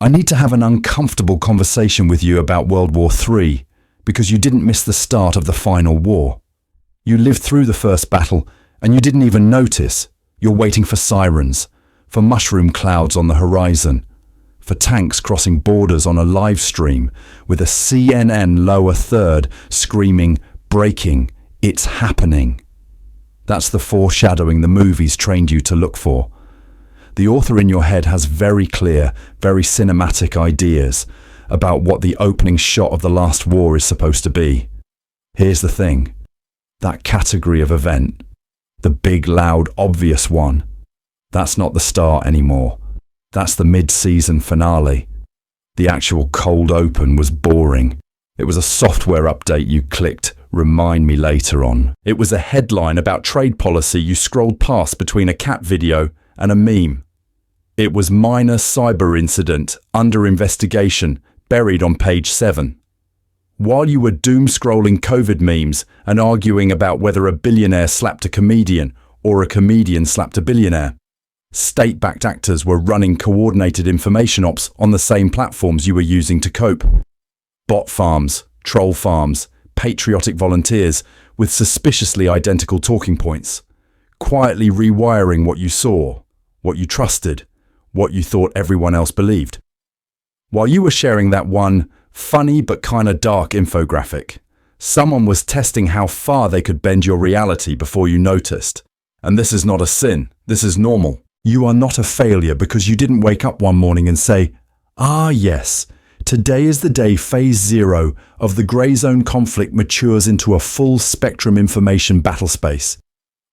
I need to have an uncomfortable conversation with you about World War III, because you didn't miss the start of the final war. You lived through the first battle, and you didn't even notice. You're waiting for sirens, for mushroom clouds on the horizon, for tanks crossing borders on a live stream, with a CNN lower third screaming, "Breaking, it's happening." That's the foreshadowing the movies trained you to look for. The author in your head has very clear, very cinematic ideas about what the opening shot of the last war is supposed to be. Here's the thing. That category of event, the big, loud, obvious one, that's not the start anymore. That's the mid-season finale. The actual cold open was boring. It was a software update you clicked, "Remind me later" on. It was a headline about trade policy you scrolled past between a cat video and a meme. It was minor cyber incident, under investigation, buried on page 7. While you were doom-scrolling COVID memes and arguing about whether a billionaire slapped a comedian or a comedian slapped a billionaire, state-backed actors were running coordinated information ops on the same platforms you were using to cope. Bot farms, troll farms, patriotic volunteers with suspiciously identical talking points, quietly rewiring what you saw, what you trusted, what you thought everyone else believed. While you were sharing that one funny but kinda dark infographic, someone was testing how far they could bend your reality before you noticed. And this is not a sin, this is normal. You are not a failure because you didn't wake up one morning and say, "Ah yes, today is the day phase 0 of the grey zone conflict matures into a full spectrum information battle space."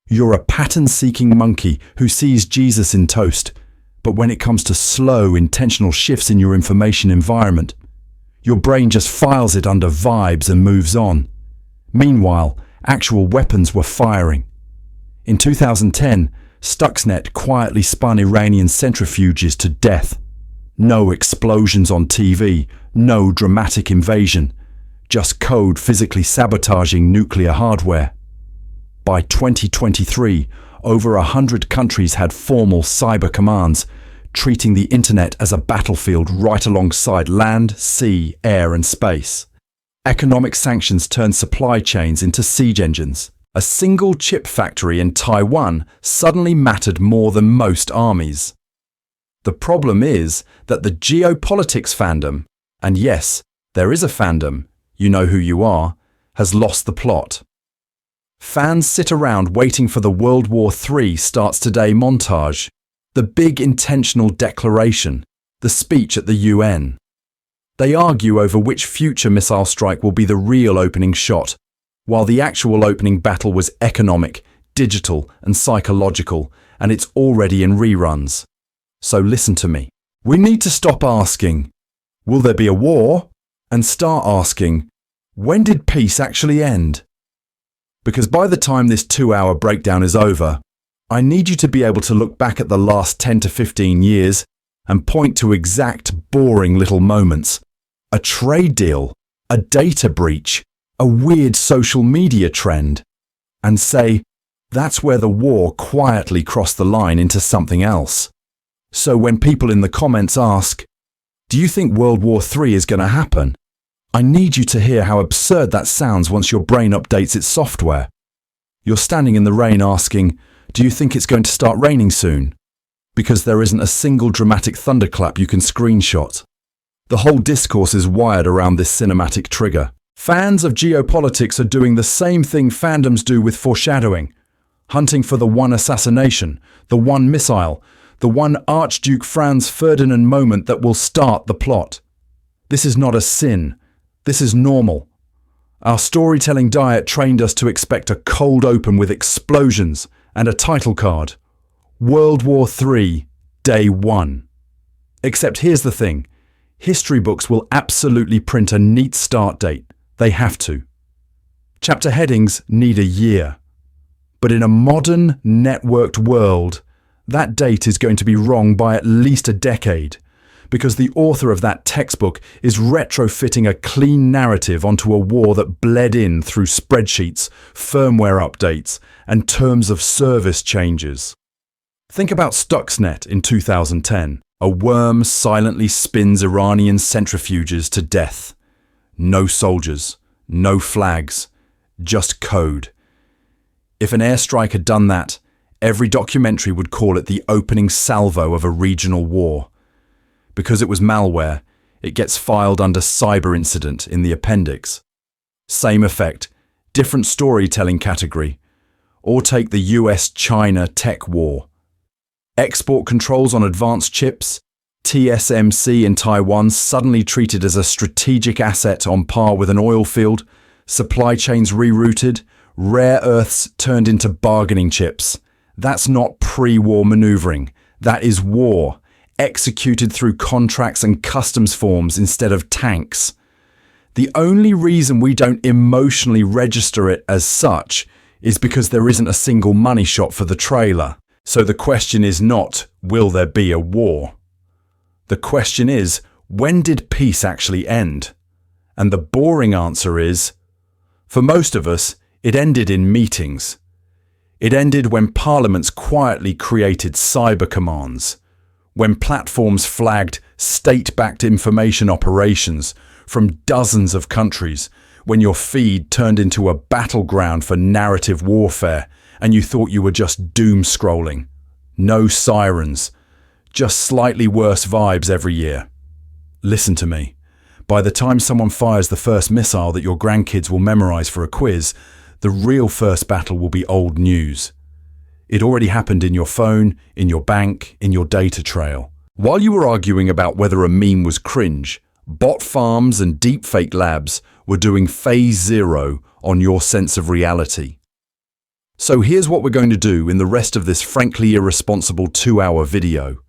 You're a pattern-seeking monkey who sees Jesus in toast, but when it comes to slow, intentional shifts in your information environment, your brain just files it under vibes and moves on. Meanwhile, actual weapons were firing. In 2010, Stuxnet quietly spun Iranian centrifuges to death. No explosions on TV, no dramatic invasion, just code physically sabotaging nuclear hardware. By 2023, over 100 countries had formal cyber commands, treating the internet as a battlefield right alongside land, sea, air and space. Economic sanctions turned supply chains into siege engines. A single chip factory in Taiwan suddenly mattered more than most armies. The problem is that the geopolitics fandom, and yes, there is a fandom, you know who you are, has lost the plot. Fans sit around waiting for the World War III starts today montage, the big intentional declaration, the speech at the UN. They argue over which future missile strike will be the real opening shot, while the actual opening battle was economic, digital and psychological, and it's already in reruns. So listen to me. We need to stop asking, will there be a war? And start asking, when did peace actually end? Because by the time this 2-hour breakdown is over, I need you to be able to look back at the last 10 to 15 years and point to exact boring little moments. A trade deal, a data breach, a weird social media trend, and say, that's where the war quietly crossed the line into something else. So when people in the comments ask, do you think World War III is going to happen? I need you to hear how absurd that sounds once your brain updates its software. You're standing in the rain asking, do you think it's going to start raining soon? Because there isn't a single dramatic thunderclap you can screenshot. The whole discourse is wired around this cinematic trigger. Fans of geopolitics are doing the same thing fandoms do with foreshadowing, hunting for the one assassination, the one missile, the one Archduke Franz Ferdinand moment that will start the plot. This is not a sin. This is normal. Our storytelling diet trained us to expect a cold open with explosions and a title card. World War III, Day 1. Except here's the thing. History books will absolutely print a neat start date. They have to. Chapter headings need a year. But in a modern, networked world, that date is going to be wrong by at least a decade, because the author of that textbook is retrofitting a clean narrative onto a war that bled in through spreadsheets, firmware updates, and terms of service changes. Think about Stuxnet in 2010. A worm silently spins Iranian centrifuges to death. No soldiers, no flags, just code. If an airstrike had done that, every documentary would call it the opening salvo of a regional war. Because it was malware, it gets filed under cyber incident in the appendix. Same effect, different storytelling category. Or take the US-China tech war. Export controls on advanced chips, TSMC in Taiwan suddenly treated as a strategic asset on par with an oil field, supply chains rerouted, rare earths turned into bargaining chips. That's not pre-war maneuvering. That is war, executed through contracts and customs forms instead of tanks. The only reason we don't emotionally register it as such is because there isn't a single money shot for the trailer. So the question is not, will there be a war? The question is, when did peace actually end? And the boring answer is, for most of us, it ended in meetings. It ended when parliaments quietly created cyber commands, when platforms flagged state-backed information operations from dozens of countries, when your feed turned into a battleground for narrative warfare and you thought you were just doom scrolling. No sirens, just slightly worse vibes every year. Listen to me. By the time someone fires the first missile that your grandkids will memorize for a quiz, the real first battle will be old news. It already happened in your phone, in your bank, in your data trail. While you were arguing about whether a meme was cringe, bot farms and deepfake labs were doing phase 0 on your sense of reality. So here's what we're going to do in the rest of this frankly irresponsible 2-hour video.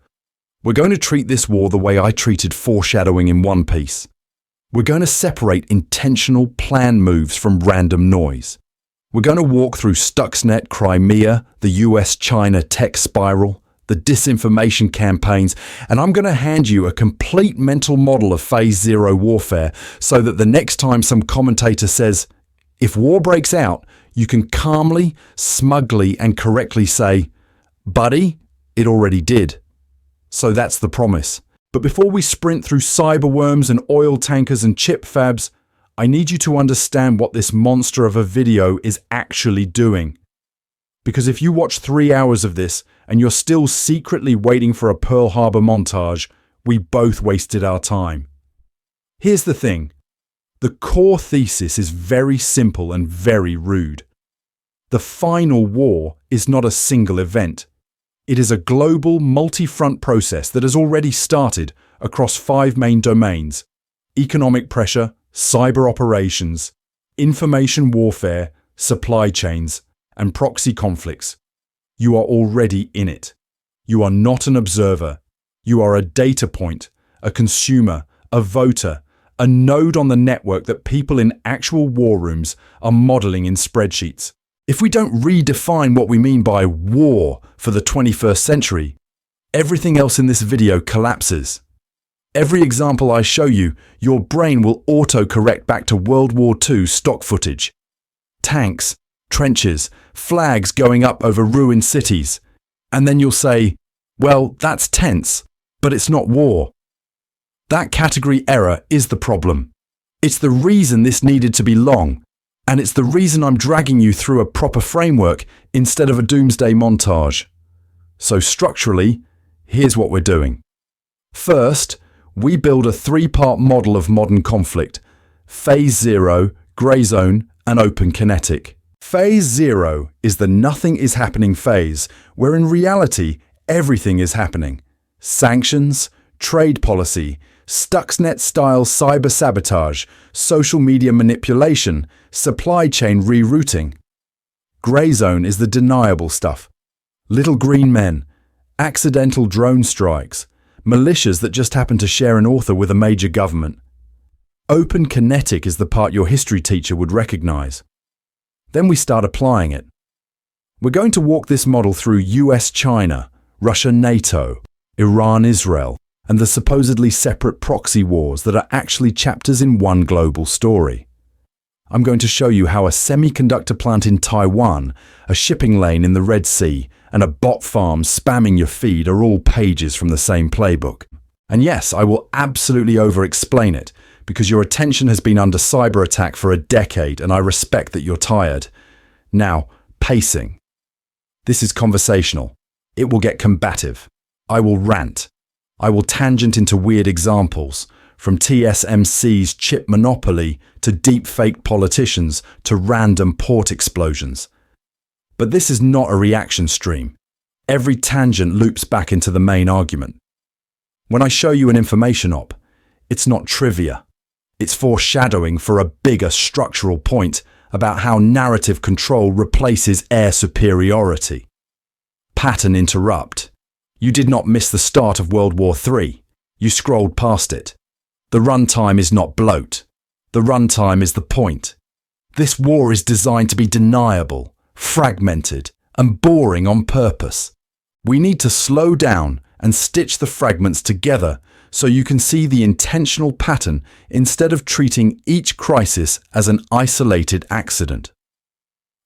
We're going to treat this war the way I treated foreshadowing in One Piece. We're going to separate intentional plan moves from random noise. We're going to walk through Stuxnet, Crimea, the US-China tech spiral, the disinformation campaigns, and I'm going to hand you a complete mental model of phase 0 warfare so that the next time some commentator says, if war breaks out, you can calmly, smugly, and correctly say, buddy, it already did. So that's the promise. But before we sprint through cyberworms and oil tankers and chip fabs, I need you to understand what this monster of a video is actually doing. Because if you watch 3 hours of this and you're still secretly waiting for a Pearl Harbor montage, we both wasted our time. Here's the thing. The core thesis is very simple and very rude. The final war is not a single event. It is a global, multi-front process that has already started across 5 main domains: economic pressure, cyber operations, information warfare, supply chains, and proxy conflicts. You are already in it. You are not an observer. You are a data point, a consumer, a voter, a node on the network that people in actual war rooms are modeling in spreadsheets. If we don't redefine what we mean by war for the 21st century, everything else in this video collapses. Every example I show you, your brain will auto-correct back to World War II stock footage. Tanks, trenches, flags going up over ruined cities. And then you'll say, well, that's tense, but it's not war. That category error is the problem. It's the reason this needed to be long. And it's the reason I'm dragging you through a proper framework instead of a doomsday montage. So structurally, here's what we're doing. First, we build a 3-part model of modern conflict: Phase 0, Grey Zone, and Open Kinetic. Phase 0 is the nothing is happening phase, where in reality, everything is happening. Sanctions, trade policy, Stuxnet-style cyber sabotage, social media manipulation, supply chain rerouting. Grey Zone is the deniable stuff. Little green men, accidental drone strikes, militias that just happen to share an author with a major government. Open Kinetic is the part your history teacher would recognize. Then we start applying it. We're going to walk this model through US-China, Russia-NATO, Iran-Israel, and the supposedly separate proxy wars that are actually chapters in one global story. I'm going to show you how a semiconductor plant in Taiwan, a shipping lane in the Red Sea, and a bot farm spamming your feed are all pages from the same playbook. And yes, I will absolutely over-explain it, because your attention has been under cyber attack for a decade, and I respect that you're tired. Now, pacing. This is conversational. It will get combative. I will rant. I will tangent into weird examples, from TSMC's chip monopoly to deep-fake politicians to random port explosions. But this is not a reaction stream. Every tangent loops back into the main argument. When I show you an information op, it's not trivia. It's foreshadowing for a bigger structural point about how narrative control replaces air superiority. Pattern interrupt. You did not miss the start of World War III. You scrolled past it. The runtime is not bloat. The runtime is the point. This war is designed to be deniable, fragmented, and boring on purpose. We need to slow down and stitch the fragments together so you can see the intentional pattern instead of treating each crisis as an isolated accident.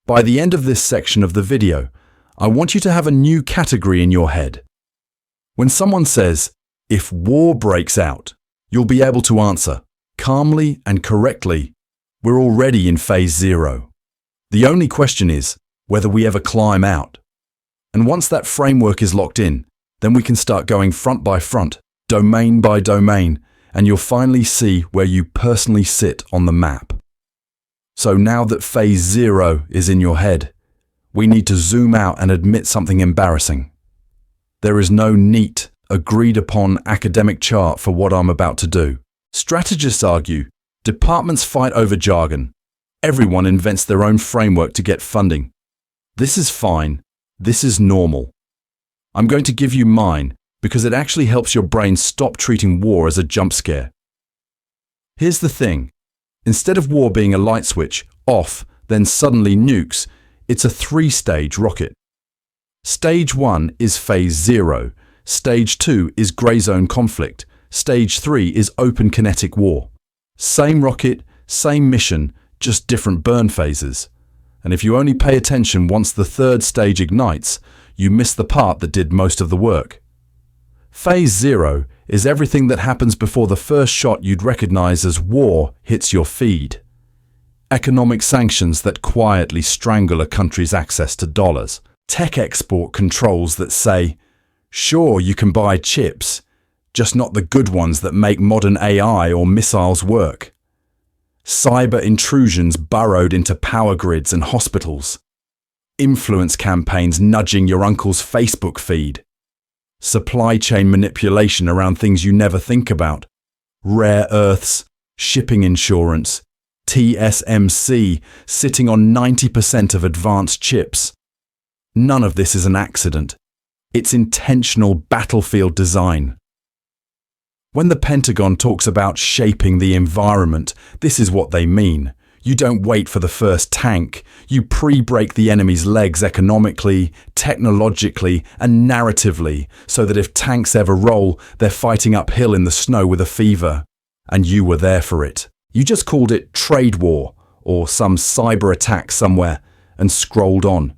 By the end of this section of the video, I want you to have a new category in your head. When someone says, "If war breaks out," you'll be able to answer, calmly and correctly, "We're already in phase 0. The only question is whether we ever climb out." And once that framework is locked in, then we can start going front by front, domain by domain, and you'll finally see where you personally sit on the map. So now that phase 0 is in your head, we need to zoom out and admit something embarrassing. There is no neat, agreed-upon academic chart for what I'm about to do. Strategists argue, departments fight over jargon. Everyone invents their own framework to get funding. This is fine. This is normal. I'm going to give you mine because it actually helps your brain stop treating war as a jump scare. Here's the thing. Instead of war being a light switch, off, then suddenly nukes, it's a 3-stage rocket. Stage 1 is phase 0. Stage 2 is grey zone conflict. Stage 3 is open kinetic war. Same rocket, same mission, just different burn phases. And if you only pay attention once the 3rd stage ignites, you miss the part that did most of the work. Phase 0 is everything that happens before the first shot you'd recognize as war hits your feed. Economic sanctions that quietly strangle a country's access to dollars. Tech export controls that say, sure, you can buy chips, just not the good ones that make modern AI or missiles work. Cyber intrusions burrowed into power grids and hospitals. Influence campaigns nudging your uncle's Facebook feed. Supply chain manipulation around things you never think about. Rare earths, shipping insurance, TSMC sitting on 90% of advanced chips. None of this is an accident. It's intentional battlefield design. When the Pentagon talks about shaping the environment, this is what they mean. You don't wait for the first tank. You pre-break the enemy's legs economically, technologically, and narratively, so that if tanks ever roll, they're fighting uphill in the snow with a fever. And you were there for it. You just called it trade war, or some cyber attack somewhere, and scrolled on.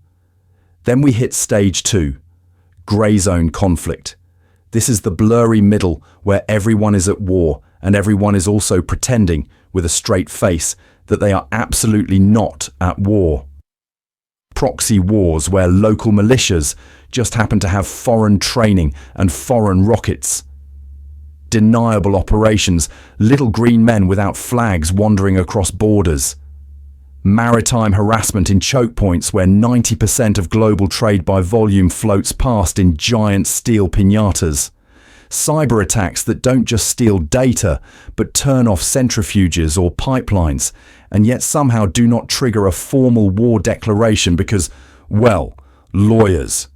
Then we hit stage 2, grey zone conflict. This is the blurry middle where everyone is at war and everyone is also pretending, with a straight face, that they are absolutely not at war. Proxy wars where local militias just happen to have foreign training and foreign rockets. Deniable operations, little green men without flags wandering across borders. Maritime harassment in choke points where 90% of global trade by volume floats past in giant steel piñatas. Cyber attacks that don't just steal data, but turn off centrifuges or pipelines, and yet somehow do not trigger a formal war declaration because, well, lawyers.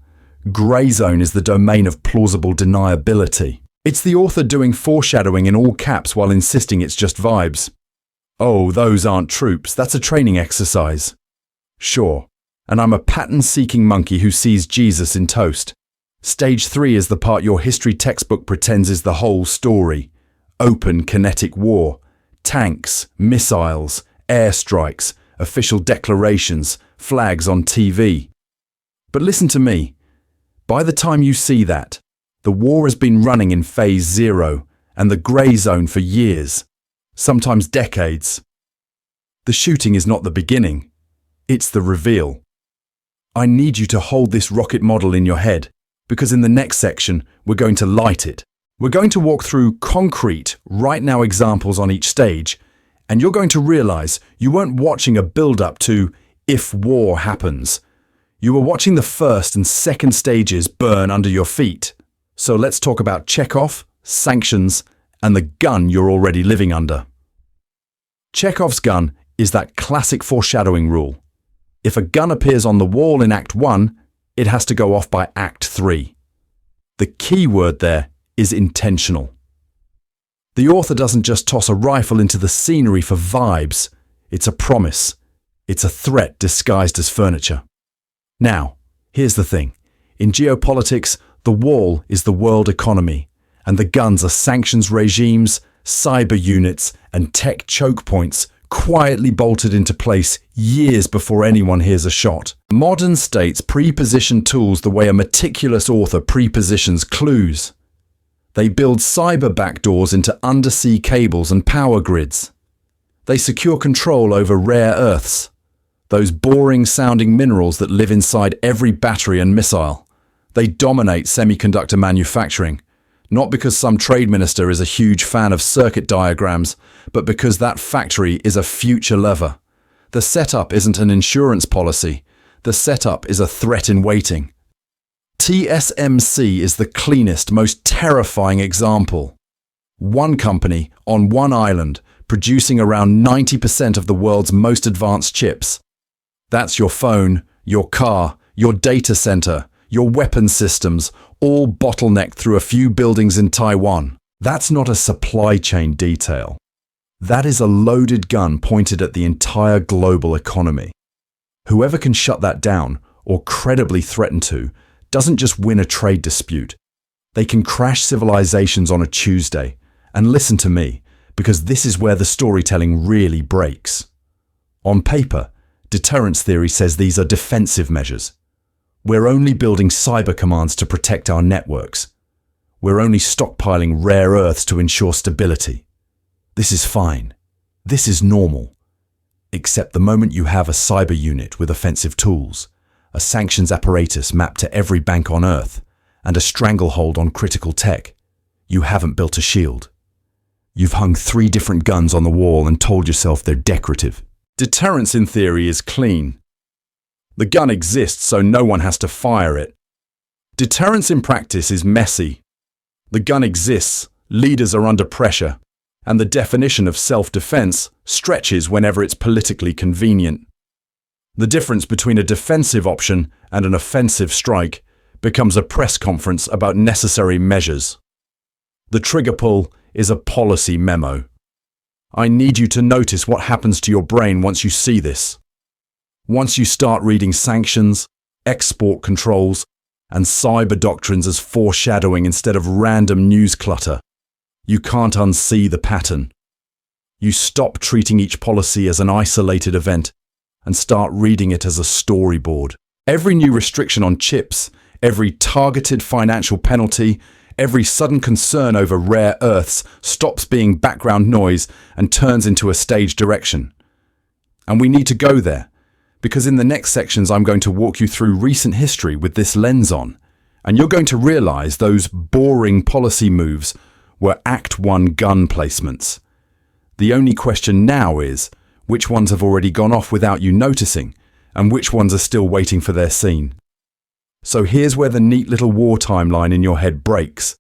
Grey zone is the domain of plausible deniability. It's the author doing foreshadowing in all caps while insisting it's just vibes. Oh, those aren't troops, that's a training exercise. Sure, and I'm a pattern-seeking monkey who sees Jesus in toast. Stage 3 is the part your history textbook pretends is the whole story. Open kinetic war. Tanks, missiles, airstrikes, official declarations, flags on TV. But listen to me. By the time you see that, the war has been running in phase 0 and the grey zone for years, sometimes decades. The shooting is not the beginning, it's the reveal. I need you to hold this rocket model in your head, because in the next section, we're going to light it. We're going to walk through concrete, right now examples on each stage, and you're going to realize you weren't watching a build-up to if war happens. You were watching the first and second stages burn under your feet. So let's talk about Chekhov, sanctions, and the gun you're already living under. Chekhov's gun is that classic foreshadowing rule. If a gun appears on the wall in Act 1, it has to go off by Act 3. The key word there is intentional. The author doesn't just toss a rifle into the scenery for vibes. It's a promise. It's a threat disguised as furniture. Now, here's the thing. In geopolitics, the wall is the world economy, and the guns are sanctions regimes, cyber units, and tech choke points quietly bolted into place years before anyone hears a shot. Modern states pre-position tools the way a meticulous author pre-positions clues. They build cyber backdoors into undersea cables and power grids. They secure control over rare earths, those boring-sounding minerals that live inside every battery and missile. They dominate semiconductor manufacturing, not because some trade minister is a huge fan of circuit diagrams, but because that factory is a future lever. The setup isn't an insurance policy. The setup is a threat in waiting. TSMC is the cleanest, most terrifying example. One company on one island producing around 90% of the world's most advanced chips. That's your phone, your car, your data center, your weapon systems, all bottlenecked through a few buildings in Taiwan. That's not a supply chain detail. That is a loaded gun pointed at the entire global economy. Whoever can shut that down, or credibly threaten to, doesn't just win a trade dispute. They can crash civilizations on a Tuesday. And listen to me, because this is where the storytelling really breaks. On paper, deterrence theory says these are defensive measures. We're only building cyber commands to protect our networks. We're only stockpiling rare earths to ensure stability. This is fine. This is normal. Except the moment you have a cyber unit with offensive tools, a sanctions apparatus mapped to every bank on Earth, and a stranglehold on critical tech, you haven't built a shield. You've hung 3 different guns on the wall and told yourself they're decorative. Deterrence in theory is clean. The gun exists so no one has to fire it. Deterrence in practice is messy. The gun exists, leaders are under pressure, and the definition of self-defense stretches whenever it's politically convenient. The difference between a defensive option and an offensive strike becomes a press conference about necessary measures. The trigger pull is a policy memo. I need you to notice what happens to your brain once you see this. Once you start reading sanctions, export controls, and cyber doctrines as foreshadowing instead of random news clutter, you can't unsee the pattern. You stop treating each policy as an isolated event and start reading it as a storyboard. Every new restriction on chips, every targeted financial penalty, every sudden concern over rare earths stops being background noise and turns into a stage direction. And we need to go there, because in the next sections I'm going to walk you through recent history with this lens on, and you're going to realize those boring policy moves were Act 1 gun placements. The only question now is, which ones have already gone off without you noticing, and which ones are still waiting for their scene? So here's where the neat little war timeline in your head breaks.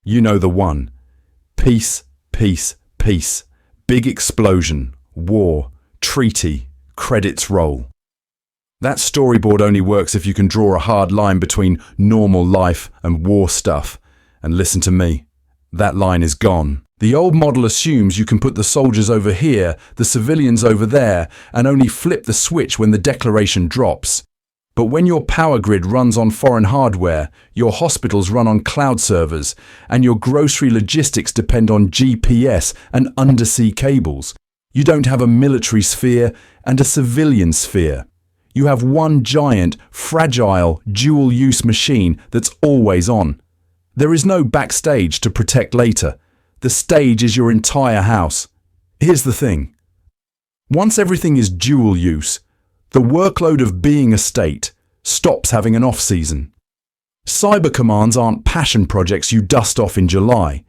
You know the one. Peace, peace, peace. Big explosion, war, treaty, credits roll. That storyboard only works if you can draw a hard line between normal life and war stuff. And listen to me, that line is gone. The old model assumes you can put the soldiers over here, the civilians over there, and only flip the switch when the declaration drops. But when your power grid runs on foreign hardware, your hospitals run on cloud servers, and your grocery logistics depend on GPS and undersea cables, you don't have a military sphere and a civilian sphere. You have one giant, fragile, dual-use machine that's always on. There is no backstage to protect later. The stage is your entire house. Here's the thing. Once everything is dual-use, the workload of being a state stops having an off-season. Cyber commands aren't passion projects you dust off in July.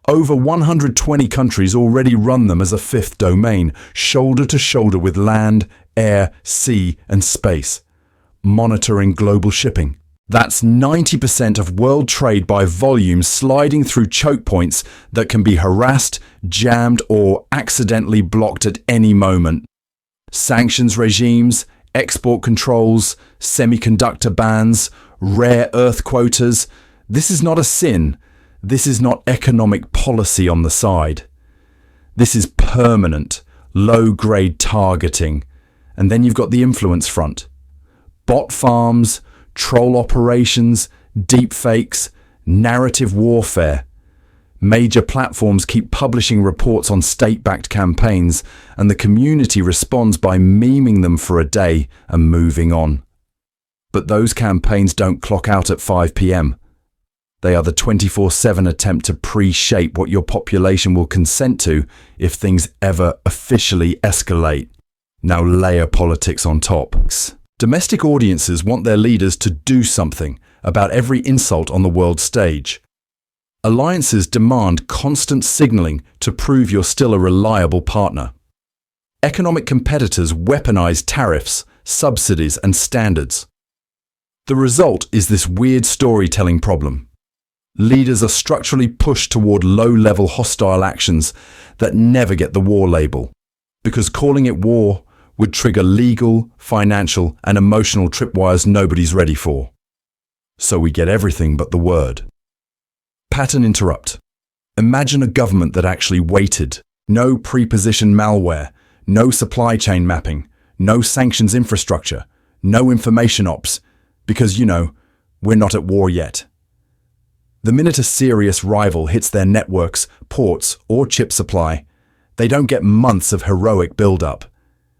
Over 120 countries already run them as a fifth domain, shoulder to shoulder with land, air, sea, and space, monitoring global shipping. That's 90% of world trade by volume sliding through choke points that can be harassed, jammed, or accidentally blocked at any moment. Sanctions regimes, export controls, semiconductor bans, rare earth quotas. This is not a sin. This is not economic policy on the side. This is permanent, low-grade targeting. And then you've got the influence front. Bot farms, troll operations, deepfakes, narrative warfare. Major platforms keep publishing reports on state-backed campaigns, and the community responds by memeing them for a day and moving on. But those campaigns don't clock out at 5 p.m. They are the 24/7 attempt to pre-shape what your population will consent to if things ever officially escalate. Now layer politics on top. Domestic audiences want their leaders to do something about every insult on the world stage. Alliances demand constant signaling to prove you're still a reliable partner. Economic competitors weaponize tariffs, subsidies, and standards. The result is this weird storytelling problem. Leaders are structurally pushed toward low-level hostile actions that never get the war label, because calling it war would trigger legal, financial, and emotional tripwires nobody's ready for. So we get everything but the word. Pattern interrupt. Imagine a government that actually waited. No pre-positioned malware, no supply chain mapping, no sanctions infrastructure, no information ops, because, we're not at war yet. The minute a serious rival hits their networks, ports, or chip supply, they don't get months of heroic build-up.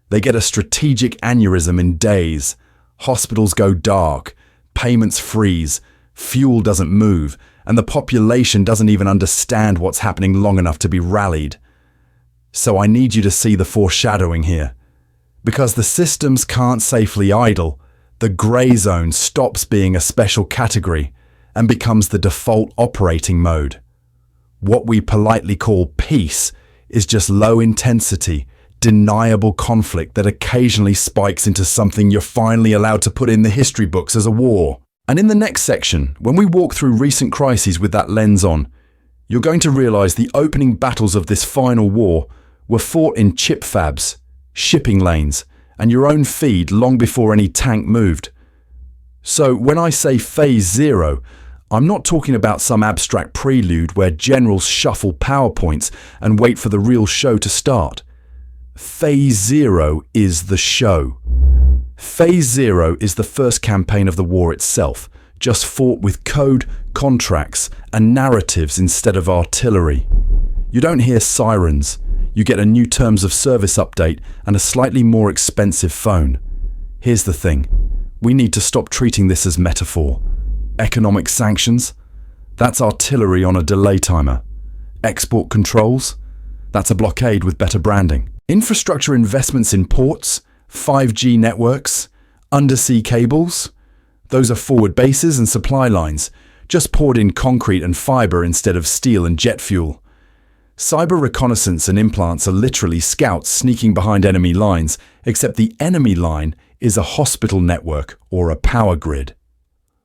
They get a strategic aneurysm in days. Hospitals go dark, payments freeze, fuel doesn't move, and the population doesn't even understand what's happening long enough to be rallied. So I need you to see the foreshadowing here. Because the systems can't safely idle, the grey zone stops being a special category and becomes the default operating mode. What we politely call peace is just low-intensity, deniable conflict that occasionally spikes into something you're finally allowed to put in the history books as a war. And in the next section, when we walk through recent crises with that lens on, you're going to realize the opening battles of this final war were fought in chip fabs, shipping lanes, and your own feed long before any tank moved. So when I say Phase Zero, I'm not talking about some abstract prelude where generals shuffle PowerPoints and wait for the real show to start. Phase Zero is the show. Phase Zero is the first campaign of the war itself, just fought with code, contracts, and narratives instead of artillery. You don't hear sirens. You get a new terms of service update and a slightly more expensive phone. Here's the thing. We need to stop treating this as metaphor. Economic sanctions? That's artillery on a delay timer. Export controls? That's a blockade with better branding. Infrastructure investments in ports, 5G networks, undersea cables? Those are forward bases and supply lines, just poured in concrete and fiber instead of steel and jet fuel. Cyber reconnaissance and implants are literally scouts sneaking behind enemy lines, except the enemy line is a hospital network or a power grid.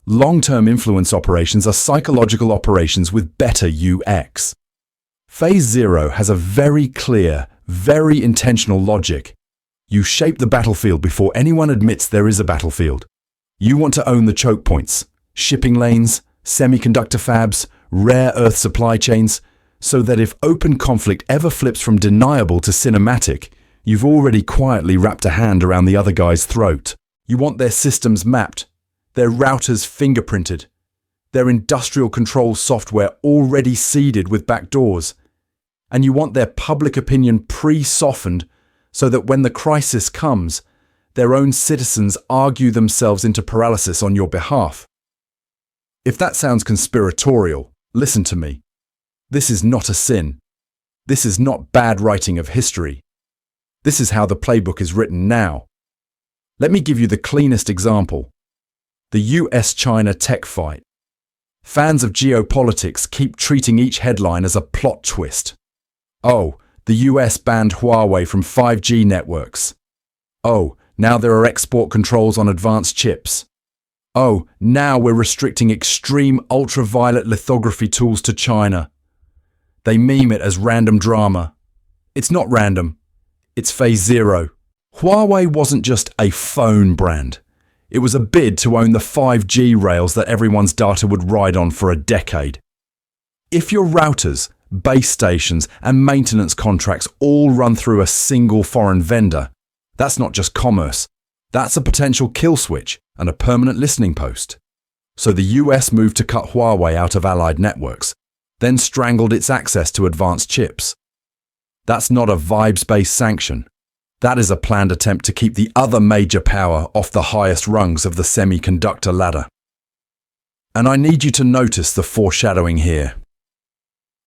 Long-term influence operations are psychological operations with better UX. Phase Zero has a very clear, very intentional logic. You shape the battlefield before anyone admits there is a battlefield. You want to own the choke points, shipping lanes, semiconductor fabs, rare earth supply chains, so that if open conflict ever flips from deniable to cinematic, you've already quietly wrapped a hand around the other guy's throat. You want their systems mapped, their routers fingerprinted, their industrial control software already seeded with backdoors, and you want their public opinion pre-softened so that when the crisis comes, their own citizens argue themselves into paralysis on your behalf. If that sounds conspiratorial, listen to me. This is not a sin. This is not bad writing of history. This is how the playbook is written now. Let me give you the cleanest example. The US-China tech fight. Fans of geopolitics keep treating each headline as a plot twist. Oh, the US banned Huawei from 5G networks. Oh, now there are export controls on advanced chips. Oh, now we're restricting extreme ultraviolet lithography tools to China. They meme it as random drama. It's not random. It's phase zero. Huawei wasn't just a phone brand. It was a bid to own the 5G rails that everyone's data would ride on for a decade. If your routers, base stations, and maintenance contracts all run through a single foreign vendor, that's not just commerce. That's a potential kill switch and a permanent listening post. So the US moved to cut Huawei out of allied networks, then strangled its access to advanced chips. That's not a vibes-based sanction. That is a planned attempt to keep the other major power off the highest rungs of the semiconductor ladder. And I need you to notice the foreshadowing here.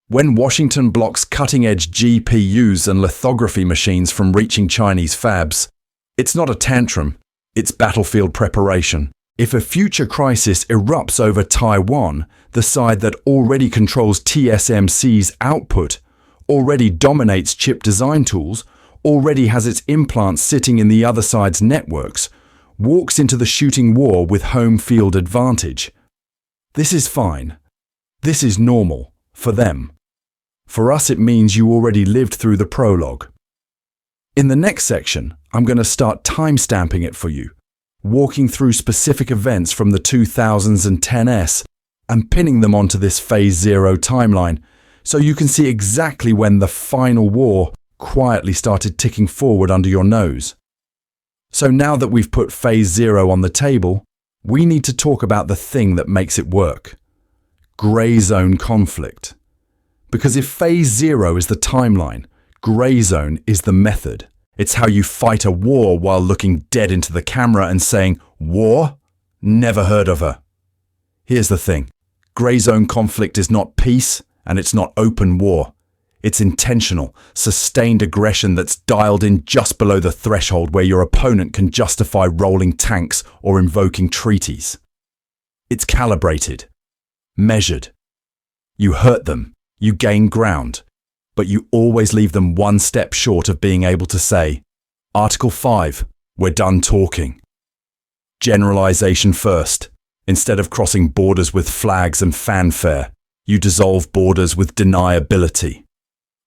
When Washington blocks cutting-edge GPUs and lithography machines from reaching Chinese fabs, it's not a tantrum, it's battlefield preparation. If a future crisis erupts over Taiwan, the side that already controls TSMC's output, already dominates chip design tools, already has its implants sitting in the other side's networks, walks into the shooting war with home field advantage. This is fine. This is normal. For them. For us, it means you already lived through the prologue. In the next section, I'm going to start time-stamping it for you, walking through specific events from the 2000s and 10s and pinning them onto this phase zero timeline so you can see exactly when the final war quietly started ticking forward under your nose. So now that we've put phase zero on the table, we need to talk about the thing that makes it work. Grey zone conflict. Because if phase zero is the timeline, grey zone is the method. It's how you fight a war while looking dead into the camera and saying, "War? Never heard of her." Here's the thing. Grey zone conflict is not peace and it's not open war. It's intentional, sustained aggression that's dialed in just below the threshold where your opponent can justify rolling tanks or invoking treaties. It's calibrated. Measured. You hurt them, you gain ground, but you always leave them one step short of being able to say, Article 5, we're done talking. Generalization first. Instead of crossing borders with flags and fanfare, you dissolve borders with deniability.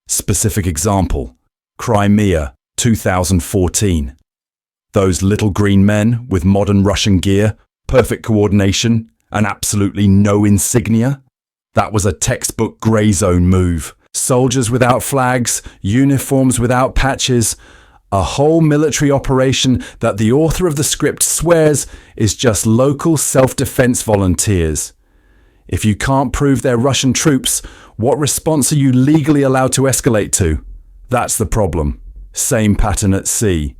Specific example, Crimea, 2014. Those little green men with modern Russian gear, perfect coordination, and absolutely no insignia? That was a textbook grey zone move. Soldiers without flags, uniforms without patches, a whole military operation that the author of the script swears is just local self-defense volunteers. If you can't prove they're Russian troops, what response are you legally allowed to escalate to? That's the problem. Same pattern at sea.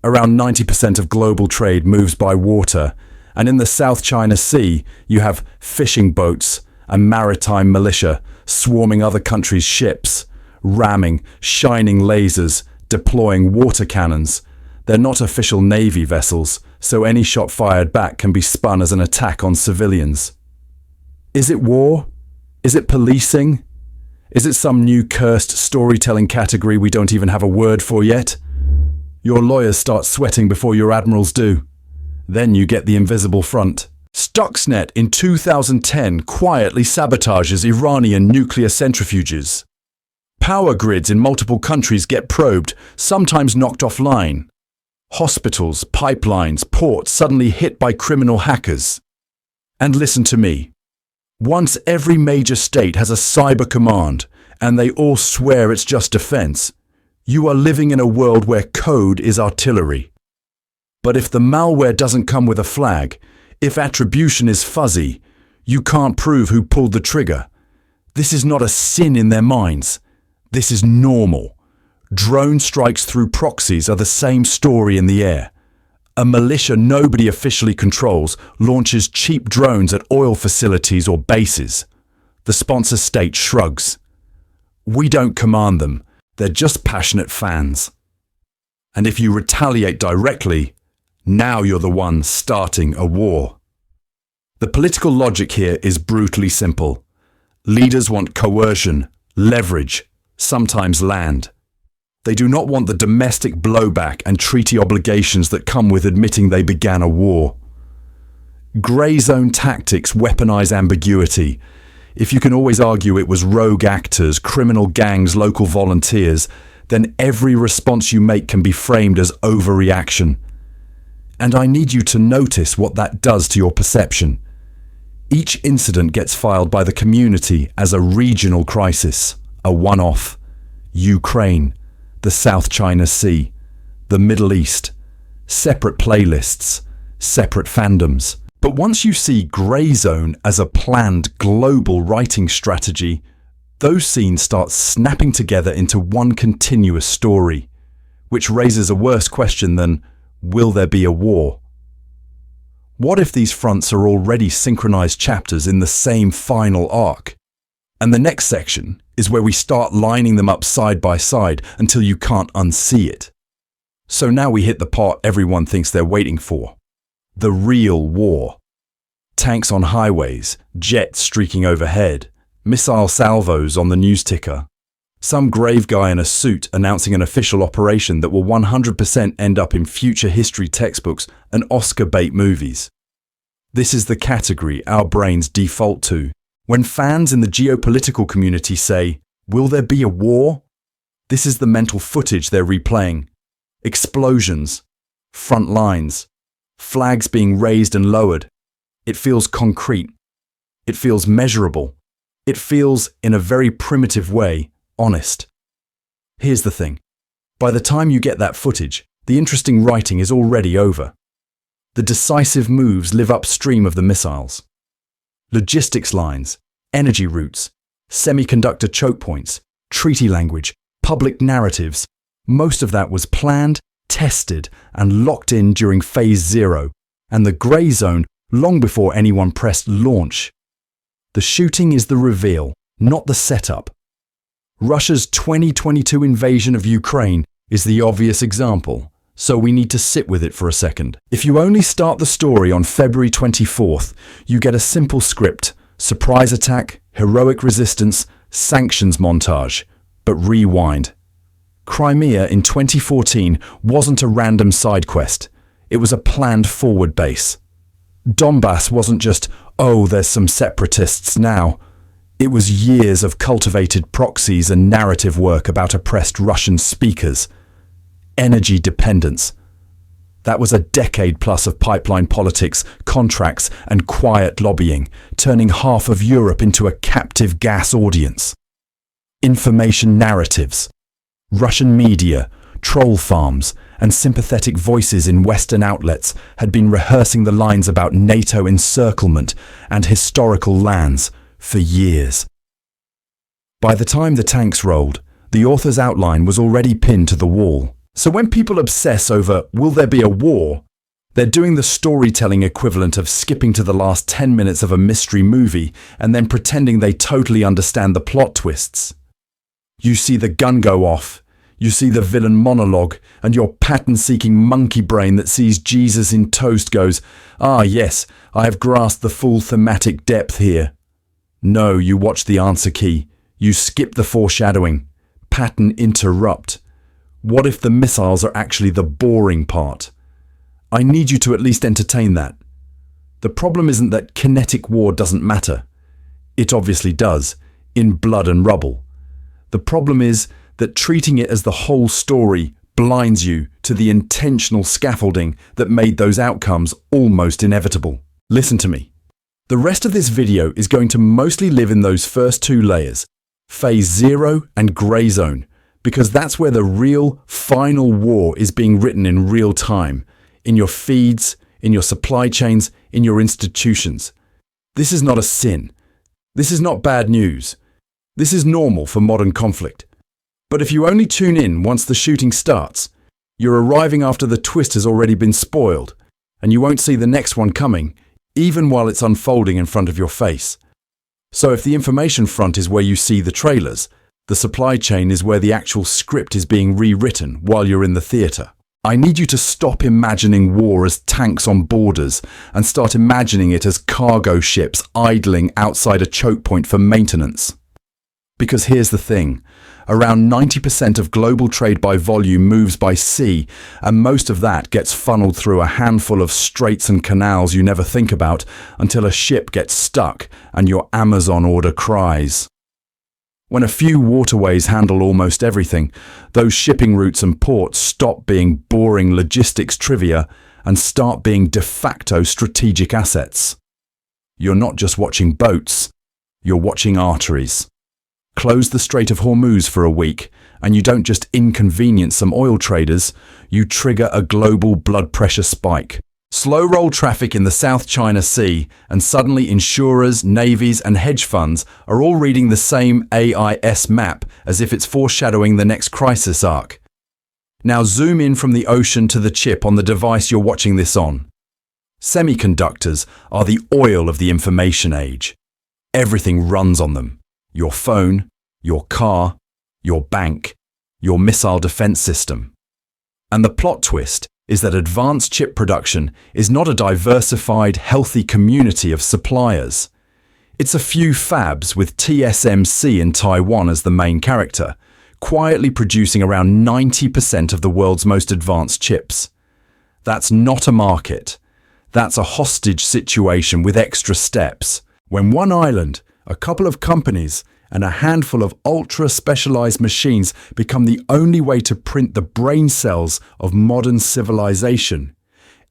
Around 90% of global trade moves by water, and in the South China Sea, you have fishing boats and maritime militia swarming other countries' ships, ramming, shining lasers, deploying water cannons. They're not official Navy vessels, so any shot fired back can be spun as an attack on civilians. Is it war? Is it policing? Is it some new cursed storytelling category we don't even have a word for yet? Your lawyers start sweating before your admirals do. Then you get the invisible front. Stuxnet in 2010 quietly sabotages Iranian nuclear centrifuges. Power grids in multiple countries get probed, sometimes knocked offline. Hospitals, pipelines, ports suddenly hit by criminal hackers. And listen to me. Once every major state has a cyber command, and they all swear it's just defense, you are living in a world where code is artillery. But if the malware doesn't come with a flag, if attribution is fuzzy, you can't prove who pulled the trigger. This is not a sin in their minds. This is normal. Drone strikes through proxies are the same story in the air. A militia nobody officially controls launches cheap drones at oil facilities or bases. The sponsor state shrugs. We don't command them, they're just passionate fans. And if you retaliate directly, now you're the one starting a war. The political logic here is brutally simple. Leaders want coercion, leverage, sometimes land. They do not want the domestic blowback and treaty obligations that come with admitting they began a war. Grey zone tactics weaponize ambiguity. If you can always argue it was rogue actors, criminal gangs, local volunteers, then every response you make can be framed as overreaction. And I need you to notice what that does to your perception. Each incident gets filed by the community as a regional crisis, a one-off. Ukraine, the South China Sea, the Middle East, separate playlists, separate fandoms. But once you see Grey Zone as a planned global writing strategy, those scenes start snapping together into one continuous story, which raises a worse question than, will there be a war? What if these fronts are already synchronized chapters in the same final arc? And the next section is where we start lining them up side by side until you can't unsee it. So now we hit the part everyone thinks they're waiting for. The real war. Tanks on highways, jets streaking overhead, missile salvos on the news ticker. Some grave guy in a suit announcing an official operation that will 100% end up in future history textbooks and Oscar bait movies. This is the category our brains default to. When fans in the geopolitical community say, will there be a war? This is the mental footage they're replaying. Explosions, front lines, flags being raised and lowered. It feels concrete. It feels measurable. It feels, in a very primitive way, honest. Here's the thing. By the time you get that footage, the interesting writing is already over. The decisive moves live upstream of the missiles. Logistics lines, energy routes, semiconductor choke points, treaty language, public narratives. Most of that was planned, tested, and locked in during Phase 0, and the Grey Zone long before anyone pressed launch. The shooting is the reveal, not the setup. Russia's 2022 invasion of Ukraine is the obvious example, so we need to sit with it for a second. If you only start the story on February 24th, you get a simple script: surprise attack, heroic resistance, sanctions montage. But rewind. Crimea in 2014 wasn't a random side quest. It was a planned forward base. Donbass wasn't just, oh, there's some separatists now. It was years of cultivated proxies and narrative work about oppressed Russian speakers. Energy dependence. That was a decade plus of pipeline politics, contracts, and quiet lobbying, turning half of Europe into a captive gas audience. Information narratives. Russian media, troll farms, and sympathetic voices in Western outlets had been rehearsing the lines about NATO encirclement and historical lands for years. By the time the tanks rolled, the author's outline was already pinned to the wall. So when people obsess over, will there be a war, they're doing the storytelling equivalent of skipping to the last 10 minutes of a mystery movie and then pretending they totally understand the plot twists. You see the gun go off, you see the villain monologue, and your pattern-seeking monkey brain that sees Jesus in toast goes, ah yes, I have grasped the full thematic depth here. No, you watch the answer key. You skip the foreshadowing. Pattern interrupt. What if the missiles are actually the boring part? I need you to at least entertain that. The problem isn't that kinetic war doesn't matter. It obviously does, in blood and rubble. The problem is that treating it as the whole story blinds you to the intentional scaffolding that made those outcomes almost inevitable. Listen to me. The rest of this video is going to mostly live in those first two layers, Phase 0 and Grey Zone, because that's where the real final war is being written in real time, in your feeds, in your supply chains, in your institutions. This is not a sin. This is not bad news. This is normal for modern conflict. But if you only tune in once the shooting starts, You're arriving after the twist has already been spoiled, and you won't see the next one coming, even while it's unfolding in front of your face. So if the information front is where you see the trailers, the supply chain is where the actual script is being rewritten while you're in the theatre. I need you to stop imagining war as tanks on borders and start imagining it as cargo ships idling outside a choke point for maintenance. Because here's the thing, around 90% of global trade by volume moves by sea, and most of that gets funneled through a handful of straits and canals you never think about until a ship gets stuck and your Amazon order cries. When a few waterways handle almost everything, those shipping routes and ports stop being boring logistics trivia and start being de facto strategic assets. You're not just watching boats, you're watching arteries. Close the Strait of Hormuz for a week, and you don't just inconvenience some oil traders, you trigger a global blood pressure spike. Slow roll traffic in the South China Sea, and suddenly insurers, navies, and hedge funds are all reading the same AIS map as if it's foreshadowing the next crisis arc. Now zoom in from the ocean to the chip on the device you're watching this on. Semiconductors are the oil of the information age. Everything runs on them. Your phone, your car, your bank, your missile defense system. And the plot twist is that advanced chip production is not a diversified, healthy community of suppliers. It's a few fabs with TSMC in Taiwan as the main character, quietly producing around 90% of the world's most advanced chips. That's not a market. That's a hostage situation with extra steps. When one island, a couple of companies, and a handful of ultra-specialized machines become the only way to print the brain cells of modern civilization,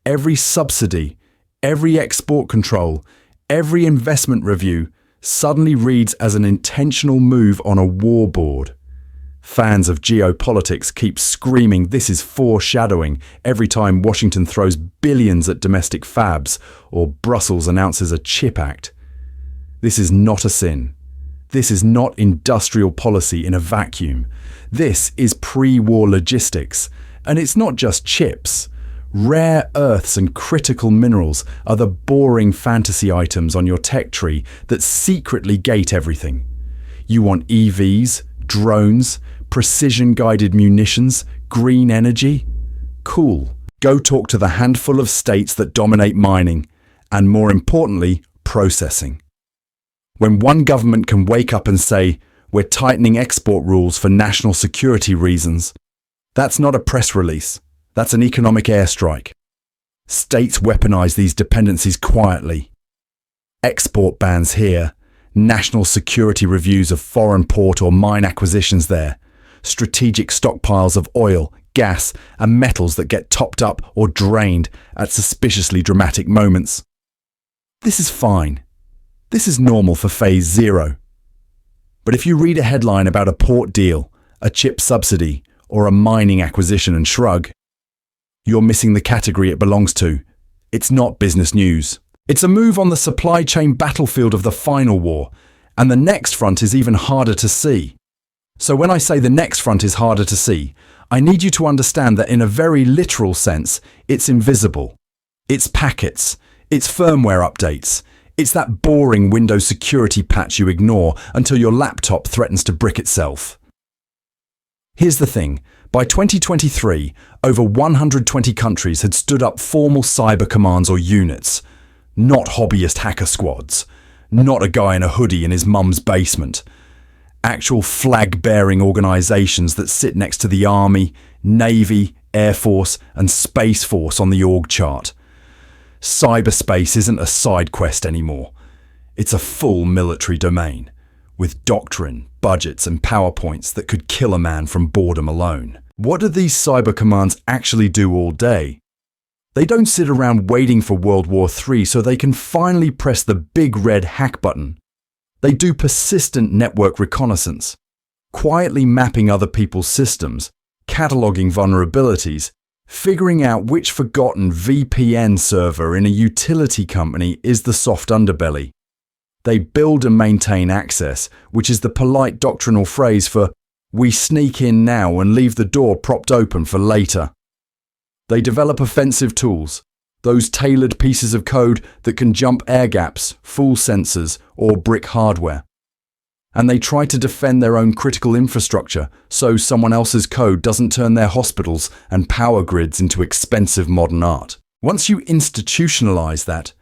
every subsidy, every export control, every investment review suddenly reads as an intentional move on a war board. Fans of geopolitics keep screaming this is foreshadowing every time Washington throws billions at domestic fabs or Brussels announces a chip act. This is not a sin. This is not industrial policy in a vacuum. This is pre-war logistics. And it's not just chips. Rare earths and critical minerals are the boring fantasy items on your tech tree that secretly gate everything. You want EVs, drones, precision-guided munitions, green energy? Cool. Go talk to the handful of states that dominate mining, and more importantly, processing. When one government can wake up and say, we're tightening export rules for national security reasons, that's not a press release. That's an economic airstrike. States weaponize these dependencies quietly. Export bans here, national security reviews of foreign port or mine acquisitions there, strategic stockpiles of oil, gas, and metals that get topped up or drained at suspiciously dramatic moments. This is fine. This is normal for Phase 0. But if you read a headline about a port deal, a chip subsidy, or a mining acquisition and shrug, you're missing the category it belongs to. It's not business news. It's a move on the supply chain battlefield of the final war, and the next front is even harder to see. So when I say the next front is harder to see, I need you to understand that in a very literal sense, it's invisible. It's packets. It's firmware updates. It's that boring Windows security patch you ignore until your laptop threatens to brick itself. Here's the thing. By 2023, over 120 countries had stood up formal cyber commands or units. Not hobbyist hacker squads. Not a guy in a hoodie in his mum's basement. Actual flag-bearing organisations that sit next to the Army, Navy, Air Force and Space Force on the org chart. Cyberspace isn't a side quest anymore. It's a full military domain, with doctrine, budgets and PowerPoints that could kill a man from boredom alone. What do these cyber commands actually do all day? They don't sit around waiting for World War III so they can finally press the big red hack button. They do persistent network reconnaissance, quietly mapping other people's systems, cataloging vulnerabilities, figuring out which forgotten VPN server in a utility company is the soft underbelly. They build and maintain access, which is the polite doctrinal phrase for, we sneak in now and leave the door propped open for later. They develop offensive tools, those tailored pieces of code that can jump air gaps, fool sensors, or brick hardware. And they try to defend their own critical infrastructure so someone else's code doesn't turn their hospitals and power grids into expensive modern art. Once you institutionalize that,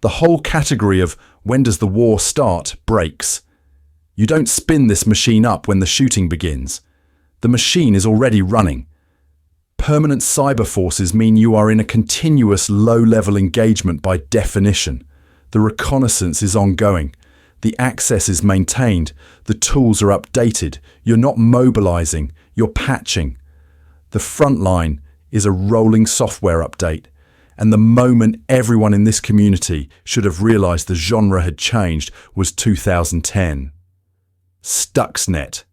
the whole category of when does the war start breaks. You don't spin this machine up when the shooting begins. The machine is already running. Permanent cyber forces mean you are in a continuous low-level engagement by definition. The reconnaissance is ongoing. The access is maintained. The tools are updated. You're not mobilizing, you're patching. The front line is a rolling software update. And the moment everyone in this community should have realized the genre had changed was 2010. Stuxnet.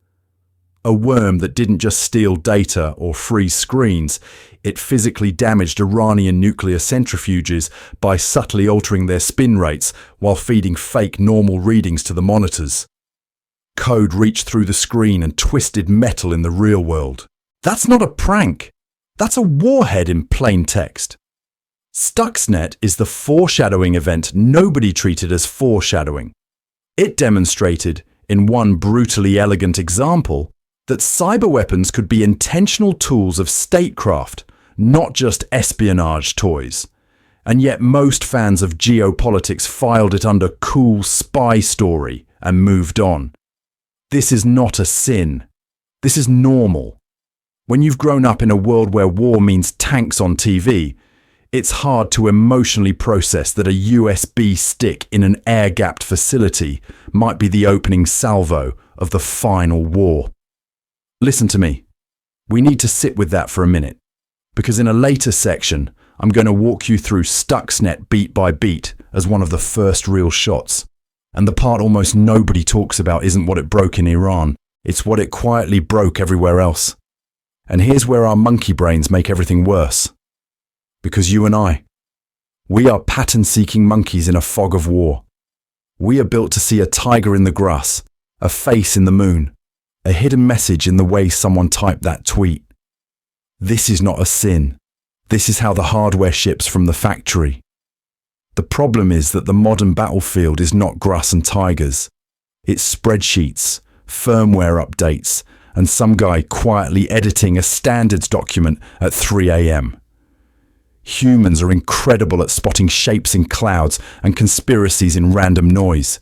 A worm that didn't just steal data or freeze screens, it physically damaged Iranian nuclear centrifuges by subtly altering their spin rates while feeding fake normal readings to the monitors. Code reached through the screen and twisted metal in the real world. That's not a prank. That's a warhead in plain text. Stuxnet is the foreshadowing event nobody treated as foreshadowing. It demonstrated, in one brutally elegant example, that cyber weapons could be intentional tools of statecraft, not just espionage toys. And yet most fans of geopolitics filed it under cool spy story and moved on. This is not a sin. This is normal. When you've grown up in a world where war means tanks on TV, it's hard to emotionally process that a USB stick in an air-gapped facility might be the opening salvo of the final war. Listen to me. We need to sit with that for a minute, because in a later section, I'm going to walk you through Stuxnet beat by beat as one of the first real shots. And the part almost nobody talks about isn't what it broke in Iran, it's what it quietly broke everywhere else. And here's where our monkey brains make everything worse. Because you and I, we are pattern-seeking monkeys in a fog of war. We are built to see a tiger in the grass, a face in the moon, a hidden message in the way someone typed that tweet. This is not a sin. This is how the hardware ships from the factory. The problem is that the modern battlefield is not grass and tigers. It's spreadsheets, firmware updates, and some guy quietly editing a standards document at 3 a.m. Humans are incredible at spotting shapes in clouds and conspiracies in random noise.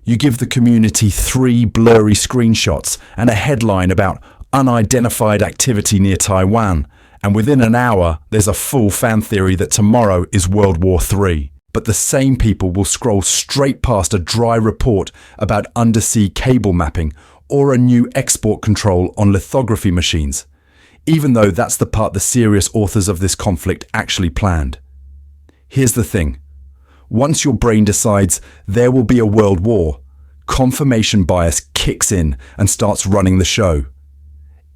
You give the community 3 blurry screenshots and a headline about unidentified activity near Taiwan, and within an hour there's a full fan theory that tomorrow is World War III. But the same people will scroll straight past a dry report about undersea cable mapping or a new export control on lithography machines, even though that's the part the serious authors of this conflict actually planned. Here's the thing. Once your brain decides there will be a world war, confirmation bias kicks in and starts running the show.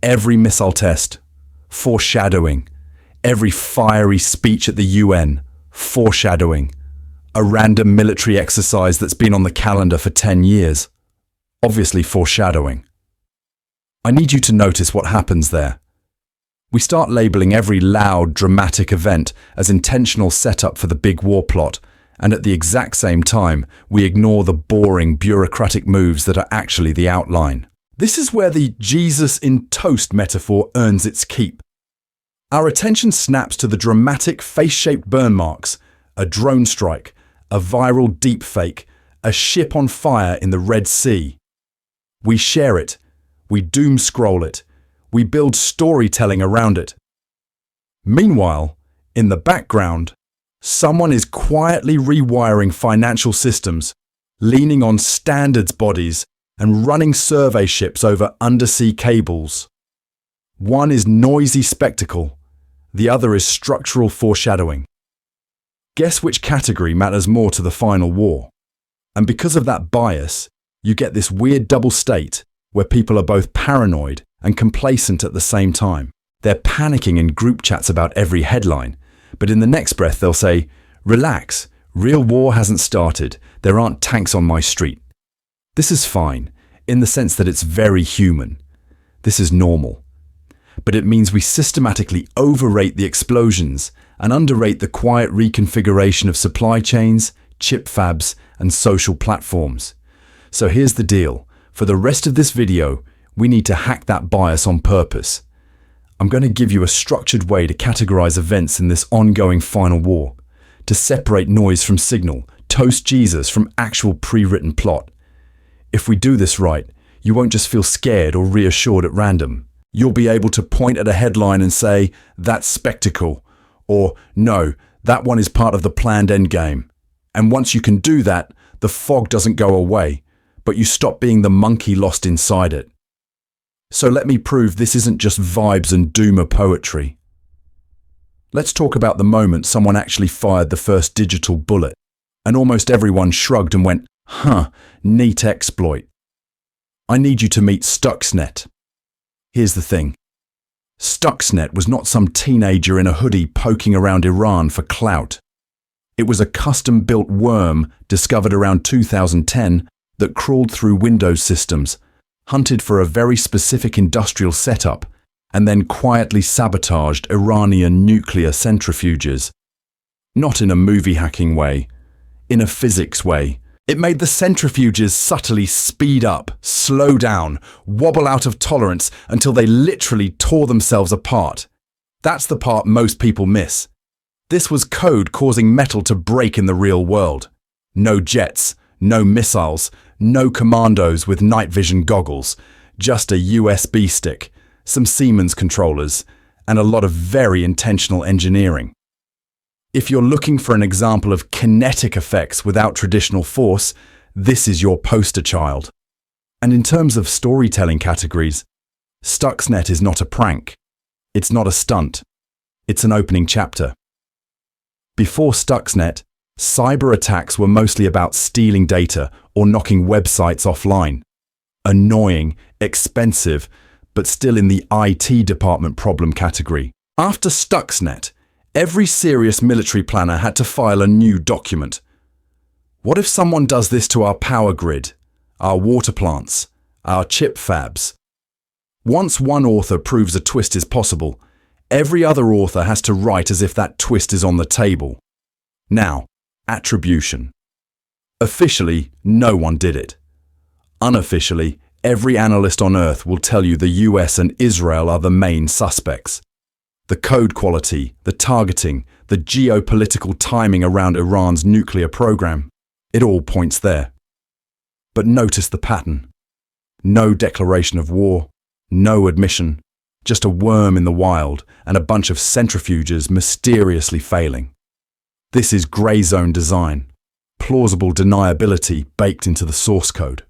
Every missile test, foreshadowing. Every fiery speech at the UN, foreshadowing. A random military exercise that's been on the calendar for 10 years. Obviously foreshadowing. I need you to notice what happens there. We start labeling every loud, dramatic event as intentional setup for the big war plot, and at the exact same time, we ignore the boring, bureaucratic moves that are actually the outline. This is where the Jesus in toast metaphor earns its keep. Our attention snaps to the dramatic face-shaped burn marks, a drone strike, a viral deepfake, a ship on fire in the Red Sea. We share it, we doom scroll it, we build storytelling around it. Meanwhile, in the background, someone is quietly rewiring financial systems, leaning on standards bodies and running survey ships over undersea cables. One is noisy spectacle, the other is structural foreshadowing. Guess which category matters more to the final war? And because of that bias, you get this weird double state where people are both paranoid and complacent at the same time. They're panicking in group chats about every headline, but in the next breath they'll say, "Relax, real war hasn't started, there aren't tanks on my street." This is fine, in the sense that it's very human. This is normal. but it means we systematically overrate the explosions and underrate the quiet reconfiguration of supply chains, chip fabs, and social platforms. So here's the deal. For the rest of this video, we need to hack that bias on purpose. I'm going to give you a structured way to categorize events in this ongoing final war, to separate noise from signal, toast Jesus from actual pre-written plot. If we do this right, you won't just feel scared or reassured at random. You'll be able to point at a headline and say, "That's spectacle," or "No, that one is part of the planned endgame." And once you can do that, the fog doesn't go away, but you stop being the monkey lost inside it. So let me prove this isn't just vibes and doomer poetry. Let's talk about the moment someone actually fired the first digital bullet, and almost everyone shrugged and went, "Huh, neat exploit." I need you to meet Stuxnet. Here's the thing. Stuxnet was not some teenager in a hoodie poking around Iran for clout. It was a custom-built worm discovered around 2010 that crawled through Windows systems, hunted for a very specific industrial setup, and then quietly sabotaged Iranian nuclear centrifuges. Not in a movie hacking way, in a physics way. It made the centrifuges subtly speed up, slow down, wobble out of tolerance until they literally tore themselves apart. That's the part most people miss. This was code causing metal to break in the real world. No jets, no missiles, no commandos with night vision goggles, just a USB stick, some Siemens controllers, and a lot of very intentional engineering. If you're looking for an example of kinetic effects without traditional force, this is your poster child. And in terms of storytelling categories, Stuxnet is not a prank. It's not a stunt. It's an opening chapter. Before Stuxnet, cyber attacks were mostly about stealing data or knocking websites offline. Annoying, expensive, but still in the IT department problem category. After Stuxnet, every serious military planner had to file a new document. What if someone does this to our power grid, our water plants, our chip fabs? Once one author proves a twist is possible, every other author has to write as if that twist is on the table. Now, attribution. Officially, no one did it. Unofficially, every analyst on Earth will tell you the US and Israel are the main suspects. The code quality, the targeting, the geopolitical timing around Iran's nuclear program, it all points there. But notice the pattern. No declaration of war, no admission, just a worm in the wild and a bunch of centrifuges mysteriously failing. This is grey zone design, plausible deniability baked into the source code.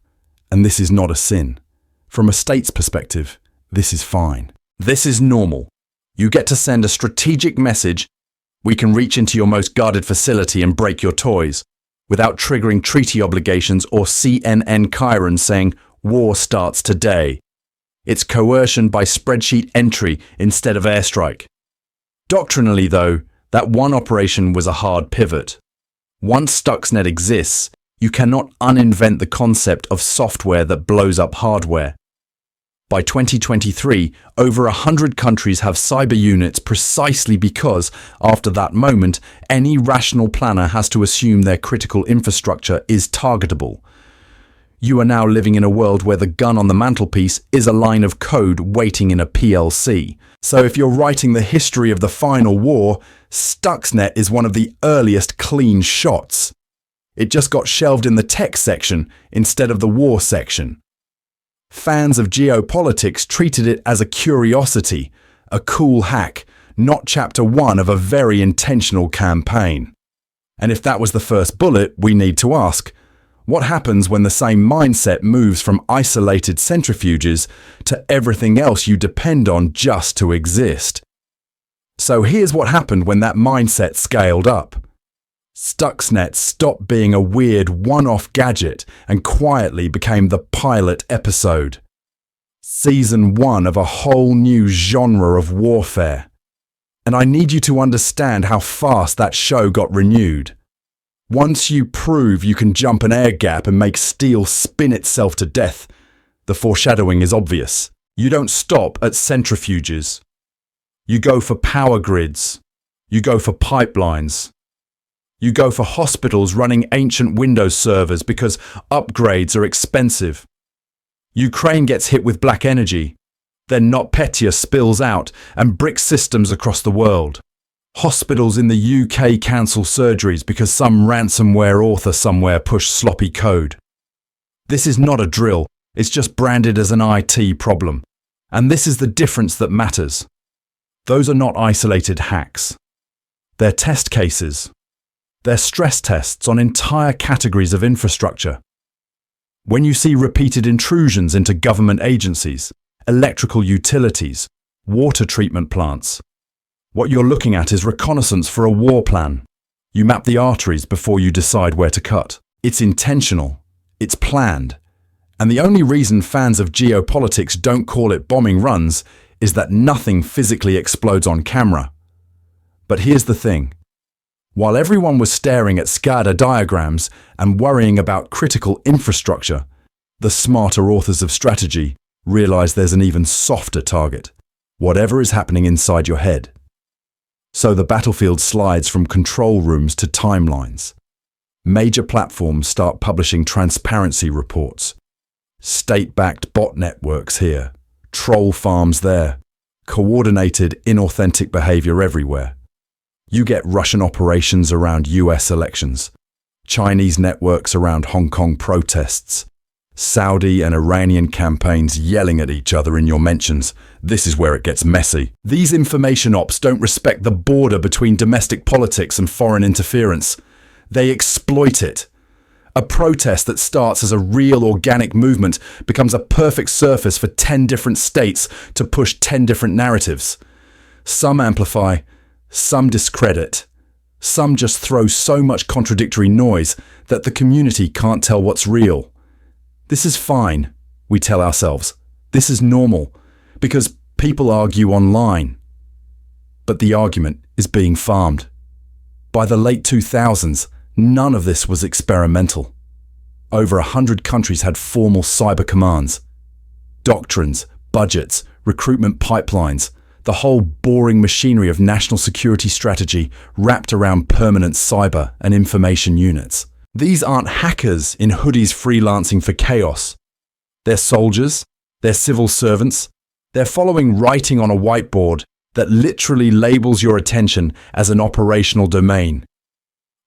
And this is not a sin. From a state's perspective, this is fine. This is normal. You get to send a strategic message, "We can reach into your most guarded facility and break your toys," without triggering treaty obligations or CNN Chiron saying, "War starts today." It's coercion by spreadsheet entry instead of airstrike. Doctrinally, though, that one operation was a hard pivot. Once Stuxnet exists, you cannot uninvent the concept of software that blows up hardware. By 2023, over 100 countries have cyber units precisely because, after that moment, any rational planner has to assume their critical infrastructure is targetable. You are now living in a world where the gun on the mantelpiece is a line of code waiting in a PLC. So if you're writing the history of the final war, Stuxnet is one of the earliest clean shots. It just got shelved in the tech section instead of the war section. Fans of geopolitics treated it as a curiosity, a cool hack, not chapter one of a very intentional campaign. And if that was the first bullet, we need to ask, what happens when the same mindset moves from isolated centrifuges to everything else you depend on just to exist? So here's what happened when that mindset scaled up. Stuxnet stopped being a weird one-off gadget and quietly became the pilot episode. Season 1 of a whole new genre of warfare. And I need you to understand how fast that show got renewed. Once you prove you can jump an air gap and make steel spin itself to death, the foreshadowing is obvious. You don't stop at centrifuges. You go for power grids. You go for pipelines. You go for hospitals running ancient Windows servers because upgrades are expensive. Ukraine gets hit with black energy. Then NotPetya spills out and bricks systems across the world. Hospitals in the UK cancel surgeries because some ransomware author somewhere pushed sloppy code. This is not a drill, it's just branded as an IT problem. And this is the difference that matters. Those are not isolated hacks. They're test cases. They're stress tests on entire categories of infrastructure. When you see repeated intrusions into government agencies, electrical utilities, water treatment plants, what you're looking at is reconnaissance for a war plan. You map the arteries before you decide where to cut. It's intentional. It's planned. And the only reason fans of geopolitics don't call it bombing runs is that nothing physically explodes on camera. But here's the thing. While everyone was staring at SCADA diagrams and worrying about critical infrastructure, the smarter authors of strategy realize there's an even softer target, whatever is happening inside your head. So the battlefield slides from control rooms to timelines. Major platforms start publishing transparency reports. State-backed bot networks here, troll farms there, coordinated inauthentic behavior everywhere. You get Russian operations around US elections, Chinese networks around Hong Kong protests, Saudi and Iranian campaigns yelling at each other in your mentions. This is where it gets messy. These information ops don't respect the border between domestic politics and foreign interference. They exploit it. A protest that starts as a real organic movement becomes a perfect surface for 10 different states to push 10 different narratives. Some amplify, some discredit, some just throw so much contradictory noise that the community can't tell what's real. This is fine, we tell ourselves. This is normal, because people argue online. But the argument is being farmed. By the late 2000s, none of this was experimental. Over 100 countries had formal cyber commands. Doctrines, budgets, recruitment pipelines, the whole boring machinery of national security strategy wrapped around permanent cyber and information units. These aren't hackers in hoodies freelancing for chaos. They're soldiers, they're civil servants, they're following writing on a whiteboard that literally labels your attention as an operational domain.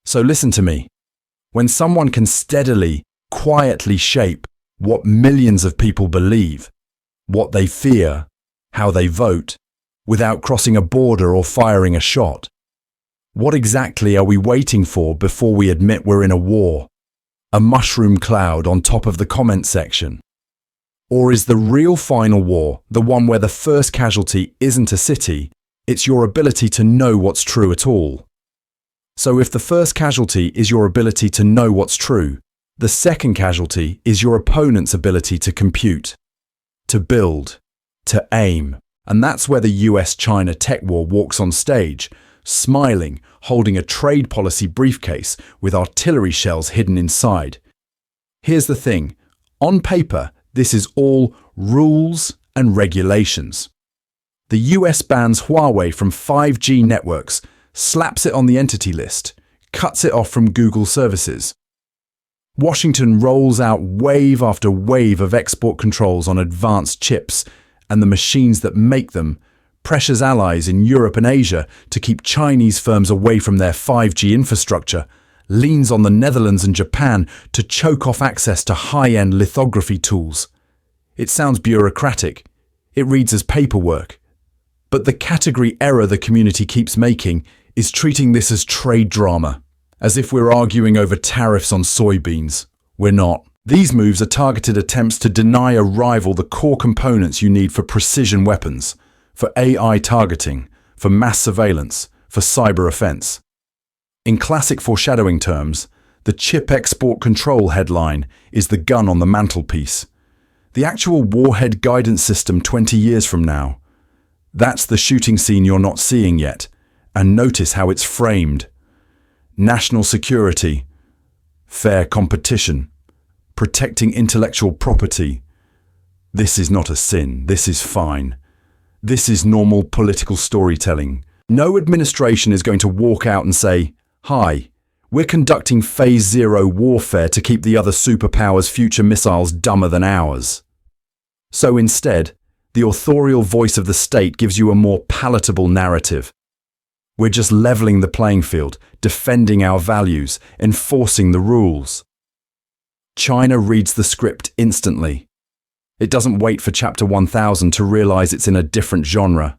So listen to me. When someone can steadily, quietly shape what millions of people believe, what they fear, how they vote, without crossing a border or firing a shot, what exactly are we waiting for before we admit we're in a war? A mushroom cloud on top of the comment section? Or is the real final war the one where the first casualty isn't a city, it's your ability to know what's true at all? So if the first casualty is your ability to know what's true, the second casualty is your opponent's ability to compute, to build, to aim. And that's where the US-China tech war walks on stage, smiling, holding a trade policy briefcase with artillery shells hidden inside. Here's the thing. On paper, this is all rules and regulations. The US bans Huawei from 5G networks, slaps it on the entity list, cuts it off from Google services. Washington rolls out wave after wave of export controls on advanced chips and the machines that make them, pressures allies in Europe and Asia to keep Chinese firms away from their 5G infrastructure, leans on the Netherlands and Japan to choke off access to high-end lithography tools. It sounds bureaucratic. It reads as paperwork. But the category error the community keeps making is treating this as trade drama, as if we're arguing over tariffs on soybeans. We're not. These moves are targeted attempts to deny a rival the core components you need for precision weapons, for AI targeting, for mass surveillance, for cyber offense. In classic foreshadowing terms, the chip export control headline is the gun on the mantelpiece. The actual warhead guidance system 20 years from now. That's the shooting scene you're not seeing yet, and notice how it's framed. National security, fair competition, protecting intellectual property. This is not a sin. This is fine. This is normal political storytelling. No administration is going to walk out and say, "Hi, we're conducting Phase Zero warfare to keep the other superpowers' future missiles dumber than ours." So instead, the authorial voice of the state gives you a more palatable narrative. We're just leveling the playing field, defending our values, enforcing the rules. China reads the script instantly. It doesn't wait for chapter 1000 to realize it's in a different genre.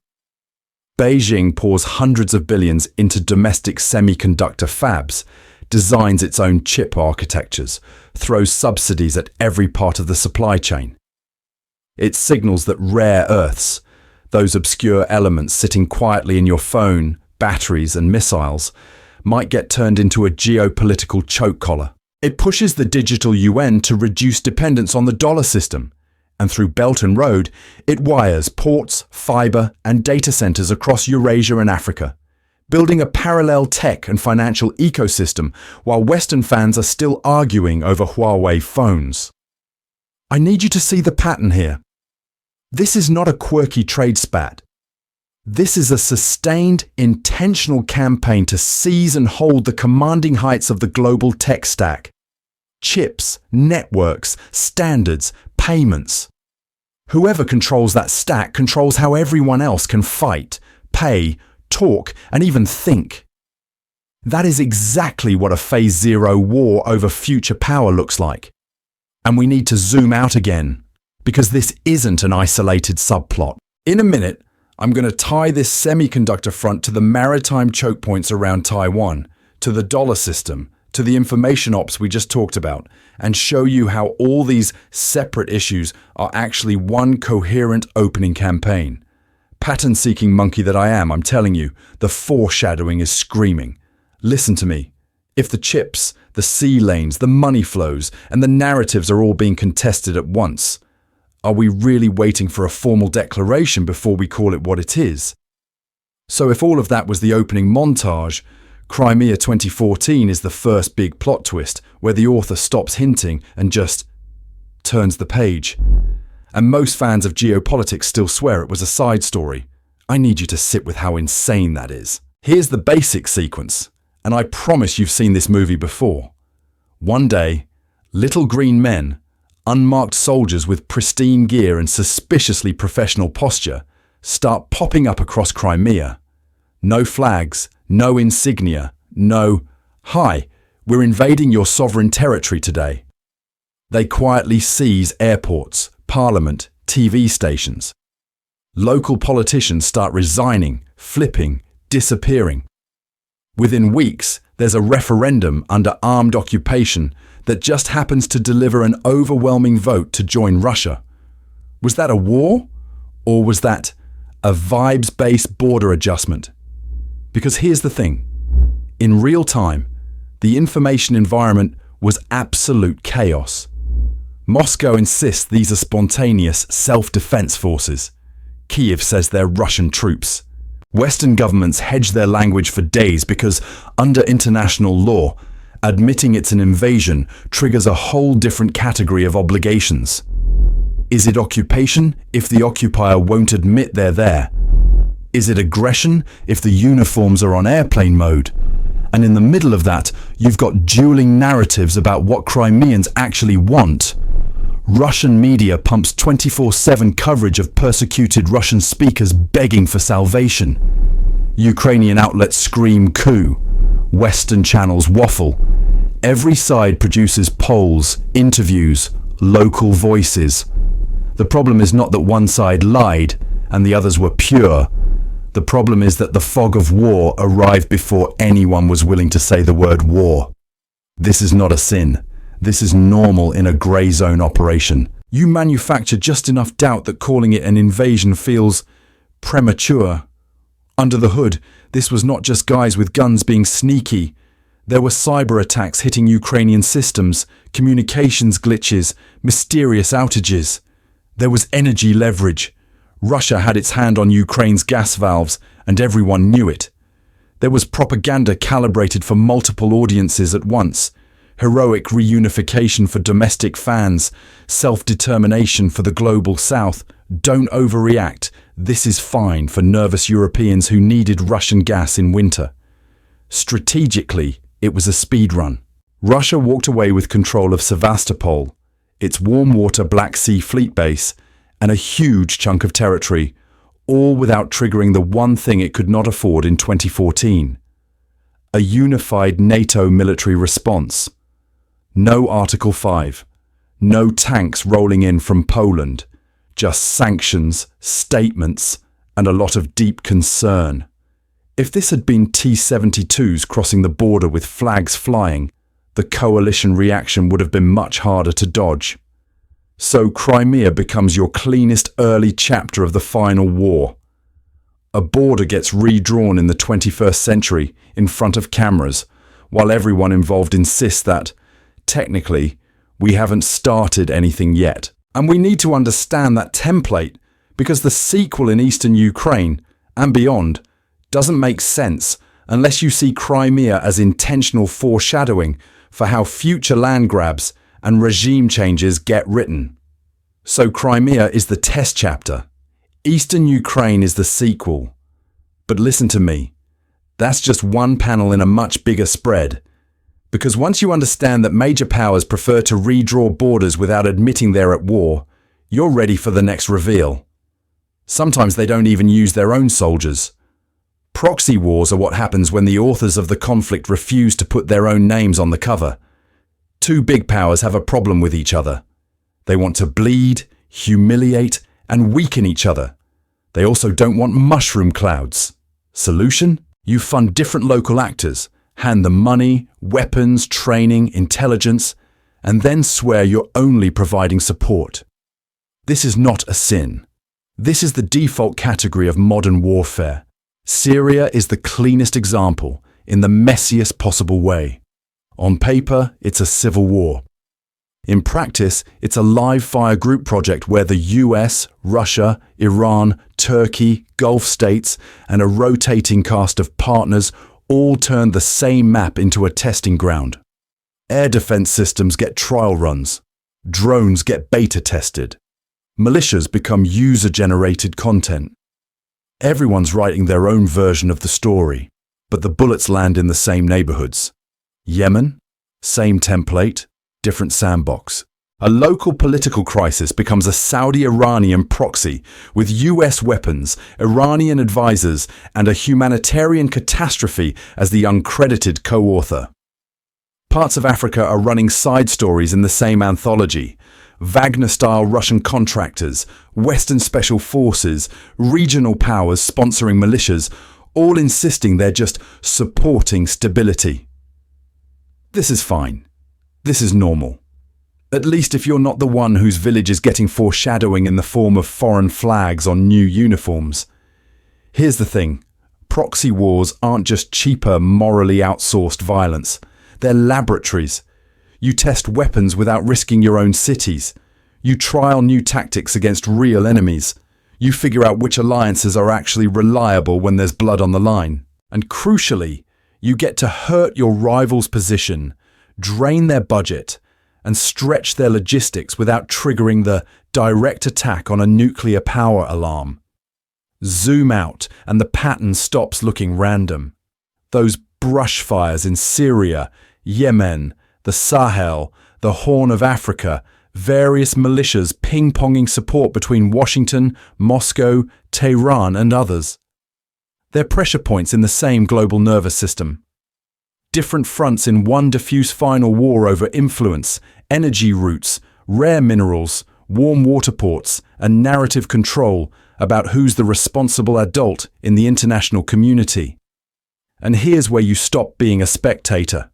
Beijing pours hundreds of billions into domestic semiconductor fabs, designs its own chip architectures, throws subsidies at every part of the supply chain. It signals that rare earths, those obscure elements sitting quietly in your phone, batteries and missiles, might get turned into a geopolitical choke collar. It pushes the digital yuan to reduce dependence on the dollar system, and through Belt and Road, it wires ports, fiber and data centers across Eurasia and Africa, building a parallel tech and financial ecosystem while Western fans are still arguing over Huawei phones. I need you to see the pattern here. This is not a quirky trade spat. This is a sustained, intentional campaign to seize and hold the commanding heights of the global tech stack. Chips, networks, standards, payments. Whoever controls that stack controls how everyone else can fight, pay, talk, and even think. That is exactly what a Phase Zero war over future power looks like. And we need to zoom out again, because this isn't an isolated subplot. In a minute, I'm going to tie this semiconductor front to the maritime choke points around Taiwan, to the dollar system, to the information ops we just talked about, and show you how all these separate issues are actually one coherent opening campaign. Pattern-seeking monkey that I am, I'm telling you, the foreshadowing is screaming. Listen to me. If the chips, the sea lanes, the money flows, and the narratives are all being contested at once, are we really waiting for a formal declaration before we call it what it is? So if all of that was the opening montage, Crimea 2014 is the first big plot twist where the author stops hinting and just turns the page. And most fans of geopolitics still swear it was a side story. I need you to sit with how insane that is. Here's the basic sequence, and I promise you've seen this movie before. One day, little green men, unmarked soldiers with pristine gear and suspiciously professional posture, start popping up across Crimea. No flags, no insignia, no, "Hi, we're invading your sovereign territory today." They quietly seize airports, parliament, TV stations. Local politicians start resigning, flipping, disappearing. Within weeks, there's a referendum under armed occupation that just happens to deliver an overwhelming vote to join Russia. Was that a war? Or was that a vibes-based border adjustment? Because here's the thing. In real time, the information environment was absolute chaos. Moscow insists these are spontaneous self-defense forces. Kyiv says they're Russian troops. Western governments hedge their language for days because, under international law, admitting it's an invasion triggers a whole different category of obligations. Is it occupation if the occupier won't admit they're there? Is it aggression if the uniforms are on airplane mode? And in the middle of that, you've got dueling narratives about what Crimeans actually want. Russian media pumps 24/7 coverage of persecuted Russian speakers begging for salvation. Ukrainian outlets scream coup. Western channels waffle. Every side produces polls, interviews, local voices. The problem is not that one side lied and the others were pure. The problem is that the fog of war arrived before anyone was willing to say the word war. This is not a sin. This is normal in a grey zone operation. You manufacture just enough doubt that calling it an invasion feels premature. Under the hood, this was not just guys with guns being sneaky. There were cyber attacks hitting Ukrainian systems, communications glitches, mysterious outages. There was energy leverage. Russia had its hand on Ukraine's gas valves, and everyone knew it. There was propaganda calibrated for multiple audiences at once. heroic reunification for domestic fans, self-determination for the global south. Don't overreact. This is fine for nervous Europeans who needed Russian gas in winter. Strategically, it was a speed run. Russia walked away with control of Sevastopol, its warm water Black Sea fleet base, and a huge chunk of territory, all without triggering the one thing it could not afford in 2014. A unified NATO military response. No Article 5. No tanks rolling in from Poland. Just sanctions, statements, and a lot of deep concern. If this had been T-72s crossing the border with flags flying, the coalition reaction would have been much harder to dodge. So Crimea becomes your cleanest early chapter of the final war. A border gets redrawn in the 21st century in front of cameras, while everyone involved insists that, technically, we haven't started anything yet. And we need to understand that template because the sequel in eastern Ukraine and beyond doesn't make sense unless you see Crimea as intentional foreshadowing for how future land grabs and regime changes get written. So Crimea is the test chapter. Eastern Ukraine is the sequel. But listen to me, that's just one panel in a much bigger spread. Because once you understand that major powers prefer to redraw borders without admitting they're at war, you're ready for the next reveal. Sometimes they don't even use their own soldiers. Proxy wars are what happens when the authors of the conflict refuse to put their own names on the cover. Two big powers have a problem with each other. They want to bleed, humiliate, and weaken each other. They also don't want mushroom clouds. Solution? You fund different local actors, hand them money, weapons, training, intelligence, and then swear you're only providing support. This is not a sin. This is the default category of modern warfare. Syria is the cleanest example, in the messiest possible way. On paper, it's a civil war. In practice, it's a live-fire group project where the US, Russia, Iran, Turkey, Gulf states, and a rotating cast of partners all turn the same map into a testing ground. Air defense systems get trial runs. Drones get beta tested. Militias become user-generated content. Everyone's writing their own version of the story, but the bullets land in the same neighborhoods. Yemen? Same template, different sandbox. A local political crisis becomes a Saudi-Iranian proxy with US weapons, Iranian advisors, and a humanitarian catastrophe as the uncredited co-author. Parts of Africa are running side stories in the same anthology. Wagner-style Russian contractors, Western special forces, regional powers sponsoring militias, all insisting they're just supporting stability. This is fine. This is normal. At least if you're not the one whose village is getting foreshadowing in the form of foreign flags on new uniforms. Here's the thing. Proxy wars aren't just cheaper, morally outsourced violence. They're laboratories. You test weapons without risking your own cities. You trial new tactics against real enemies. You figure out which alliances are actually reliable when there's blood on the line. And crucially, you get to hurt your rival's position, drain their budget, and stretch their logistics without triggering the direct attack on a nuclear power alarm. Zoom out, and the pattern stops looking random. Those brush fires in Syria, Yemen, the Sahel, the Horn of Africa, various militias ping-ponging support between Washington, Moscow, Tehran, and others. They're pressure points in the same global nervous system. Different fronts in one diffuse final war over influence, energy routes, rare minerals, warm water ports, and narrative control about who's the responsible adult in the international community. And here's where you stop being a spectator.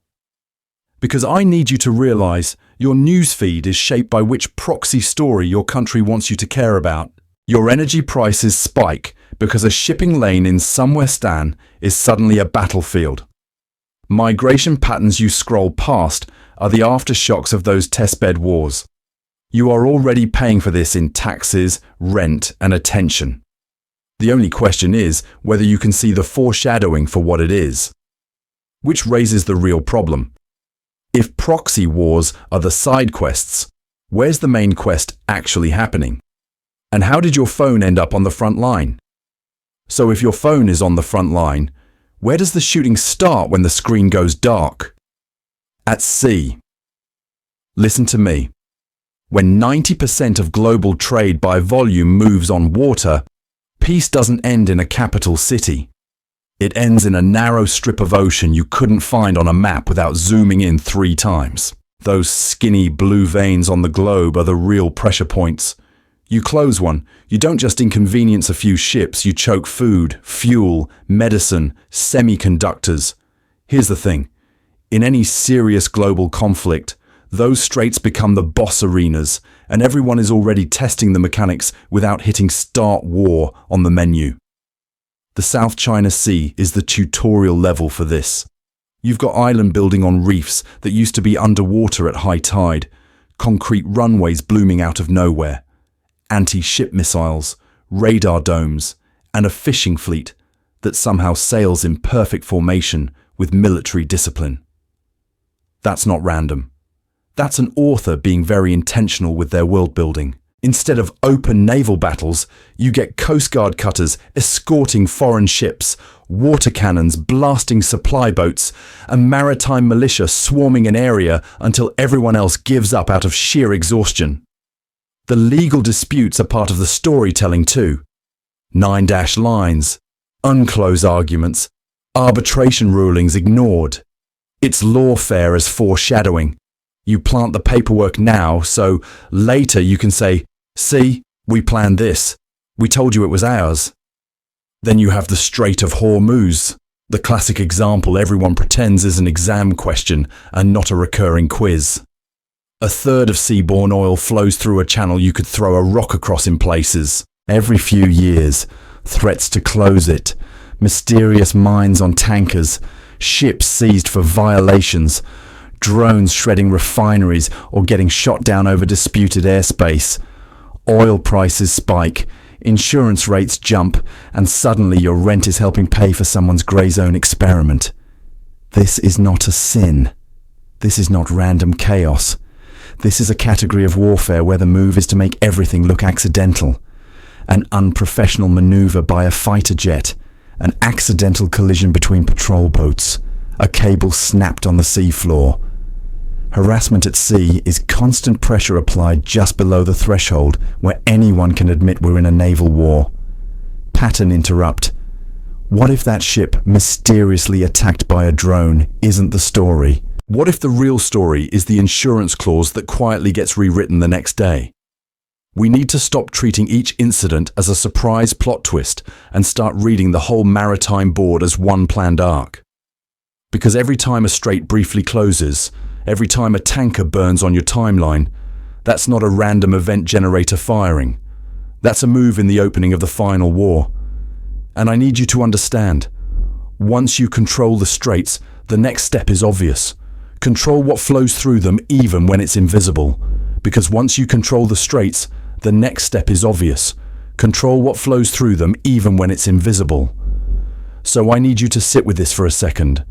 Because I need you to realize your newsfeed is shaped by which proxy story your country wants you to care about. Your energy prices spike because a shipping lane in Somewherestan is suddenly a battlefield. Migration patterns you scroll past are the aftershocks of those testbed wars. You are already paying for this in taxes, rent, and attention. The only question is whether you can see the foreshadowing for what it is. Which raises the real problem. If proxy wars are the side quests, where's the main quest actually happening? And how did your phone end up on the front line? So if your phone is on the front line, where does the shooting start when the screen goes dark? At sea. Listen to me. When 90% of global trade by volume moves on water, peace doesn't end in a capital city. It ends in a narrow strip of ocean you couldn't find on a map without zooming in 3 times. Those skinny blue veins on the globe are the real pressure points. You close one, you don't just inconvenience a few ships, you choke food, fuel, medicine, semiconductors. Here's the thing. In any serious global conflict, those straits become the boss arenas, and everyone is already testing the mechanics without hitting Start War on the menu. The South China Sea is the tutorial level for this. You've got island building on reefs that used to be underwater at high tide, concrete runways blooming out of nowhere, anti-ship missiles, radar domes, and a fishing fleet that somehow sails in perfect formation with military discipline. That's not random. That's an author being very intentional with their world building. Instead of open naval battles, you get Coast Guard cutters escorting foreign ships, water cannons blasting supply boats, and maritime militia swarming an area until everyone else gives up out of sheer exhaustion. The legal disputes are part of the storytelling too. 9-dash lines, unclose arguments, arbitration rulings ignored. It's lawfare as foreshadowing. You plant the paperwork now, so later you can say, "See, we planned this. We told you it was ours." Then you have the Strait of Hormuz, the classic example everyone pretends is an exam question and not a recurring quiz. A third of seaborne oil flows through a channel you could throw a rock across in places. Every few years, threats to close it, mysterious mines on tankers, ships seized for violations, drones shredding refineries or getting shot down over disputed airspace. Oil prices spike, insurance rates jump, and suddenly your rent is helping pay for someone's grey zone experiment. This is not a sin. This is not random chaos. This is a category of warfare where the move is to make everything look accidental. An unprofessional maneuver by a fighter jet, an accidental collision between patrol boats, a cable snapped on the seafloor. Harassment at sea is constant pressure applied just below the threshold where anyone can admit we're in a naval war. Pattern interrupt. What if that ship, mysteriously attacked by a drone, isn't the story? What if the real story is the insurance clause that quietly gets rewritten the next day? We need to stop treating each incident as a surprise plot twist and start reading the whole maritime board as one planned arc. Because every time a strait briefly closes, every time a tanker burns on your timeline, that's not a random event generator firing. That's a move in the opening of the final war. And I need you to understand, once you control the straits, the next step is obvious. Control what flows through them even when it's invisible. Because once you control the straits, the next step is obvious. Control what flows through them even when it's invisible. So I need you to sit with this for a second.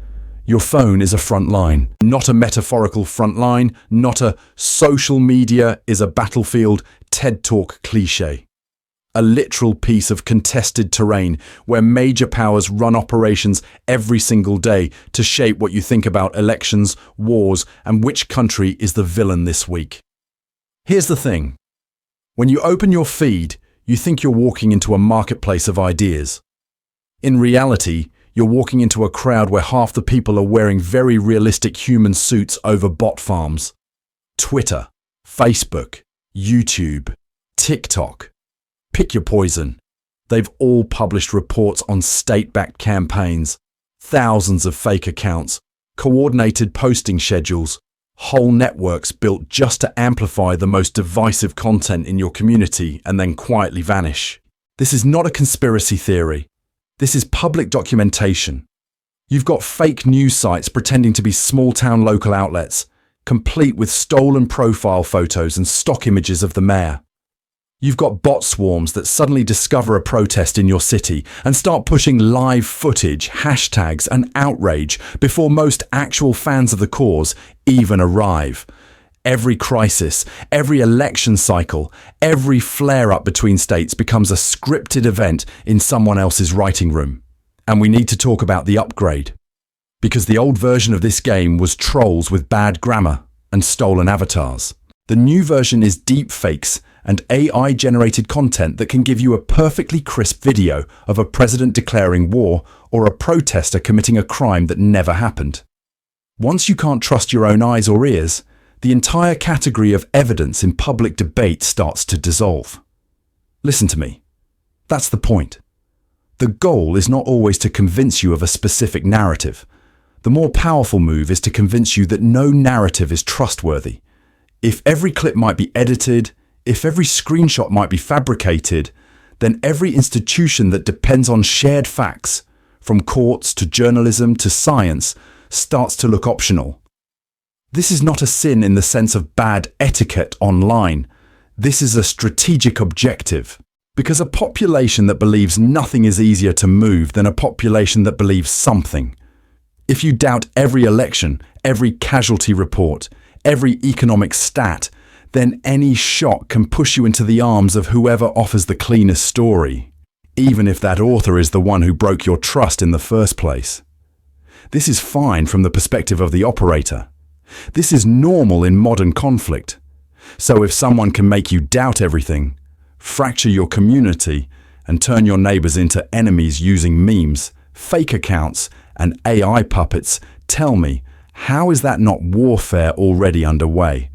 Your phone is a front line, not a metaphorical front line, not a social media is a battlefield TED Talk cliche. A literal piece of contested terrain where major powers run operations every single day to shape what you think about elections, wars, and which country is the villain this week. Here's the thing. When you open your feed, you think you're walking into a marketplace of ideas. In reality, you're walking into a crowd where half the people are wearing very realistic human suits over bot farms. Twitter, Facebook, YouTube, TikTok. Pick your poison. They've all published reports on state-backed campaigns, thousands of fake accounts, coordinated posting schedules, whole networks built just to amplify the most divisive content in your community and then quietly vanish. This is not a conspiracy theory. This is public documentation. You've got fake news sites pretending to be small-town local outlets, complete with stolen profile photos and stock images of the mayor. You've got bot swarms that suddenly discover a protest in your city and start pushing live footage, hashtags, and outrage before most actual fans of the cause even arrive. Every crisis, every election cycle, every flare-up between states becomes a scripted event in someone else's writing room. And we need to talk about the upgrade. Because the old version of this game was trolls with bad grammar and stolen avatars. The new version is deepfakes and AI-generated content that can give you a perfectly crisp video of a president declaring war or a protester committing a crime that never happened. Once you can't trust your own eyes or ears, the entire category of evidence in public debate starts to dissolve. Listen to me. That's the point. The goal is not always to convince you of a specific narrative. The more powerful move is to convince you that no narrative is trustworthy. If every clip might be edited, if every screenshot might be fabricated, then every institution that depends on shared facts, from courts to journalism to science, starts to look optional. This is not a sin in the sense of bad etiquette online. This is a strategic objective. Because a population that believes nothing is easier to move than a population that believes something. If you doubt every election, every casualty report, every economic stat, then any shock can push you into the arms of whoever offers the cleanest story, even if that author is the one who broke your trust in the first place. This is fine from the perspective of the operator. This is normal in modern conflict. So if someone can make you doubt everything, fracture your community, and turn your neighbors into enemies using memes, fake accounts, and AI puppets, tell me, how is that not warfare already underway?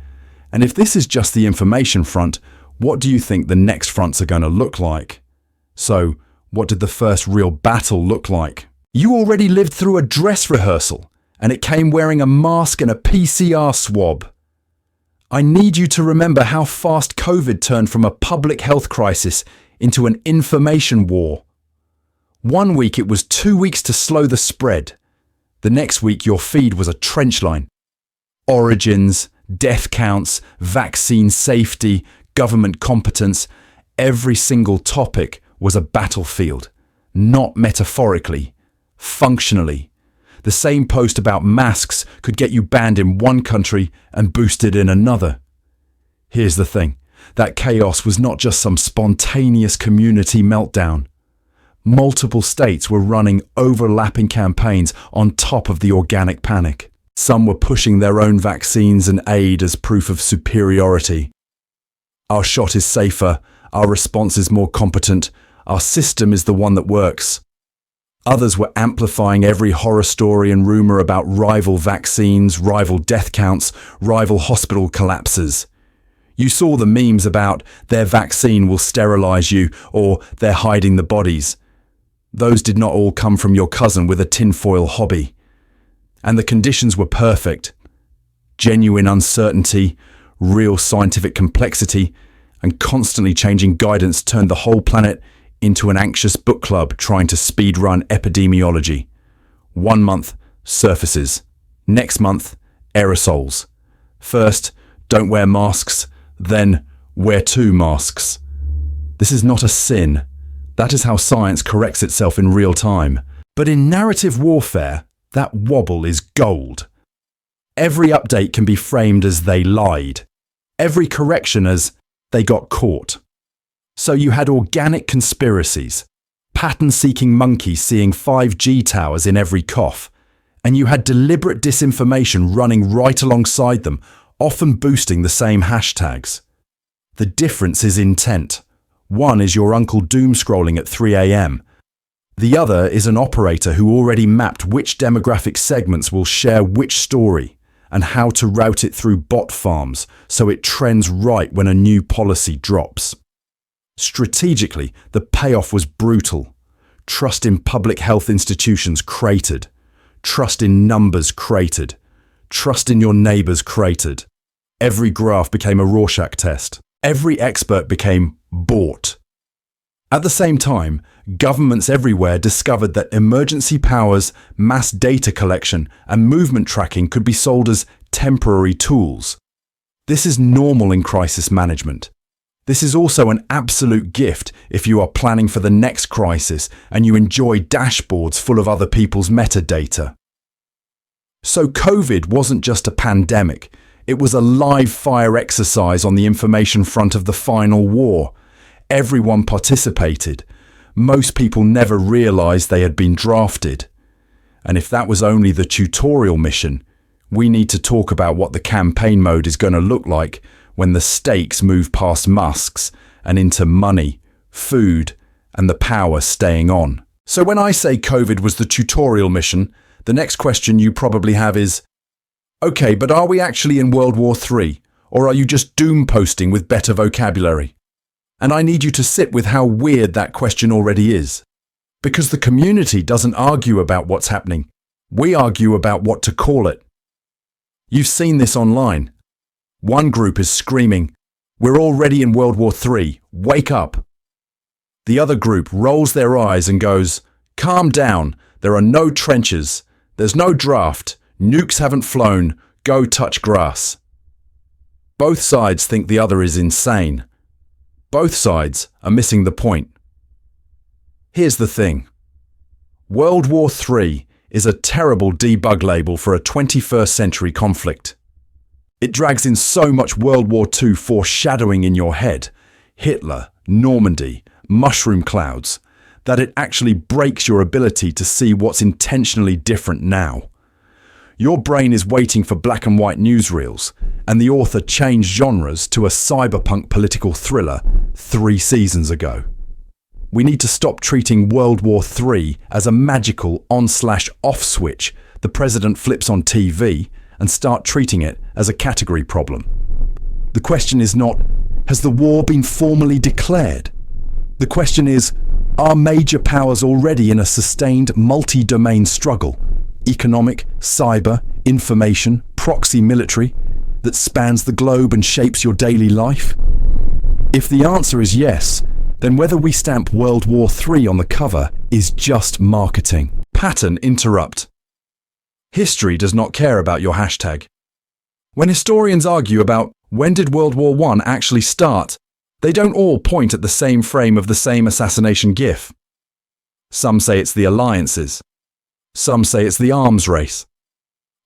And if this is just the information front, what do you think the next fronts are going to look like? So, what did the first real battle look like? You already lived through a dress rehearsal, and it came wearing a mask and a PCR swab. I need you to remember how fast COVID turned from a public health crisis into an information war. 1 week it was 2 weeks to slow the spread. The next week your feed was a trench line. Origins, death counts, vaccine safety, government competence, every single topic was a battlefield, not metaphorically, functionally. The same post about masks could get you banned in one country and boosted in another. Here's the thing, that chaos was not just some spontaneous community meltdown. Multiple states were running overlapping campaigns on top of the organic panic. Some were pushing their own vaccines and aid as proof of superiority. Our shot is safer, our response is more competent, our system is the one that works. Others were amplifying every horror story and rumor about rival vaccines, rival death counts, rival hospital collapses. You saw the memes about their vaccine will sterilize you or they're hiding the bodies. Those did not all come from your cousin with a tinfoil hobby. And the conditions were perfect. Genuine uncertainty, real scientific complexity, and constantly changing guidance turned the whole planet into an anxious book club trying to speedrun epidemiology. 1 month, surfaces. Next month, aerosols. First, don't wear masks, then wear 2 masks. This is not a sin. That is how science corrects itself in real time. But in narrative warfare, that wobble is gold. Every update can be framed as they lied. Every correction as they got caught. So you had organic conspiracies, pattern-seeking monkeys seeing 5G towers in every cough, and you had deliberate disinformation running right alongside them, often boosting the same hashtags. The difference is intent. One is your Uncle Doom scrolling at 3 a.m. The other is an operator who already mapped which demographic segments will share which story and how to route it through bot farms so it trends right when a new policy drops. Strategically, the payoff was brutal. Trust in public health institutions cratered. Trust in numbers cratered. Trust in your neighbours cratered. Every graph became a Rorschach test. Every expert became bought. At the same time, governments everywhere discovered that emergency powers, mass data collection, and movement tracking could be sold as temporary tools. This is normal in crisis management. This is also an absolute gift if you are planning for the next crisis and you enjoy dashboards full of other people's metadata. So COVID wasn't just a pandemic, it was a live fire exercise on the information front of the final war. Everyone participated. Most people never realized they had been drafted. And if that was only the tutorial mission, we need to talk about what the campaign mode is going to look like when the stakes move past musks and into money, food, and the power staying on. So when I say COVID was the tutorial mission, the next question you probably have is, okay, but are we actually in World War III, or are you just doom posting with better vocabulary? And I need you to sit with how weird that question already is. Because the community doesn't argue about what's happening. We argue about what to call it. You've seen this online. One group is screaming, "We're already in World War III, wake up." The other group rolls their eyes and goes, "Calm down, there are no trenches, there's no draft, nukes haven't flown, go touch grass." Both sides think the other is insane. Both sides are missing the point. Here's the thing. World War III is a terrible debug label for a 21st century conflict. It drags in so much World War II foreshadowing in your head, Hitler, Normandy, mushroom clouds, that it actually breaks your ability to see what's intentionally different now. Your brain is waiting for black and white newsreels, and the author changed genres to a cyberpunk political thriller 3 seasons ago. We need to stop treating World War III as a magical on/off switch the president flips on TV and start treating it as a category problem. The question is not, has the war been formally declared? The question is, are major powers already in a sustained multi-domain struggle, economic, cyber, information, proxy military, that spans the globe and shapes your daily life? If the answer is yes, then whether we stamp World War III on the cover is just marketing. Pattern interrupt. History does not care about your hashtag. When historians argue about when did World War I actually start, they don't all point at the same frame of the same assassination gif. Some say it's the alliances. Some say it's the arms race.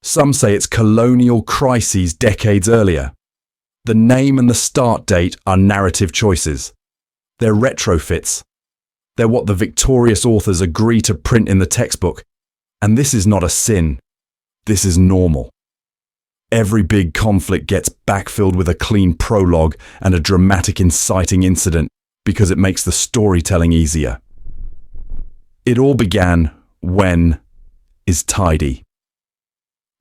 Some say it's colonial crises decades earlier. The name and the start date are narrative choices. They're retrofits. They're what the victorious authors agree to print in the textbook. And this is not a sin. This is normal. Every big conflict gets backfilled with a clean prologue and a dramatic inciting incident because it makes the storytelling easier. It all began when is tidy.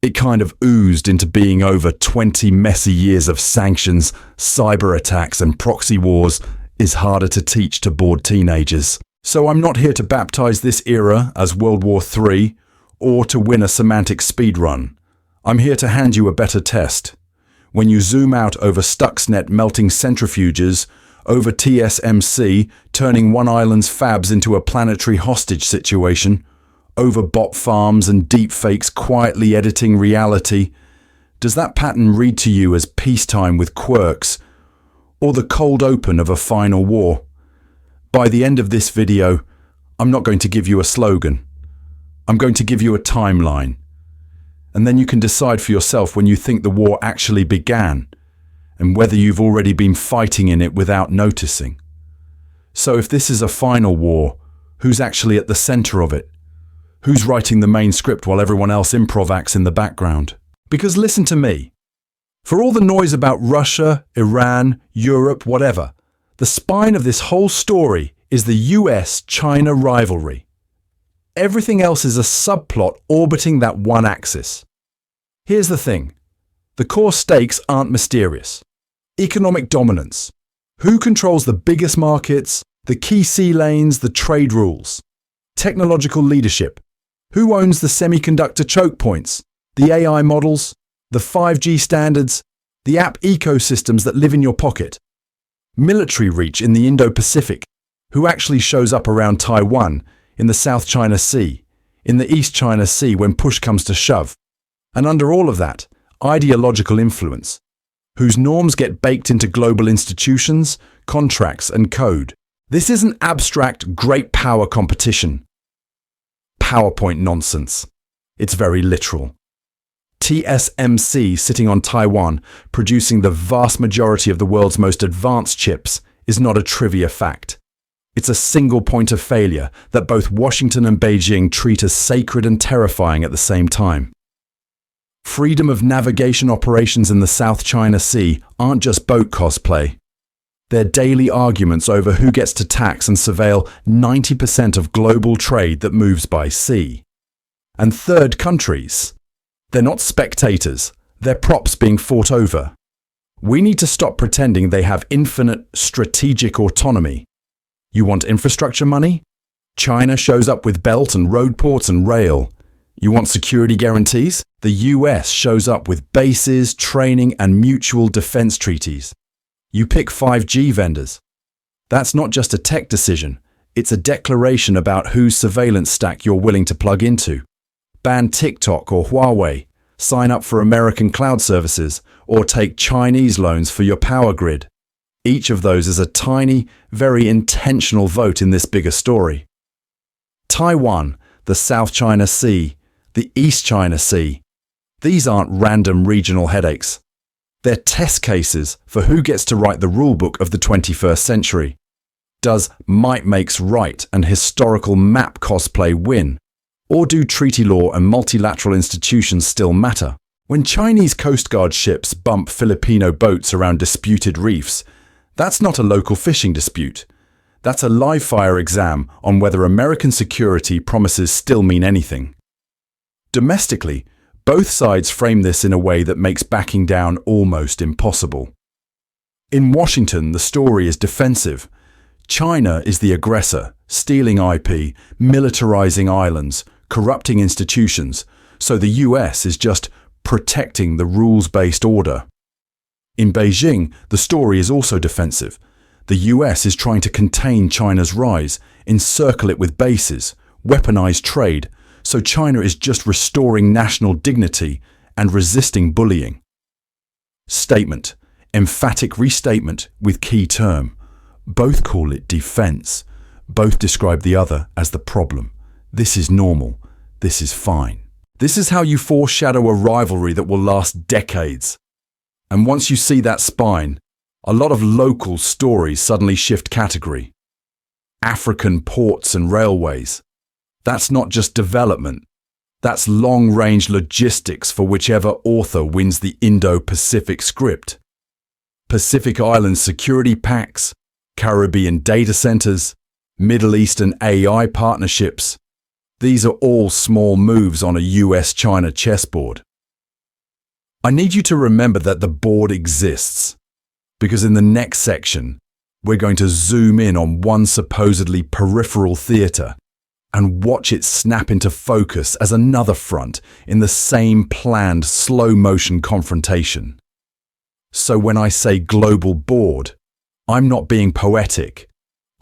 It kind of oozed into being over 20 messy years of sanctions, cyber attacks and proxy wars is harder to teach to bored teenagers. So I'm not here to baptize this era as World War III or to win a semantic speedrun. I'm here to hand you a better test. When you zoom out over Stuxnet melting centrifuges, over TSMC turning one island's fabs into a planetary hostage situation, over bot farms and deepfakes quietly editing reality, does that pattern read to you as peacetime with quirks, or the cold open of a final war? By the end of this video, I'm not going to give you a slogan. I'm going to give you a timeline. And then you can decide for yourself when you think the war actually began, and whether you've already been fighting in it without noticing. So if this is a final war, who's actually at the center of it? Who's writing the main script while everyone else improv acts in the background? Because listen to me. For all the noise about Russia, Iran, Europe, whatever, the spine of this whole story is the US-China rivalry. Everything else is a subplot orbiting that one axis. Here's the thing. The core stakes aren't mysterious. Economic dominance. Who controls the biggest markets, the key sea lanes, the trade rules? Technological leadership. Who owns the semiconductor choke points, the AI models, the 5G standards, the app ecosystems that live in your pocket? Military reach in the Indo-Pacific. Who actually shows up around Taiwan, in the South China Sea, in the East China Sea when push comes to shove? And under all of that, ideological influence. whose norms get baked into global institutions, contracts, and code. This isn't abstract great power competition. PowerPoint nonsense. It's very literal. TSMC, sitting on Taiwan, producing the vast majority of the world's most advanced chips, is not a trivia fact. It's a single point of failure that both Washington and Beijing treat as sacred and terrifying at the same time. Freedom of navigation operations in the South China Sea aren't just boat cosplay. They're daily arguments over who gets to tax and surveil 90% of global trade that moves by sea. And third countries. They're not spectators, they're props being fought over. We need to stop pretending they have infinite strategic autonomy. You want infrastructure money? China shows up with belt and road ports and rail. You want security guarantees? The US shows up with bases, training, and mutual defense treaties. You pick 5G vendors. That's not just a tech decision, it's a declaration about whose surveillance stack you're willing to plug into. Ban TikTok or Huawei, sign up for American cloud services, or take Chinese loans for your power grid. Each of those is a tiny, very intentional vote in this bigger story. Taiwan, the South China Sea, the East China Sea. These aren't random regional headaches. They're test cases for who gets to write the rulebook of the 21st century. Does might makes right and historical map cosplay win? Or do treaty law and multilateral institutions still matter? When Chinese Coast Guard ships bump Filipino boats around disputed reefs, that's not a local fishing dispute. That's a live-fire exam on whether American security promises still mean anything. Domestically, both sides frame this in a way that makes backing down almost impossible. In Washington, the story is defensive. China is the aggressor, stealing IP, militarizing islands, corrupting institutions, so the US is just protecting the rules-based order. In Beijing, the story is also defensive. The US is trying to contain China's rise, encircle it with bases, weaponize trade, so China is just restoring national dignity and resisting bullying. Statement. Emphatic restatement with key term. Both call it defense. Both describe the other as the problem. This is normal. This is fine. This is how you foreshadow a rivalry that will last decades. And once you see that spine, a lot of local stories suddenly shift category. African ports and railways. That's not just development. That's long-range logistics for whichever author wins the Indo-Pacific script. Pacific Island security pacts, Caribbean data centers, Middle Eastern AI partnerships. These are all small moves on a US-China chessboard. I need you to remember that the board exists, because in the next section, we're going to zoom in on one supposedly peripheral theater and watch it snap into focus as another front in the same planned slow-motion confrontation. So when I say global board, I'm not being poetic.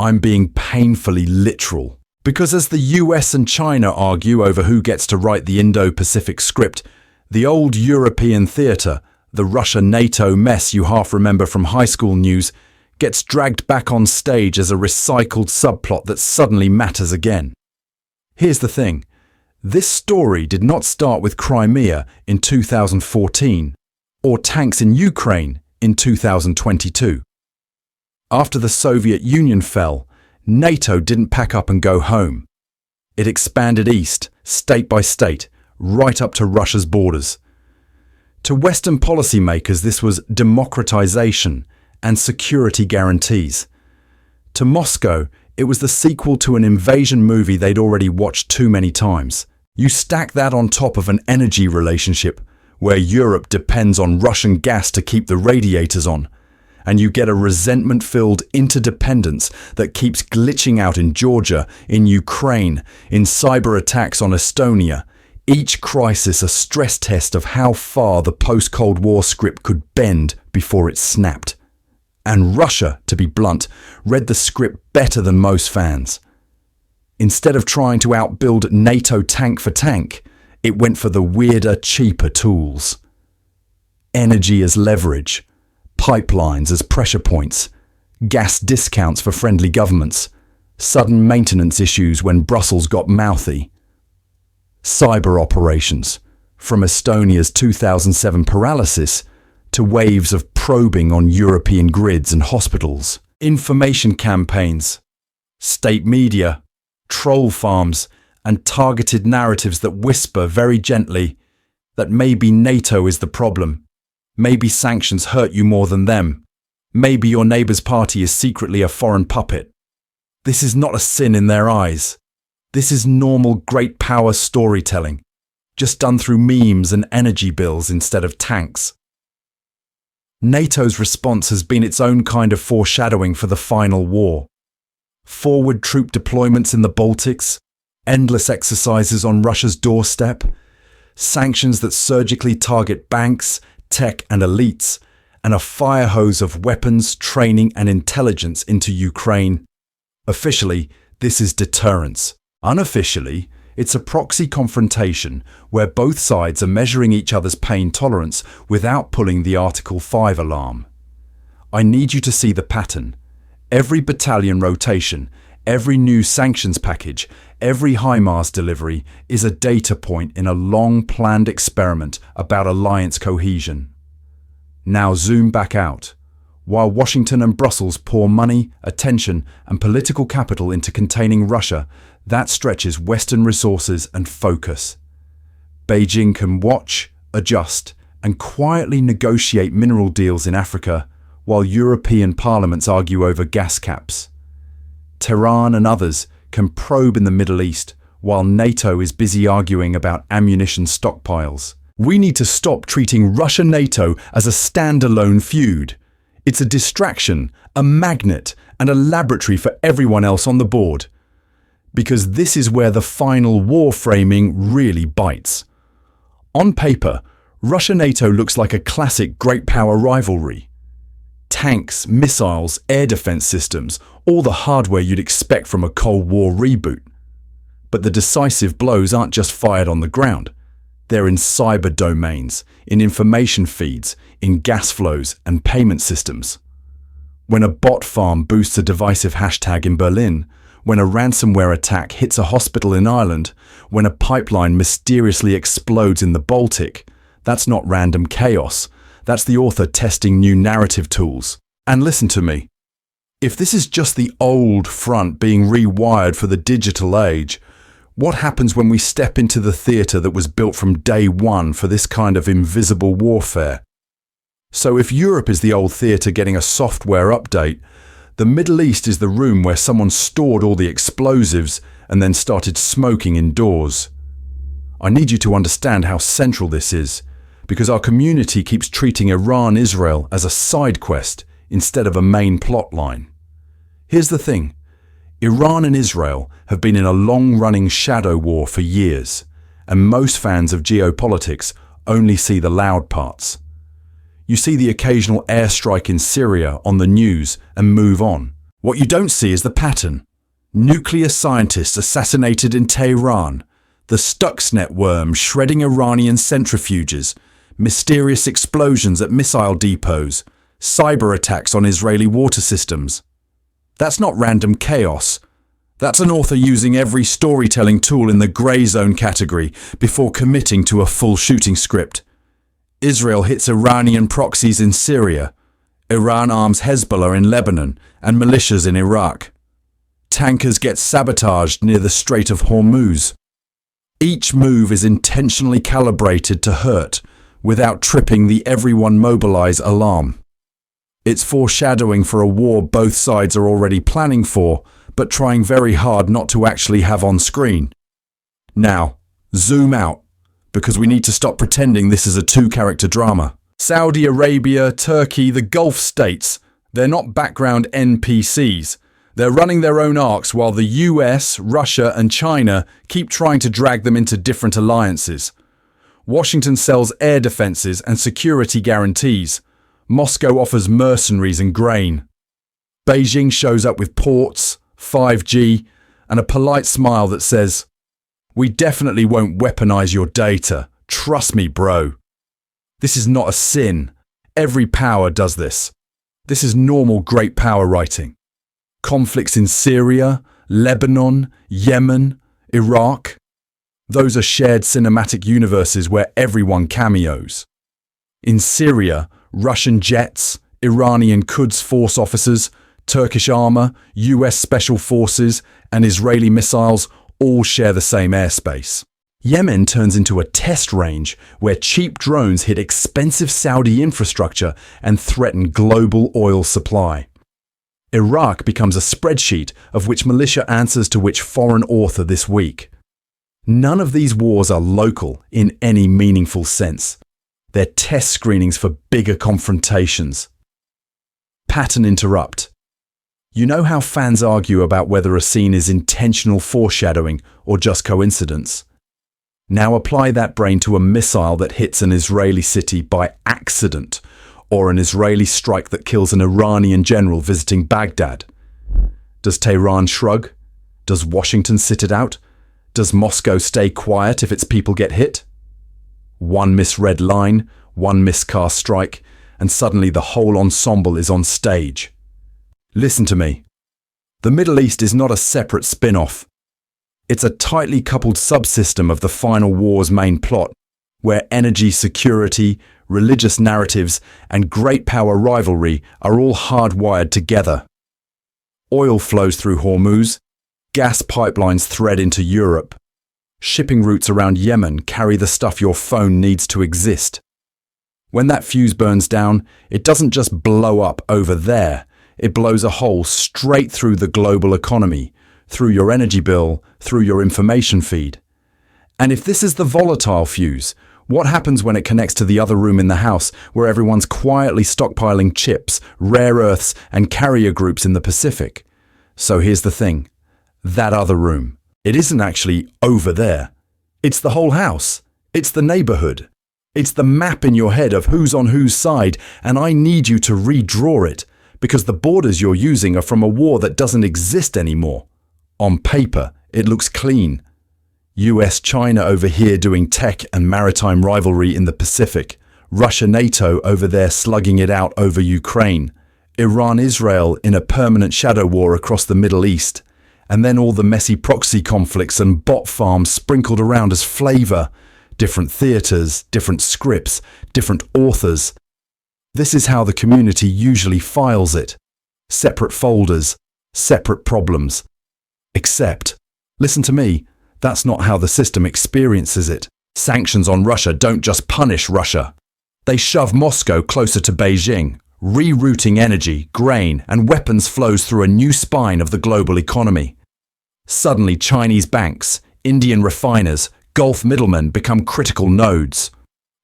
I'm being painfully literal. Because as the US and China argue over who gets to write the Indo-Pacific script, the old European theatre, the Russia-NATO mess you half remember from high school news, gets dragged back on stage as a recycled subplot that suddenly matters again. Here's the thing. This story did not start with Crimea in 2014 or tanks in Ukraine in 2022. After the Soviet Union fell, NATO didn't pack up and go home. It expanded east, state by state, right up to Russia's borders. To Western policymakers, this was democratization and security guarantees. To Moscow, it was the sequel to an invasion movie they'd already watched too many times. You stack that on top of an energy relationship where Europe depends on Russian gas to keep the radiators on, and you get a resentment-filled interdependence that keeps glitching out in Georgia, in Ukraine, in cyber attacks on Estonia. Each crisis a stress test of how far the post-Cold War script could bend before it snapped. And Russia, to be blunt, read the script better than most fans. Instead of trying to outbuild NATO tank for tank, it went for the weirder, cheaper tools. Energy as leverage, pipelines as pressure points, gas discounts for friendly governments, sudden maintenance issues when Brussels got mouthy. Cyber operations, from Estonia's 2007 paralysis to waves of probing on European grids and hospitals. Information campaigns, state media, troll farms, and targeted narratives that whisper very gently that maybe NATO is the problem, maybe sanctions hurt you more than them, maybe your neighbour's party is secretly a foreign puppet. This is not a sin in their eyes. This is normal great power storytelling, just done through memes and energy bills instead of tanks. NATO's response has been its own kind of foreshadowing for the final war. Forward troop deployments in the Baltics, endless exercises on Russia's doorstep, sanctions that surgically target banks, tech and elites, and a fire hose of weapons, training and intelligence into Ukraine. Officially, this is deterrence. Unofficially, it's a proxy confrontation where both sides are measuring each other's pain tolerance without pulling the Article 5 alarm. I need you to see the pattern. Every battalion rotation, every new sanctions package, every HIMARS delivery is a data point in a long-planned experiment about alliance cohesion. Now zoom back out. While Washington and Brussels pour money, attention, and political capital into containing Russia, that stretches Western resources and focus. Beijing can watch, adjust, and quietly negotiate mineral deals in Africa, while European parliaments argue over gas caps. Tehran and others can probe in the Middle East, while NATO is busy arguing about ammunition stockpiles. We need to stop treating Russia-NATO as a standalone feud. It's a distraction, a magnet, and a laboratory for everyone else on the board. Because this is where the final war framing really bites. On paper, Russia-NATO looks like a classic great power rivalry. Tanks, missiles, air defense systems, all the hardware you'd expect from a Cold War reboot. But the decisive blows aren't just fired on the ground. They're in cyber domains, in information feeds, in gas flows and payment systems. When a bot farm boosts a divisive hashtag in Berlin, when a ransomware attack hits a hospital in Ireland, when a pipeline mysteriously explodes in the Baltic, that's not random chaos. That's the author testing new narrative tools. And listen to me. If this is just the old front being rewired for the digital age, what happens when we step into the theatre that was built from day one for this kind of invisible warfare? So if Europe is the old theatre getting a software update, the Middle East is the room where someone stored all the explosives and then started smoking indoors. I need you to understand how central this is, because our community keeps treating Iran-Israel as a side quest instead of a main plot line. Here's the thing. Iran and Israel have been in a long-running shadow war for years, and most fans of geopolitics only see the loud parts. You see the occasional airstrike in Syria on the news and move on. What you don't see is the pattern. Nuclear scientists assassinated in Tehran, the Stuxnet worm shredding Iranian centrifuges, mysterious explosions at missile depots, cyber attacks on Israeli water systems. That's not random chaos. That's an author using every storytelling tool in the grey zone category before committing to a full shooting script. Israel hits Iranian proxies in Syria. Iran arms Hezbollah in Lebanon and militias in Iraq. Tankers get sabotaged near the Strait of Hormuz. Each move is intentionally calibrated to hurt without tripping the everyone mobilize alarm. It's foreshadowing for a war both sides are already planning for, but trying very hard not to actually have on screen. Now, zoom out, because we need to stop pretending this is a two-character drama. Saudi Arabia, Turkey, the Gulf states, they're not background NPCs. They're running their own arcs while the US, Russia and China keep trying to drag them into different alliances. Washington sells air defenses and security guarantees. Moscow offers mercenaries and grain. Beijing shows up with ports, 5G, and a polite smile that says, "We definitely won't weaponize your data. Trust me, bro." This is not a sin. Every power does this. This is normal great power writing. Conflicts in Syria, Lebanon, Yemen, Iraq. Those are shared cinematic universes where everyone cameos. In Syria, Russian jets, Iranian Quds Force officers, Turkish armor, US Special Forces, and Israeli missiles all share the same airspace. Yemen turns into a test range where cheap drones hit expensive Saudi infrastructure and threaten global oil supply. Iraq becomes a spreadsheet of which militia answers to which foreign author this week. None of these wars are local in any meaningful sense. They're test screenings for bigger confrontations. Pattern interrupt. You know how fans argue about whether a scene is intentional foreshadowing or just coincidence? Now apply that brain to a missile that hits an Israeli city by accident, or an Israeli strike that kills an Iranian general visiting Baghdad. Does Tehran shrug? Does Washington sit it out? Does Moscow stay quiet if its people get hit? One misread line, one miscast strike, and suddenly the whole ensemble is on stage. Listen to me. The Middle East is not a separate spin-off. It's a tightly coupled subsystem of the final war's main plot, where energy security, religious narratives, and great power rivalry are all hardwired together. Oil flows through Hormuz, gas pipelines thread into Europe. Shipping routes around Yemen carry the stuff your phone needs to exist. When that fuse burns down, it doesn't just blow up over there. It blows a hole straight through the global economy, through your energy bill, through your information feed. And if this is the volatile fuse, what happens when it connects to the other room in the house where everyone's quietly stockpiling chips, rare earths, and carrier groups in the Pacific? So here's the thing. That other room. It isn't actually over there. It's the whole house. It's the neighborhood. It's the map in your head of who's on whose side, and I need you to redraw it, because the borders you're using are from a war that doesn't exist anymore. On paper, it looks clean. US-China over here doing tech and maritime rivalry in the Pacific. Russia-NATO over there slugging it out over Ukraine. Iran-Israel in a permanent shadow war across the Middle East. And then all the messy proxy conflicts and bot farms sprinkled around as flavor. Different theaters, different scripts, different authors. This is how the community usually files it. Separate folders, separate problems. Except, listen to me, that's not how the system experiences it. Sanctions on Russia don't just punish Russia. They shove Moscow closer to Beijing, rerouting energy, grain, and weapons flows through a new spine of the global economy. Suddenly, Chinese banks, Indian refiners, Gulf middlemen become critical nodes.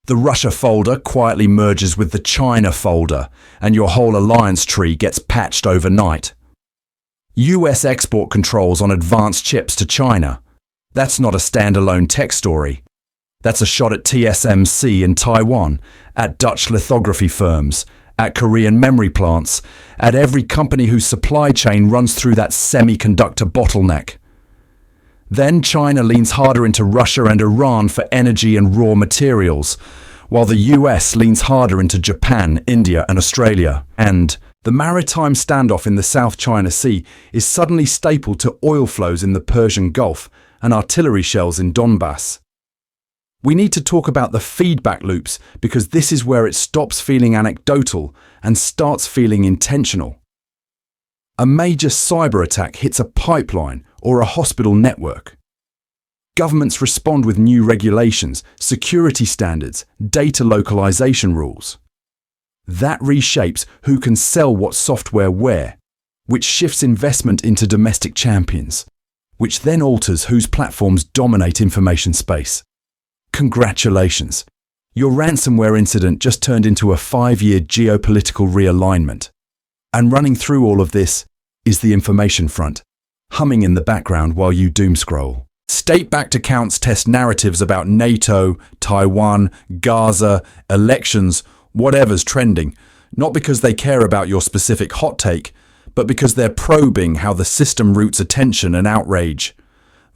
The Russia folder quietly merges with the China folder, and your whole alliance tree gets patched overnight. US export controls on advanced chips to China. That's not a standalone tech story. That's a shot at TSMC in Taiwan, at Dutch lithography firms, at Korean memory plants, at every company whose supply chain runs through that semiconductor bottleneck. Then China leans harder into Russia and Iran for energy and raw materials, while the US leans harder into Japan, India, and Australia. And the maritime standoff in the South China Sea is suddenly stapled to oil flows in the Persian Gulf and artillery shells in Donbass. We need to talk about the feedback loops because this is where it stops feeling anecdotal and starts feeling intentional. A major cyber attack hits a pipeline or a hospital network. Governments respond with new regulations, security standards, data localization rules. That reshapes who can sell what software where, which shifts investment into domestic champions, which then alters whose platforms dominate information space. Congratulations! Your ransomware incident just turned into a 5-year geopolitical realignment. And running through all of this is the information front, humming in the background while you doom scroll. State-backed accounts test narratives about NATO, Taiwan, Gaza, elections, whatever's trending, not because they care about your specific hot take, but because they're probing how the system routes attention and outrage.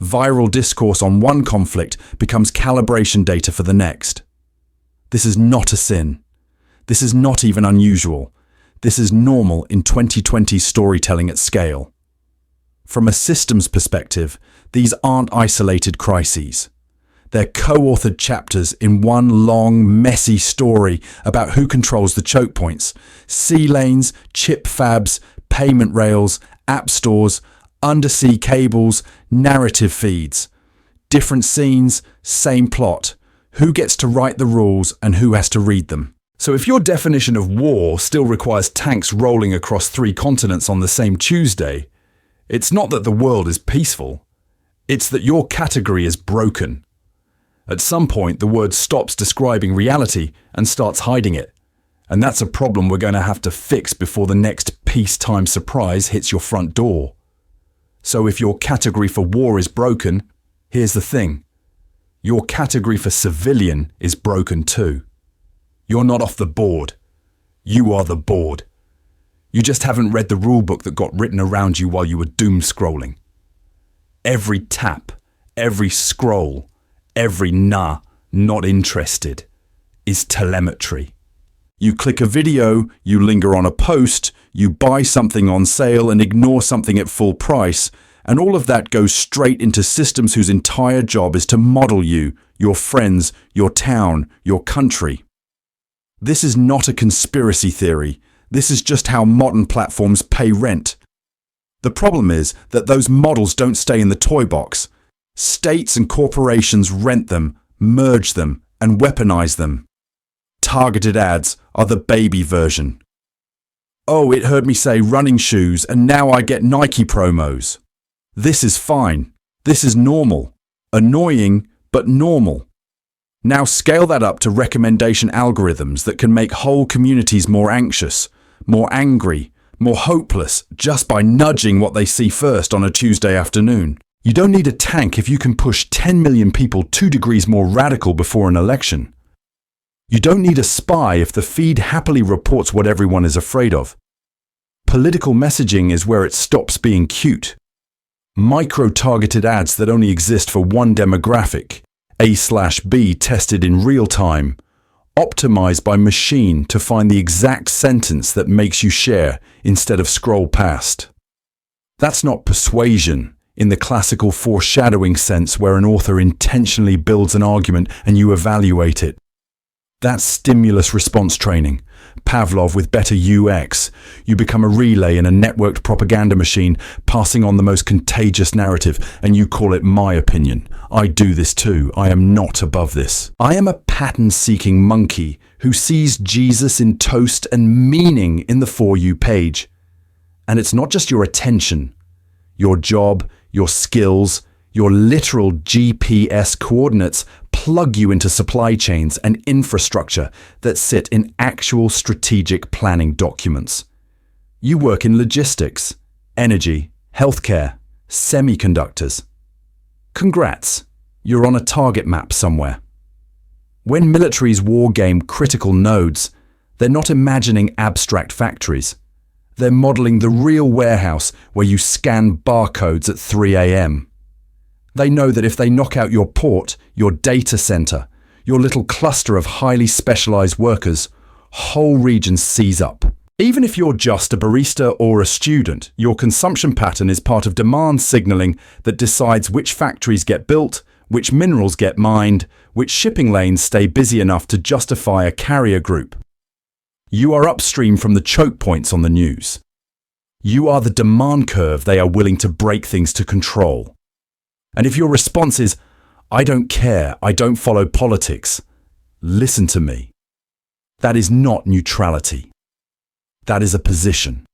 Viral discourse on one conflict becomes calibration data for the next. This is not a sin. This is not even unusual. This is normal in 2020 storytelling at scale. From a systems perspective, these aren't isolated crises. They're co-authored chapters in one long, messy story about who controls the choke points, sea lanes, chip fabs, payment rails, app stores, undersea cables, narrative feeds. Different scenes, same plot. Who gets to write the rules and who has to read them? So if your definition of war still requires tanks rolling across 3 continents on the same Tuesday, it's not that the world is peaceful. It's that your category is broken. At some point, the word stops describing reality and starts hiding it. And that's a problem we're going to have to fix before the next peacetime surprise hits your front door. So if your category for war is broken, here's the thing. Your category for civilian is broken too. You're not off the board. You are the board. You just haven't read the rulebook that got written around you while you were doom scrolling. Every tap, every scroll, every nah, not interested, is telemetry. You click a video, you linger on a post, you buy something on sale and ignore something at full price, and all of that goes straight into systems whose entire job is to model you, your friends, your town, your country. This is not a conspiracy theory. This is just how modern platforms pay rent. The problem is that those models don't stay in the toy box. States and corporations rent them, merge them, and weaponize them. Targeted ads are the baby version. Oh, it heard me say running shoes and now I get Nike promos. This is fine. This is normal. Annoying, but normal. Now scale that up to recommendation algorithms that can make whole communities more anxious, more angry, more hopeless just by nudging what they see first on a Tuesday afternoon. You don't need a tank if you can push 10 million people 2 degrees more radical before an election. You don't need a spy if the feed happily reports what everyone is afraid of. Political messaging is where it stops being cute. Micro-targeted ads that only exist for one demographic, A/B tested in real time, optimized by machine to find the exact sentence that makes you share instead of scroll past. That's not persuasion in the classical foreshadowing sense where an author intentionally builds an argument and you evaluate it. That's stimulus response training. Pavlov with better UX. You become a relay in a networked propaganda machine, passing on the most contagious narrative, and you call it my opinion. I do this too. I am not above this. I am a pattern-seeking monkey who sees Jesus in toast and meaning in the For You page. And it's not just your attention, your job, your skills, your literal GPS coordinates plug you into supply chains and infrastructure that sit in actual strategic planning documents. You work in logistics, energy, healthcare, semiconductors. Congrats, you're on a target map somewhere. When militaries wargame critical nodes, they're not imagining abstract factories. They're modeling the real warehouse where you scan barcodes at 3 a.m. They know that if they knock out your port, your data center, your little cluster of highly specialized workers, whole regions seize up. Even if you're just a barista or a student, your consumption pattern is part of demand signaling that decides which factories get built, which minerals get mined, which shipping lanes stay busy enough to justify a carrier group. You are upstream from the choke points on the news. You are the demand curve they are willing to break things to control. And if your response is, I don't care, I don't follow politics, listen to me. That is not neutrality. That is a position.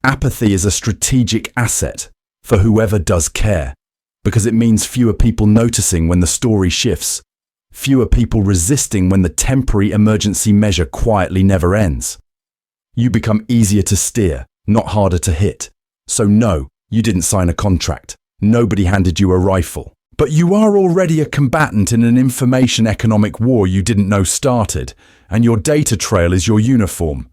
Apathy is a strategic asset for whoever does care, because it means fewer people noticing when the story shifts, fewer people resisting when the temporary emergency measure quietly never ends. You become easier to steer, not harder to hit. So no, you didn't sign a contract. Nobody handed you a rifle. But you are already a combatant in an information economic war you didn't know started, and your data trail is your uniform.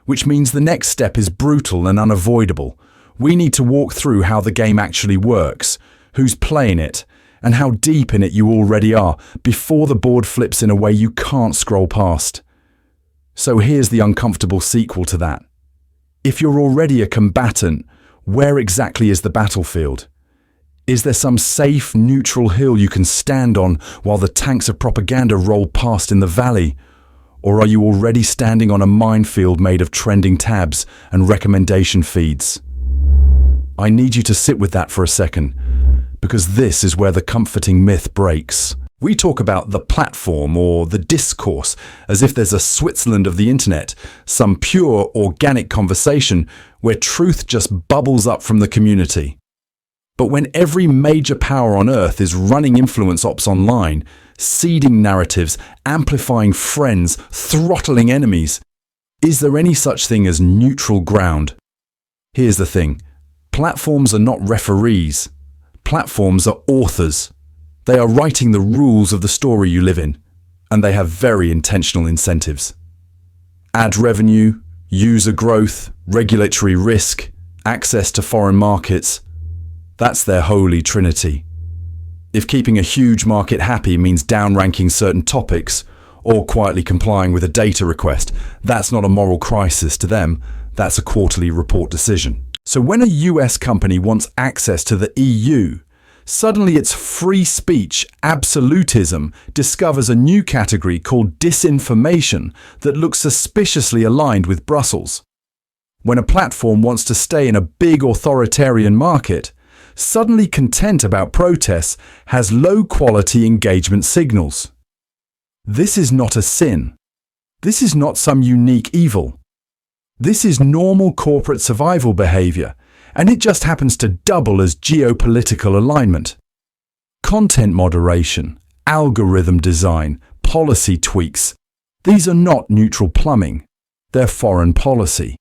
Which means the next step is brutal and unavoidable. We need to walk through how the game actually works, who's playing it, and how deep in it you already are, before the board flips in a way you can't scroll past. So here's the uncomfortable sequel to that. If you're already a combatant, where exactly is the battlefield? Is there some safe, neutral hill you can stand on while the tanks of propaganda roll past in the valley? Or are you already standing on a minefield made of trending tabs and recommendation feeds? I need you to sit with that for a second, because this is where the comforting myth breaks. We talk about the platform or the discourse as if there's a Switzerland of the internet, some pure, organic conversation where truth just bubbles up from the community. But when every major power on earth is running influence ops online, seeding narratives, amplifying friends, throttling enemies, is there any such thing as neutral ground? Here's the thing. Platforms are not referees. Platforms are authors. They are writing the rules of the story you live in, and they have very intentional incentives. Ad revenue, user growth, regulatory risk, access to foreign markets, that's their holy trinity. If keeping a huge market happy means downranking certain topics or quietly complying with a data request, that's not a moral crisis to them, that's a quarterly report decision. So when a US company wants access to the EU, suddenly its free speech absolutism discovers a new category called disinformation that looks suspiciously aligned with Brussels. When a platform wants to stay in a big authoritarian market, suddenly content about protests has low-quality engagement signals. This is not a sin. This is not some unique evil. This is normal corporate survival behavior, and it just happens to double as geopolitical alignment. Content moderation, algorithm design, policy tweaks, these are not neutral plumbing, they're foreign policy.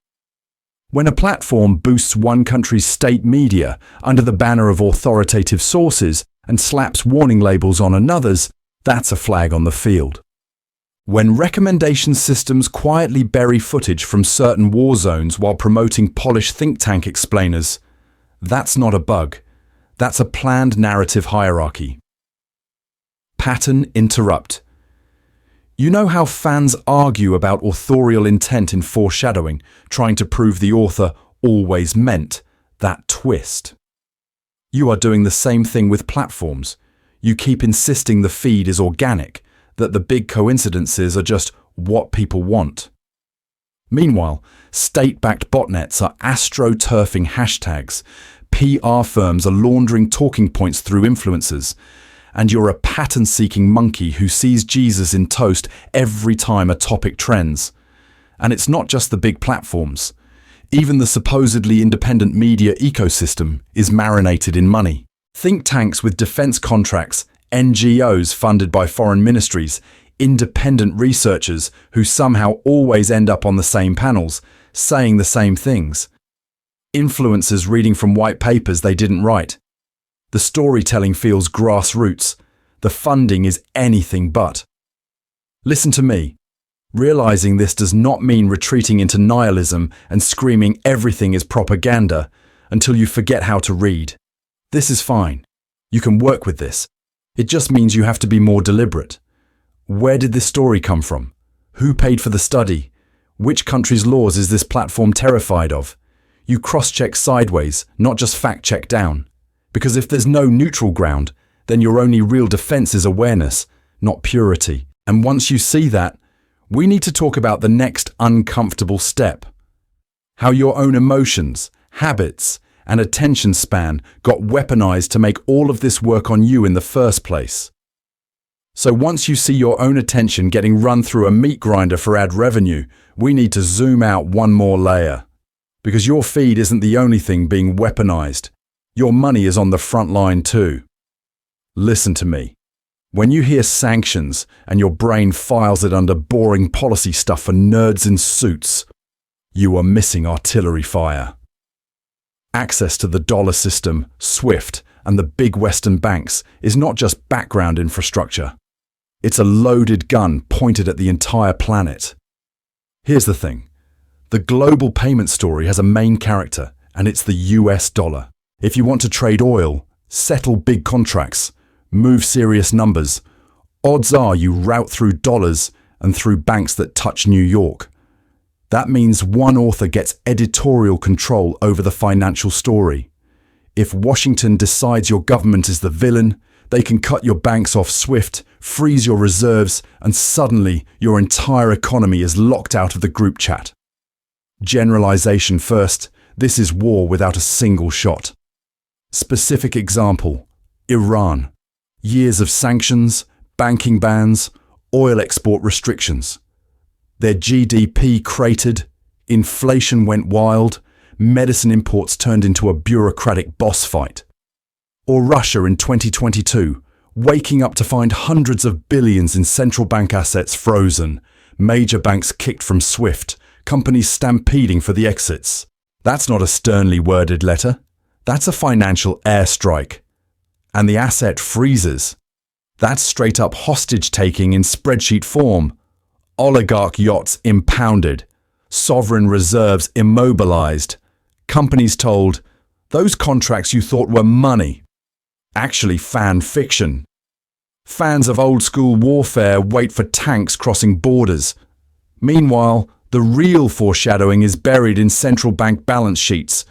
When a platform boosts one country's state media under the banner of authoritative sources and slaps warning labels on another's, that's a flag on the field. When recommendation systems quietly bury footage from certain war zones while promoting polished think tank explainers, that's not a bug. That's a planned narrative hierarchy. Pattern interrupt. You know how fans argue about authorial intent in foreshadowing, trying to prove the author always meant that twist. You are doing the same thing with platforms. You keep insisting the feed is organic, that the big coincidences are just what people want. Meanwhile, state-backed botnets are astroturfing hashtags, PR firms are laundering talking points through influencers, and you're a pattern-seeking monkey who sees Jesus in toast every time a topic trends. And it's not just the big platforms. Even the supposedly independent media ecosystem is marinated in money. Think tanks with defense contracts, NGOs funded by foreign ministries, independent researchers who somehow always end up on the same panels, saying the same things. Influencers reading from white papers they didn't write. The storytelling feels grassroots. The funding is anything but. Listen to me. Realizing this does not mean retreating into nihilism and screaming everything is propaganda until you forget how to read. This is fine. You can work with this. It just means you have to be more deliberate. Where did this story come from? Who paid for the study? Which country's laws is this platform terrified of? You cross-check sideways, not just fact-check down. Because if there's no neutral ground, then your only real defense is awareness, not purity. And once you see that, we need to talk about the next uncomfortable step. How your own emotions, habits, and attention span got weaponized to make all of this work on you in the first place. So once you see your own attention getting run through a meat grinder for ad revenue, we need to zoom out one more layer. Because your feed isn't the only thing being weaponized. Your money is on the front line too. Listen to me. When you hear sanctions and your brain files it under boring policy stuff for nerds in suits, you are missing artillery fire. Access to the dollar system, SWIFT, and the big Western banks is not just background infrastructure. It's a loaded gun pointed at the entire planet. Here's the thing. The global payment story has a main character, and it's the US dollar. If you want to trade oil, settle big contracts, move serious numbers, odds are you route through dollars and through banks that touch New York. That means one author gets editorial control over the financial story. If Washington decides your government is the villain, they can cut your banks off swift, freeze your reserves, and suddenly your entire economy is locked out of the group chat. Generalization first, this is war without a single shot. Specific example, Iran. Years of sanctions, banking bans, oil export restrictions. Their GDP cratered, inflation went wild, medicine imports turned into a bureaucratic boss fight. Or Russia in 2022, waking up to find hundreds of billions in central bank assets frozen, major banks kicked from SWIFT, companies stampeding for the exits. That's not a sternly worded letter. That's a financial airstrike. And the asset freezes. That's straight up hostage taking in spreadsheet form. Oligarch yachts impounded. Sovereign reserves immobilized. Companies told, those contracts you thought were money. Actually fan fiction. Fans of old school warfare wait for tanks crossing borders. Meanwhile, the real foreshadowing is buried in central bank balance sheets.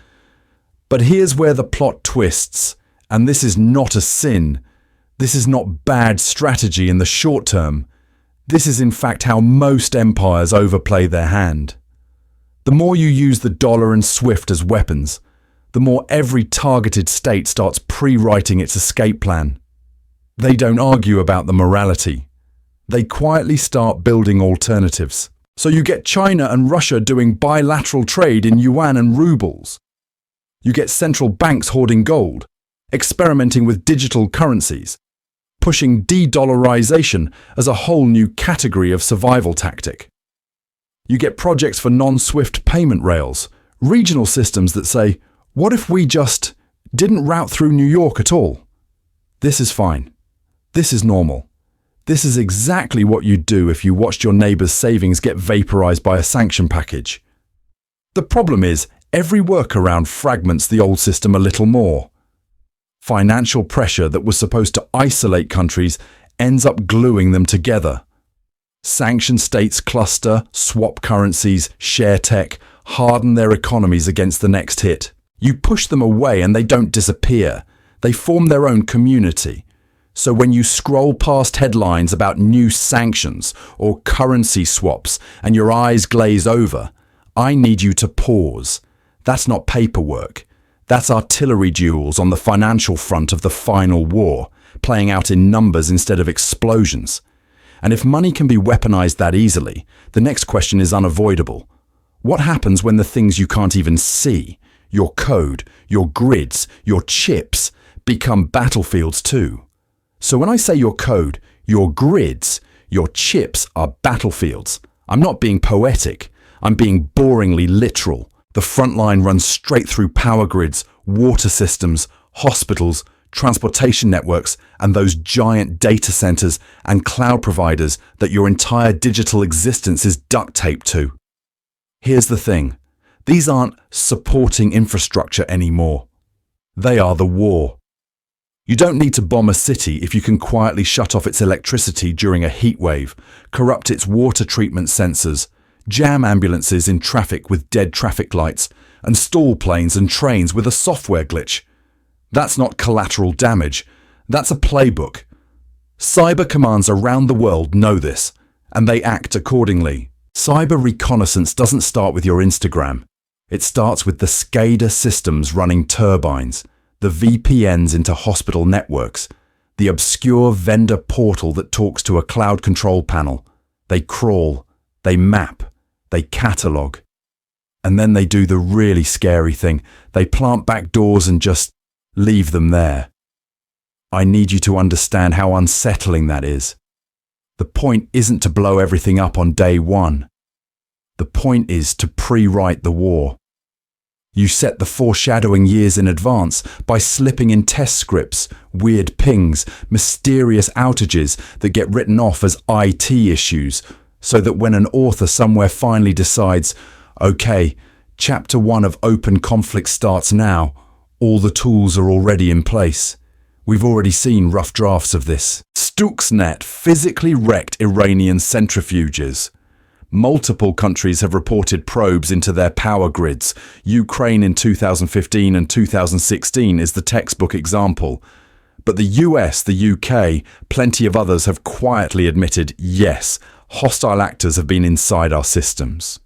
But here's where the plot twists, and this is not a sin. This is not bad strategy in the short term. This is in fact how most empires overplay their hand. The more you use the dollar and SWIFT as weapons, the more every targeted state starts pre-writing its escape plan. They don't argue about the morality. They quietly start building alternatives. So you get China and Russia doing bilateral trade in yuan and rubles. You get central banks hoarding gold, experimenting with digital currencies, pushing de-dollarization as a whole new category of survival tactic. You get projects for non-SWIFT payment rails, regional systems that say, what if we just didn't route through New York at all? This is fine. This is normal. This is exactly what you'd do if you watched your neighbour's savings get vaporized by a sanction package. The problem is, every workaround fragments the old system a little more. Financial pressure that was supposed to isolate countries ends up gluing them together. Sanction states cluster, swap currencies, share tech, harden their economies against the next hit. You push them away and they don't disappear. They form their own community. So when you scroll past headlines about new sanctions or currency swaps and your eyes glaze over, I need you to pause. That's not paperwork. That's artillery duels on the financial front of the final war, playing out in numbers instead of explosions. And if money can be weaponized that easily, the next question is unavoidable. What happens when the things you can't even see, your code, your grids, your chips, become battlefields too? So when I say your code, your grids, your chips are battlefields, I'm not being poetic, I'm being boringly literal. The front line runs straight through power grids, water systems, hospitals, transportation networks, and those giant data centers and cloud providers that your entire digital existence is duct taped to. Here's the thing. These aren't supporting infrastructure anymore. They are the war. You don't need to bomb a city if you can quietly shut off its electricity during a heat wave, corrupt its water treatment sensors, jam ambulances in traffic with dead traffic lights, and stall planes and trains with a software glitch. That's not collateral damage. That's a playbook. Cyber commands around the world know this, and they act accordingly. Cyber reconnaissance doesn't start with your Instagram. It starts with the SCADA systems running turbines, the VPNs into hospital networks, the obscure vendor portal that talks to a cloud control panel. They crawl, they map, they catalogue. And then they do the really scary thing. They plant back doors and just leave them there. I need you to understand how unsettling that is. The point isn't to blow everything up on day one. The point is to pre-write the war. You set the foreshadowing years in advance by slipping in test scripts, weird pings, mysterious outages that get written off as IT issues, so that when an author somewhere finally decides, okay, chapter 1 of open conflict starts now, all the tools are already in place. We've already seen rough drafts of this. Stuxnet physically wrecked Iranian centrifuges. Multiple countries have reported probes into their power grids. Ukraine in 2015 and 2016 is the textbook example. But the US, the UK, plenty of others have quietly admitted, yes, hostile actors have been inside our systems.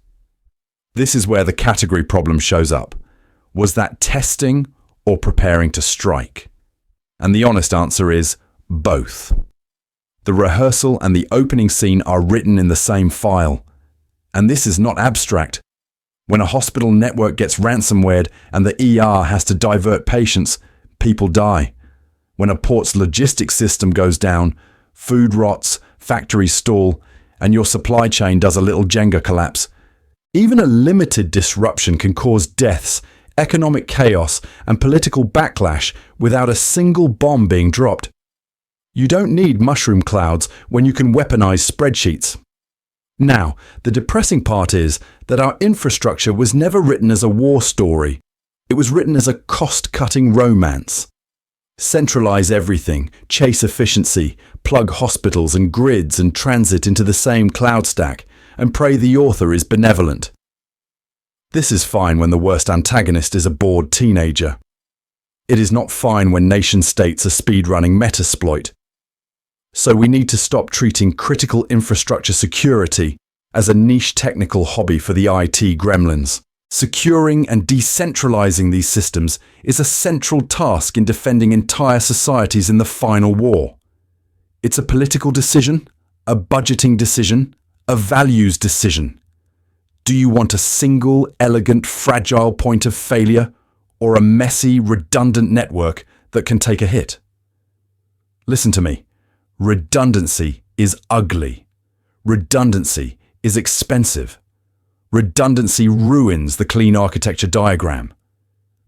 This is where the category problem shows up. Was that testing or preparing to strike? And the honest answer is both. The rehearsal and the opening scene are written in the same file. And this is not abstract. When a hospital network gets ransomwared and the ER has to divert patients, people die. When a port's logistics system goes down, food rots, factories stall, and your supply chain does a little Jenga collapse. Even a limited disruption can cause deaths, economic chaos, and political backlash without a single bomb being dropped. You don't need mushroom clouds when you can weaponize spreadsheets. Now, the depressing part is that our infrastructure was never written as a war story. It was written as a cost-cutting romance. Centralize everything, chase efficiency, plug hospitals and grids and transit into the same cloud stack, and pray the author is benevolent. This is fine when the worst antagonist is a bored teenager. It is not fine when nation-states are speedrunning Metasploit. So we need to stop treating critical infrastructure security as a niche technical hobby for the IT gremlins. Securing and decentralizing these systems is a central task in defending entire societies in the final war. It's a political decision, a budgeting decision, a values decision. Do you want a single, elegant, fragile point of failure, or a messy, redundant network that can take a hit? Listen to me. Redundancy is ugly. Redundancy is expensive. Redundancy ruins the clean architecture diagram.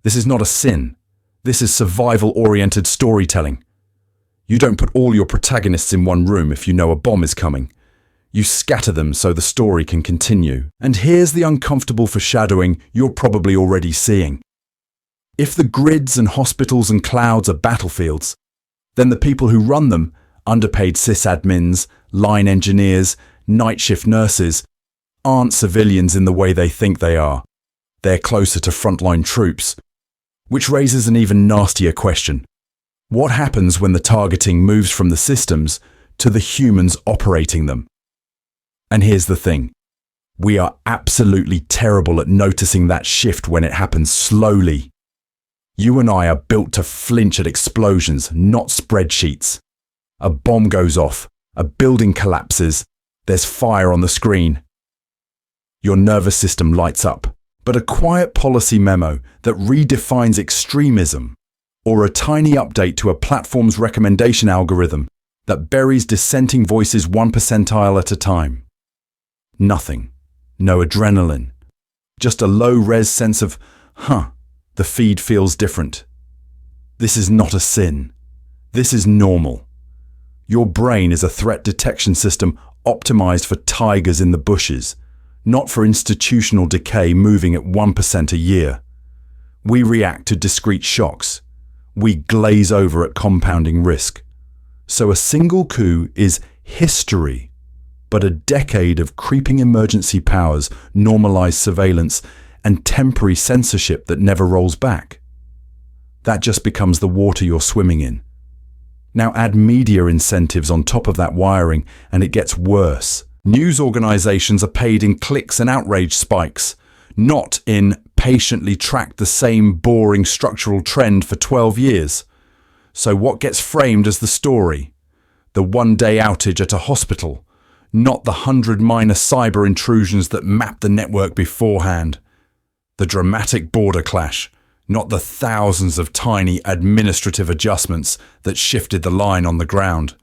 This is not a sin. This is survival-oriented storytelling. You don't put all your protagonists in one room if you know a bomb is coming. You scatter them so the story can continue. And here's the uncomfortable foreshadowing you're probably already seeing. If the grids and hospitals and clouds are battlefields, then the people who run them, underpaid sysadmins, line engineers, night shift nurses, aren't civilians in the way they think they are. They're closer to frontline troops. Which raises an even nastier question. What happens when the targeting moves from the systems to the humans operating them? And here's the thing. We are absolutely terrible at noticing that shift when it happens slowly. You and I are built to flinch at explosions, not spreadsheets. A bomb goes off, a building collapses, there's fire on the screen. Your nervous system lights up, but a quiet policy memo that redefines extremism, or a tiny update to a platform's recommendation algorithm that buries dissenting voices 1 percentile at a time. Nothing. No adrenaline. Just a low-res sense of, the feed feels different. This is not a sin. This is normal. Your brain is a threat detection system optimized for tigers in the bushes, not for institutional decay moving at 1% a year. We react to discrete shocks. We glaze over at compounding risk. So a single coup is history, but a decade of creeping emergency powers, normalized surveillance, and temporary censorship that never rolls back. That just becomes the water you're swimming in. Now add media incentives on top of that wiring, and it gets worse. News organizations are paid in clicks and outrage spikes, not in patiently track the same boring structural trend for 12 years. So what gets framed as the story? The one-day outage at a hospital, not the 100 minor cyber intrusions that mapped the network beforehand. The dramatic border clash, not the thousands of tiny administrative adjustments that shifted the line on the ground.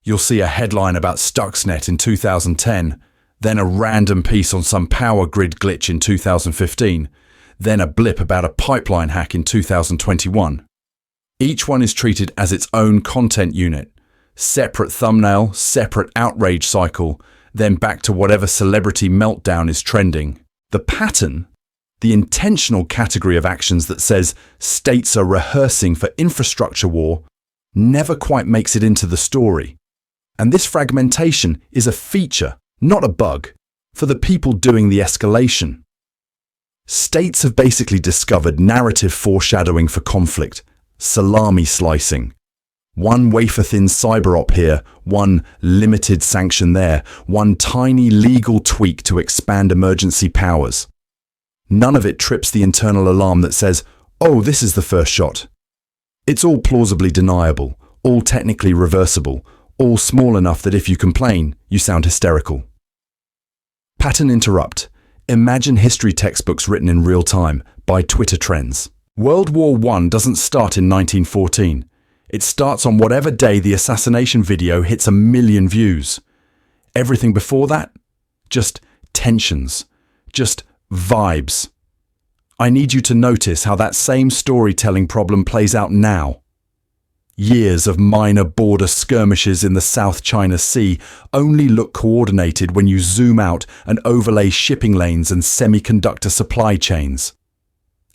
You'll see a headline about Stuxnet in 2010, then a random piece on some power grid glitch in 2015, then a blip about a pipeline hack in 2021. Each one is treated as its own content unit, separate thumbnail, separate outrage cycle, then back to whatever celebrity meltdown is trending. The pattern, the intentional category of actions that says states are rehearsing for infrastructure war, never quite makes it into the story. And this fragmentation is a feature, not a bug, for the people doing the escalation. States have basically discovered narrative foreshadowing for conflict, salami slicing. One wafer-thin cyber-op here, one limited sanction there, one tiny legal tweak to expand emergency powers. None of it trips the internal alarm that says, oh, this is the first shot. It's all plausibly deniable, all technically reversible, all small enough that if you complain, you sound hysterical. Pattern interrupt. Imagine history textbooks written in real time by Twitter trends. World War I doesn't start in 1914. It starts on whatever day the assassination video hits 1 million views. Everything before that? Just tensions. Just vibes. I need you to notice how that same storytelling problem plays out now. Years of minor border skirmishes in the South China Sea only look coordinated when you zoom out and overlay shipping lanes and semiconductor supply chains.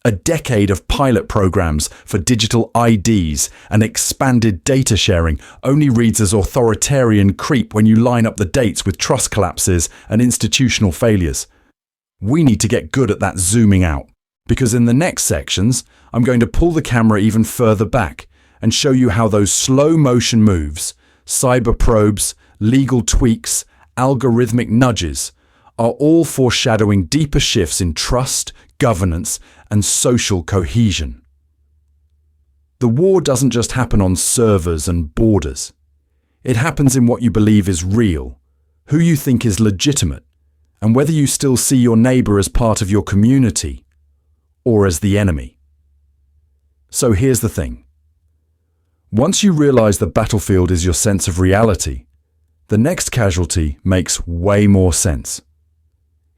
A decade of pilot programs for digital IDs and expanded data sharing only reads as authoritarian creep when you line up the dates with trust collapses and institutional failures. We need to get good at that zooming out, because in the next sections, I'm going to pull the camera even further back and show you how those slow motion moves, cyber probes, legal tweaks, algorithmic nudges, are all foreshadowing deeper shifts in trust, governance, and social cohesion. The war doesn't just happen on servers and borders. It happens in what you believe is real, who you think is legitimate, and whether you still see your neighbor as part of your community or as the enemy. So here's the thing. Once you realize the battlefield is your sense of reality, the next casualty makes way more sense.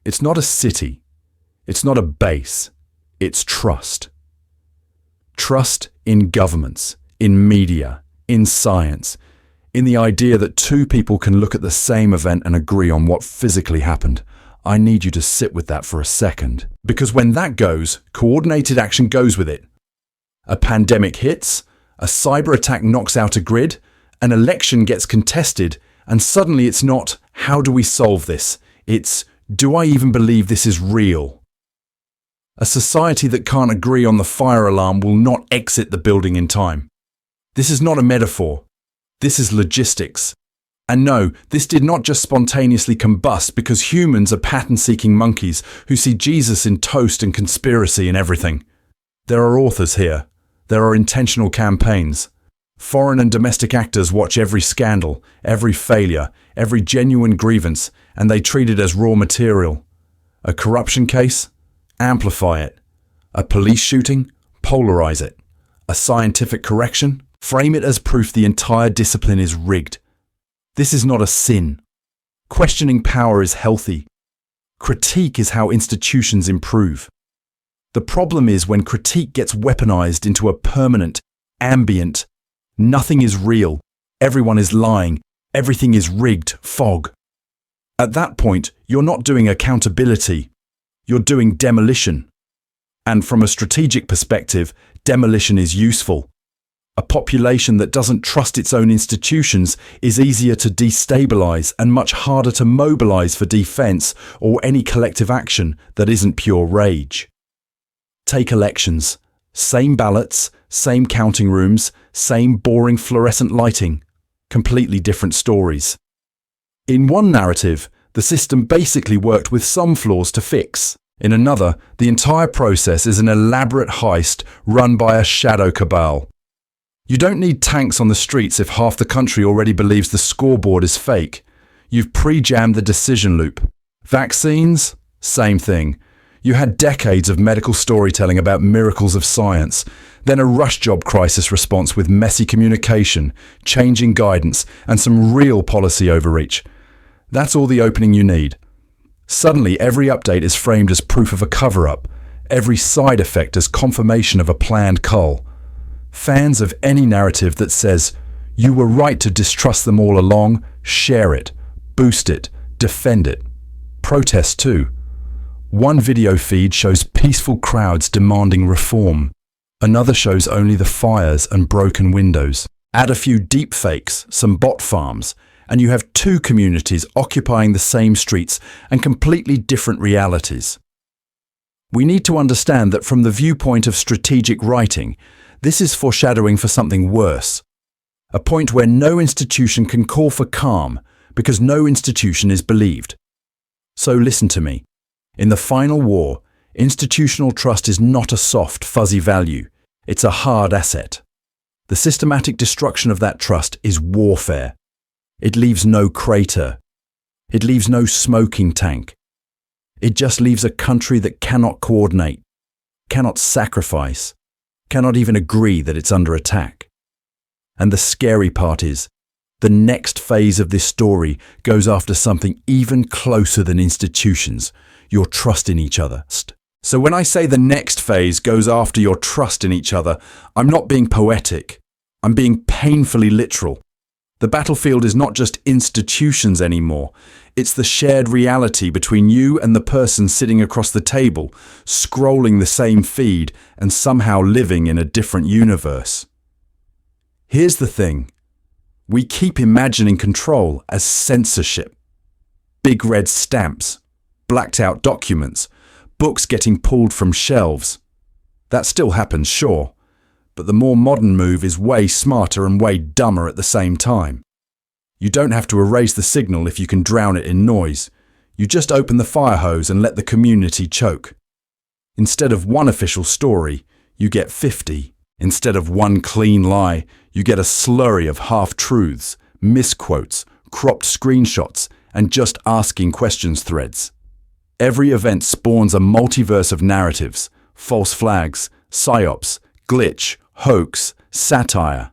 It's not a city. It's not a base. It's trust. Trust in governments, in media, in science, in the idea that two people can look at the same event and agree on what physically happened. I need you to sit with that for a second. Because when that goes, coordinated action goes with it. A pandemic hits, a cyber attack knocks out a grid, an election gets contested, and suddenly it's not, how do we solve this? It's, do I even believe this is real? A society that can't agree on the fire alarm will not exit the building in time. This is not a metaphor. This is logistics. And no, this did not just spontaneously combust because humans are pattern-seeking monkeys who see Jesus in toast and conspiracy and everything. There are authors here. There are intentional campaigns. Foreign and domestic actors watch every scandal, every failure, every genuine grievance, and they treat it as raw material. A corruption case? Amplify it. A police shooting? Polarize it. A scientific correction? Frame it as proof the entire discipline is rigged. This is not a sin. Questioning power is healthy. Critique is how institutions improve. The problem is when critique gets weaponized into a permanent, ambient, nothing is real, everyone is lying, everything is rigged fog. At that point, you're not doing accountability, you're doing demolition. And from a strategic perspective, demolition is useful. A population that doesn't trust its own institutions is easier to destabilize and much harder to mobilize for defense or any collective action that isn't pure rage. Take elections. Same ballots, same counting rooms, same boring fluorescent lighting. Completely different stories. In one narrative, the system basically worked with some flaws to fix. In another, the entire process is an elaborate heist run by a shadow cabal. You don't need tanks on the streets if half the country already believes the scoreboard is fake. You've pre-jammed the decision loop. Vaccines? Same thing. You had decades of medical storytelling about miracles of science, then a rush job crisis response with messy communication, changing guidance, and some real policy overreach. That's all the opening you need. Suddenly, every update is framed as proof of a cover-up, every side effect as confirmation of a planned cull. Fans of any narrative that says, you were right to distrust them all along, share it, boost it, defend it. Protest too. One video feed shows peaceful crowds demanding reform. Another shows only the fires and broken windows. Add a few deepfakes, some bot farms, and you have two communities occupying the same streets and completely different realities. We need to understand that from the viewpoint of strategic writing, this is foreshadowing for something worse. A point where no institution can call for calm because no institution is believed. So listen to me. In the final war, institutional trust is not a soft, fuzzy value. It's a hard asset. The systematic destruction of that trust is warfare. It leaves no crater. It leaves no smoking tank. It just leaves a country that cannot coordinate, cannot sacrifice, cannot even agree that it's under attack. And the scary part is, the next phase of this story goes after something even closer than institutions, your trust in each other. So when I say the next phase goes after your trust in each other, I'm not being poetic. I'm being painfully literal. The battlefield is not just institutions anymore. It's the shared reality between you and the person sitting across the table, scrolling the same feed and somehow living in a different universe. Here's the thing. We keep imagining control as censorship. Big red stamps, blacked out documents, books getting pulled from shelves. That still happens, sure, but the more modern move is way smarter and way dumber at the same time. You don't have to erase the signal if you can drown it in noise. You just open the fire hose and let the community choke. Instead of one official story, you get 50. Instead of one clean lie, you get a slurry of half-truths, misquotes, cropped screenshots, and just asking questions threads. Every event spawns a multiverse of narratives, false flags, psyops, glitch, hoax, satire.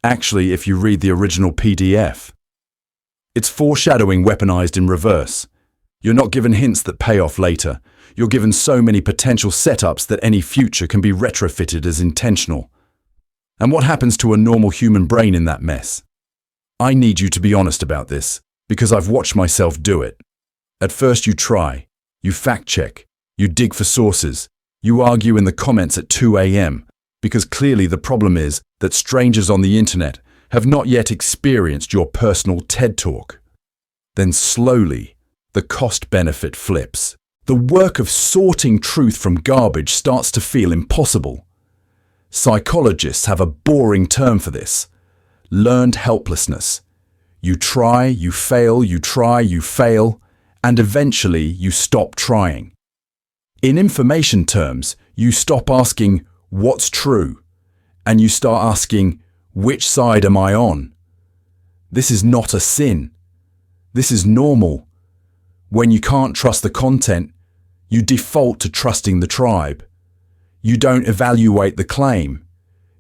Actually, if you read the original PDF, it's foreshadowing weaponized in reverse. You're not given hints that pay off later. You're given so many potential setups that any future can be retrofitted as intentional. And what happens to a normal human brain in that mess? I need you to be honest about this, because I've watched myself do it. At first you try, you fact-check, you dig for sources, you argue in the comments at 2 a.m., because clearly the problem is that strangers on the internet have not yet experienced your personal TED Talk. Then slowly, the cost-benefit flips. The work of sorting truth from garbage starts to feel impossible. Psychologists have a boring term for this: learned helplessness. You try, you fail, you try, you fail, and eventually you stop trying. In information terms, you stop asking, what's true? And you start asking, which side am I on? This is not a sin. This is normal. When you can't trust the content, you default to trusting the tribe. You don't evaluate the claim.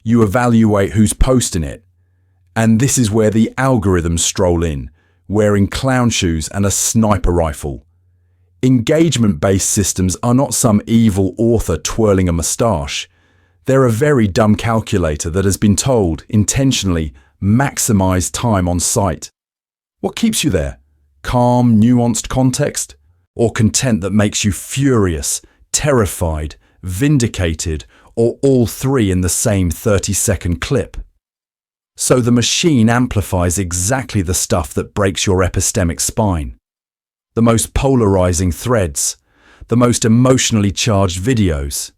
You evaluate who's posting it. And this is where the algorithms stroll in, wearing clown shoes and a sniper rifle. Engagement-based systems are not some evil author twirling a moustache. They're a very dumb calculator that has been told, intentionally, maximize time on site. What keeps you there? Calm, nuanced context? Or content that makes you furious, terrified, vindicated, or all three in the same 30-second clip? So the machine amplifies exactly the stuff that breaks your epistemic spine. The most polarizing threads, the most emotionally charged videos,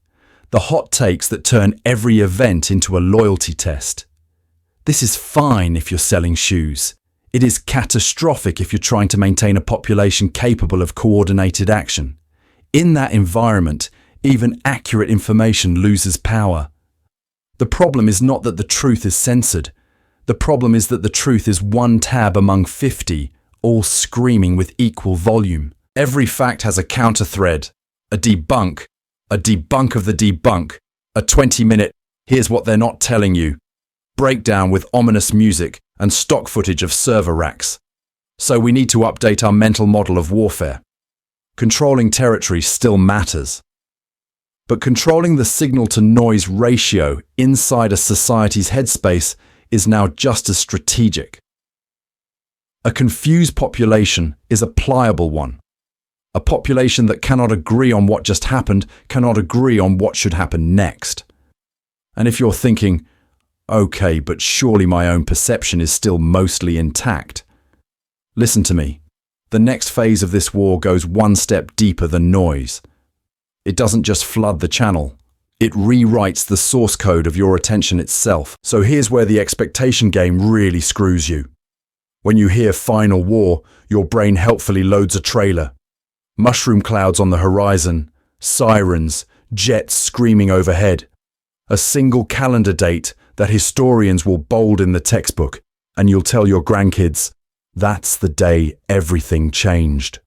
the hot takes that turn every event into a loyalty test. This is fine if you're selling shoes. It is catastrophic if you're trying to maintain a population capable of coordinated action. In that environment, even accurate information loses power. The problem is not that the truth is censored. The problem is that the truth is one tab among 50, all screaming with equal volume. Every fact has a counter thread, a debunk of the debunk, a 20-minute, here's what they're not telling you, breakdown with ominous music and stock footage of server racks. So we need to update our mental model of warfare. Controlling territory still matters. But controlling the signal-to-noise ratio inside a society's headspace is now just as strategic. A confused population is a pliable one. A population that cannot agree on what just happened cannot agree on what should happen next. And if you're thinking, Okay, but surely my own perception is still mostly intact. Listen to me. The next phase of this war goes one step deeper than noise. It doesn't just flood the channel. It rewrites the source code of your attention itself. So here's where the expectation game really screws you. When you hear Final War, your brain helpfully loads a trailer. Mushroom clouds on the horizon, sirens, jets screaming overhead. A single calendar date that historians will bold in the textbook, and you'll tell your grandkids, that's the day everything changed.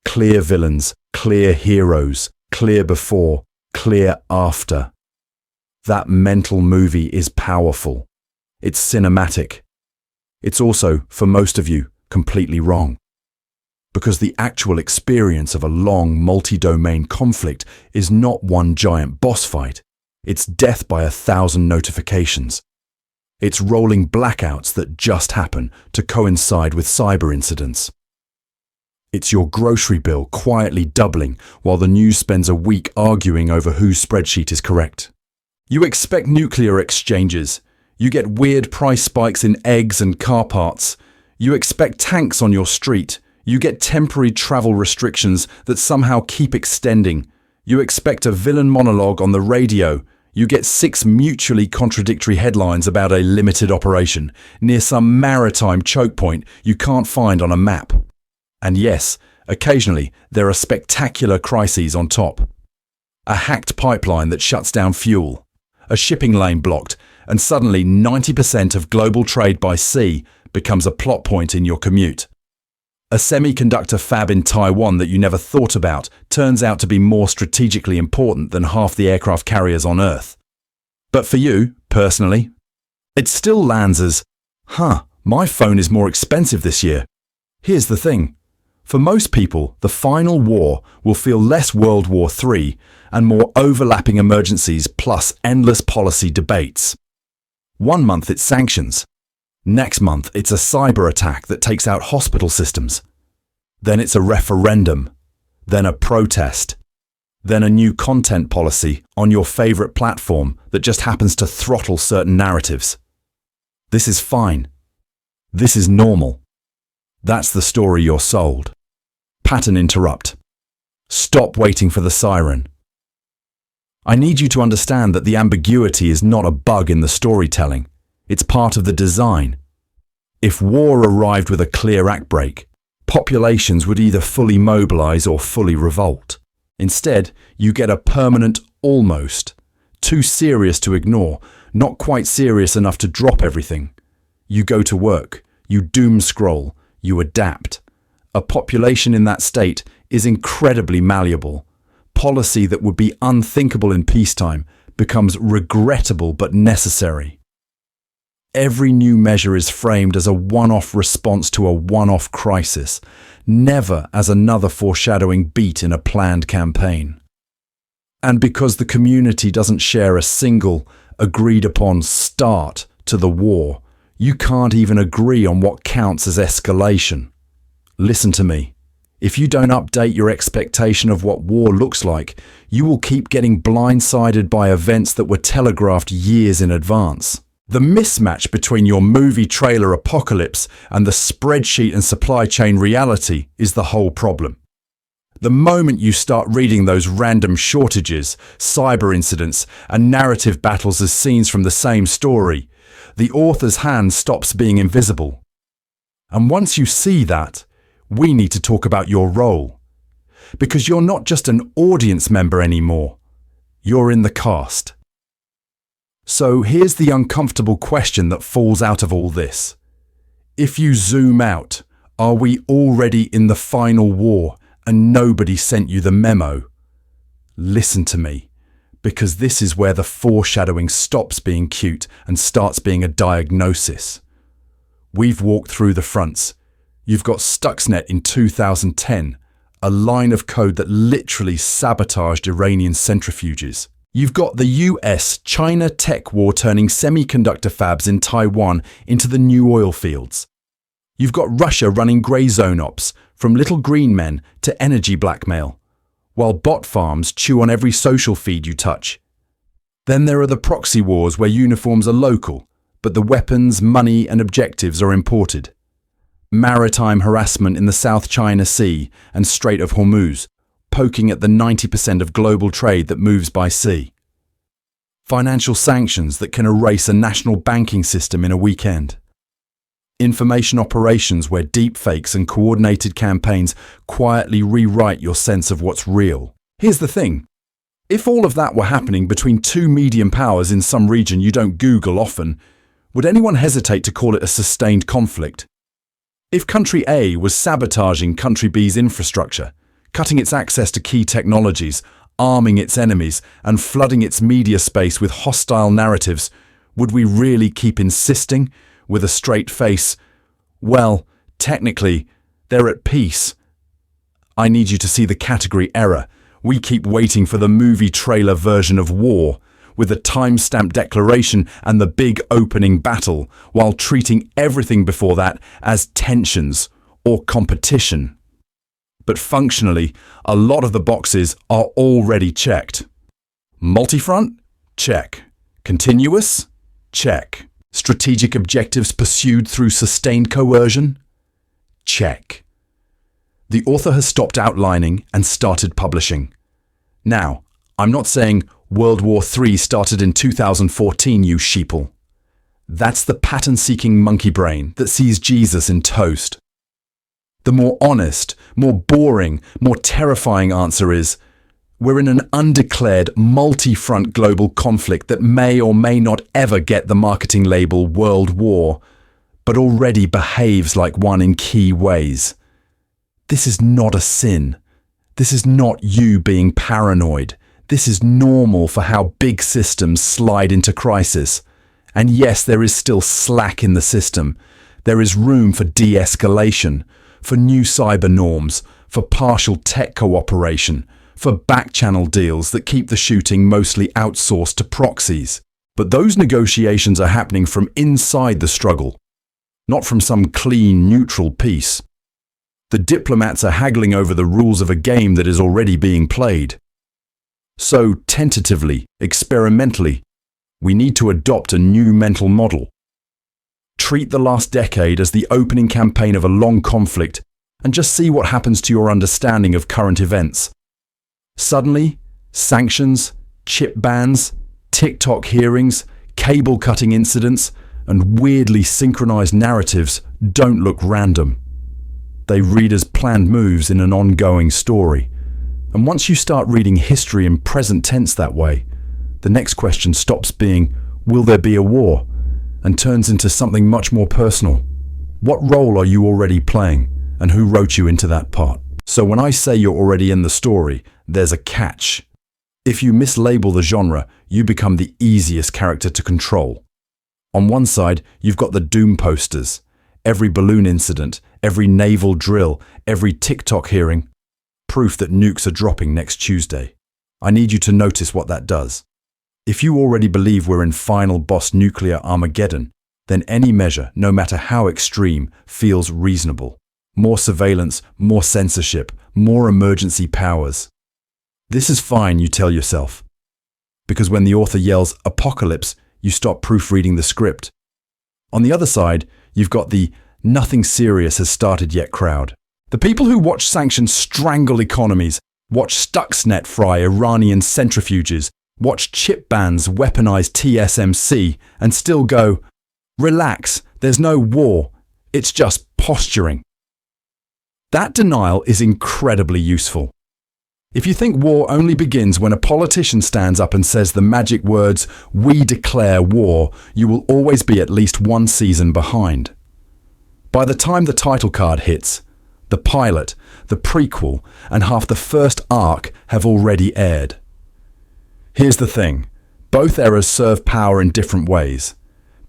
Clear villains, clear heroes, clear before, clear after. That mental movie is powerful. It's cinematic. It's also, for most of you, completely wrong. Because the actual experience of a long, multi-domain conflict is not one giant boss fight. It's death by 1,000 notifications. It's rolling blackouts that just happen to coincide with cyber incidents. It's your grocery bill quietly doubling while the news spends a week arguing over whose spreadsheet is correct. You expect nuclear exchanges. You get weird price spikes in eggs and car parts. You expect tanks on your street. You get temporary travel restrictions that somehow keep extending. You expect a villain monologue on the radio. You get 6 mutually contradictory headlines about a limited operation near some maritime choke point you can't find on a map. And yes, occasionally there are spectacular crises on top. A hacked pipeline that shuts down fuel, a shipping lane blocked, and suddenly 90% of global trade by sea becomes a plot point in your commute. A semiconductor fab in Taiwan that you never thought about turns out to be more strategically important than half the aircraft carriers on Earth. But for you, personally, it still lands as, my phone is more expensive this year. Here's the thing. For most people, the final war will feel less World War III and more overlapping emergencies plus endless policy debates. 1 month it's sanctions. Next month, it's a cyber attack that takes out hospital systems. Then it's a referendum. Then a protest. Then a new content policy on your favorite platform that just happens to throttle certain narratives. This is fine. This is normal. That's the story you're sold. Pattern interrupt. Stop waiting for the siren. I need you to understand that the ambiguity is not a bug in the storytelling. It's part of the design. If war arrived with a clear act break, populations would either fully mobilize or fully revolt. Instead, you get a permanent almost. Too serious to ignore, not quite serious enough to drop everything. You go to work, you doom scroll, you adapt. A population in that state is incredibly malleable. Policy that would be unthinkable in peacetime becomes regrettable but necessary. Every new measure is framed as a one-off response to a one-off crisis, never as another foreshadowing beat in a planned campaign. And because the community doesn't share a single, agreed-upon start to the war, you can't even agree on what counts as escalation. Listen to me. If you don't update your expectation of what war looks like, you will keep getting blindsided by events that were telegraphed years in advance. The mismatch between your movie trailer apocalypse and the spreadsheet and supply chain reality is the whole problem. The moment you start reading those random shortages, cyber incidents, and narrative battles as scenes from the same story, the author's hand stops being invisible. And once you see that, we need to talk about your role. Because you're not just an audience member anymore. You're in the cast. So here's the uncomfortable question that falls out of all this. If you zoom out, are we already in the final war and nobody sent you the memo? Listen to me, because this is where the foreshadowing stops being cute and starts being a diagnosis. We've walked through the fronts. You've got Stuxnet in 2010, a line of code that literally sabotaged Iranian centrifuges. You've got the US-China tech war turning semiconductor fabs in Taiwan into the new oil fields. You've got Russia running grey zone ops, from little green men to energy blackmail, while bot farms chew on every social feed you touch. Then there are the proxy wars where uniforms are local, but the weapons, money and objectives are imported. Maritime harassment in the South China Sea and Strait of Hormuz, poking at the 90% of global trade that moves by sea. Financial sanctions that can erase a national banking system in a weekend. Information operations where deepfakes and coordinated campaigns quietly rewrite your sense of what's real. Here's the thing. If all of that were happening between two medium powers in some region you don't Google often, would anyone hesitate to call it a sustained conflict? If country A was sabotaging country B's infrastructure, cutting its access to key technologies, arming its enemies, and flooding its media space with hostile narratives, would we really keep insisting, with a straight face, well, technically, they're at peace? I need you to see the category error. We keep waiting for the movie trailer version of war, with a time-stamped declaration and the big opening battle, while treating everything before that as tensions or competition. But functionally, a lot of the boxes are already checked. Multi-front? Check. Continuous? Check. Strategic objectives pursued through sustained coercion? Check. The author has stopped outlining and started publishing. Now, I'm not saying World War III started in 2014, you sheeple. That's the pattern-seeking monkey brain that sees Jesus in toast. The more honest, more boring, more terrifying answer is, we're in an undeclared, multi-front global conflict that may or may not ever get the marketing label World War, but already behaves like one in key ways. This is not a sin. This is not you being paranoid. This is normal for how big systems slide into crisis. And yes, there is still slack in the system. There is room for de-escalation, for new cyber norms, for partial tech cooperation, for back-channel deals that keep the shooting mostly outsourced to proxies. But those negotiations are happening from inside the struggle, not from some clean, neutral peace. The diplomats are haggling over the rules of a game that is already being played. So, tentatively, experimentally, we need to adopt a new mental model. Treat the last decade as the opening campaign of a long conflict and just see what happens to your understanding of current events. Suddenly, sanctions, chip bans, TikTok hearings, cable-cutting incidents, and weirdly synchronized narratives don't look random. They read as planned moves in an ongoing story. And once you start reading history in present tense that way, the next question stops being, will there be a war? And turns into something much more personal. What role are you already playing? And who wrote you into that part? So when I say you're already in the story, there's a catch. If you mislabel the genre, you become the easiest character to control. On one side, you've got the doom posters. Every balloon incident, every naval drill, every TikTok hearing. Proof that nukes are dropping next Tuesday. I need you to notice what that does. If you already believe we're in final boss nuclear Armageddon, then any measure, no matter how extreme, feels reasonable. More surveillance, more censorship, more emergency powers. This is fine, you tell yourself. Because when the author yells apocalypse, you stop proofreading the script. On the other side, you've got the nothing serious has started yet crowd. The people who watch sanctions strangle economies, watch Stuxnet fry Iranian centrifuges, watch chip bans weaponize TSMC, and still go, relax, there's no war, it's just posturing. That denial is incredibly useful. If you think war only begins when a politician stands up and says the magic words, "We declare war," you will always be at least one season behind. By the time the title card hits, the pilot, the prequel, and half the first arc have already aired. Here's the thing. Both eras serve power in different ways.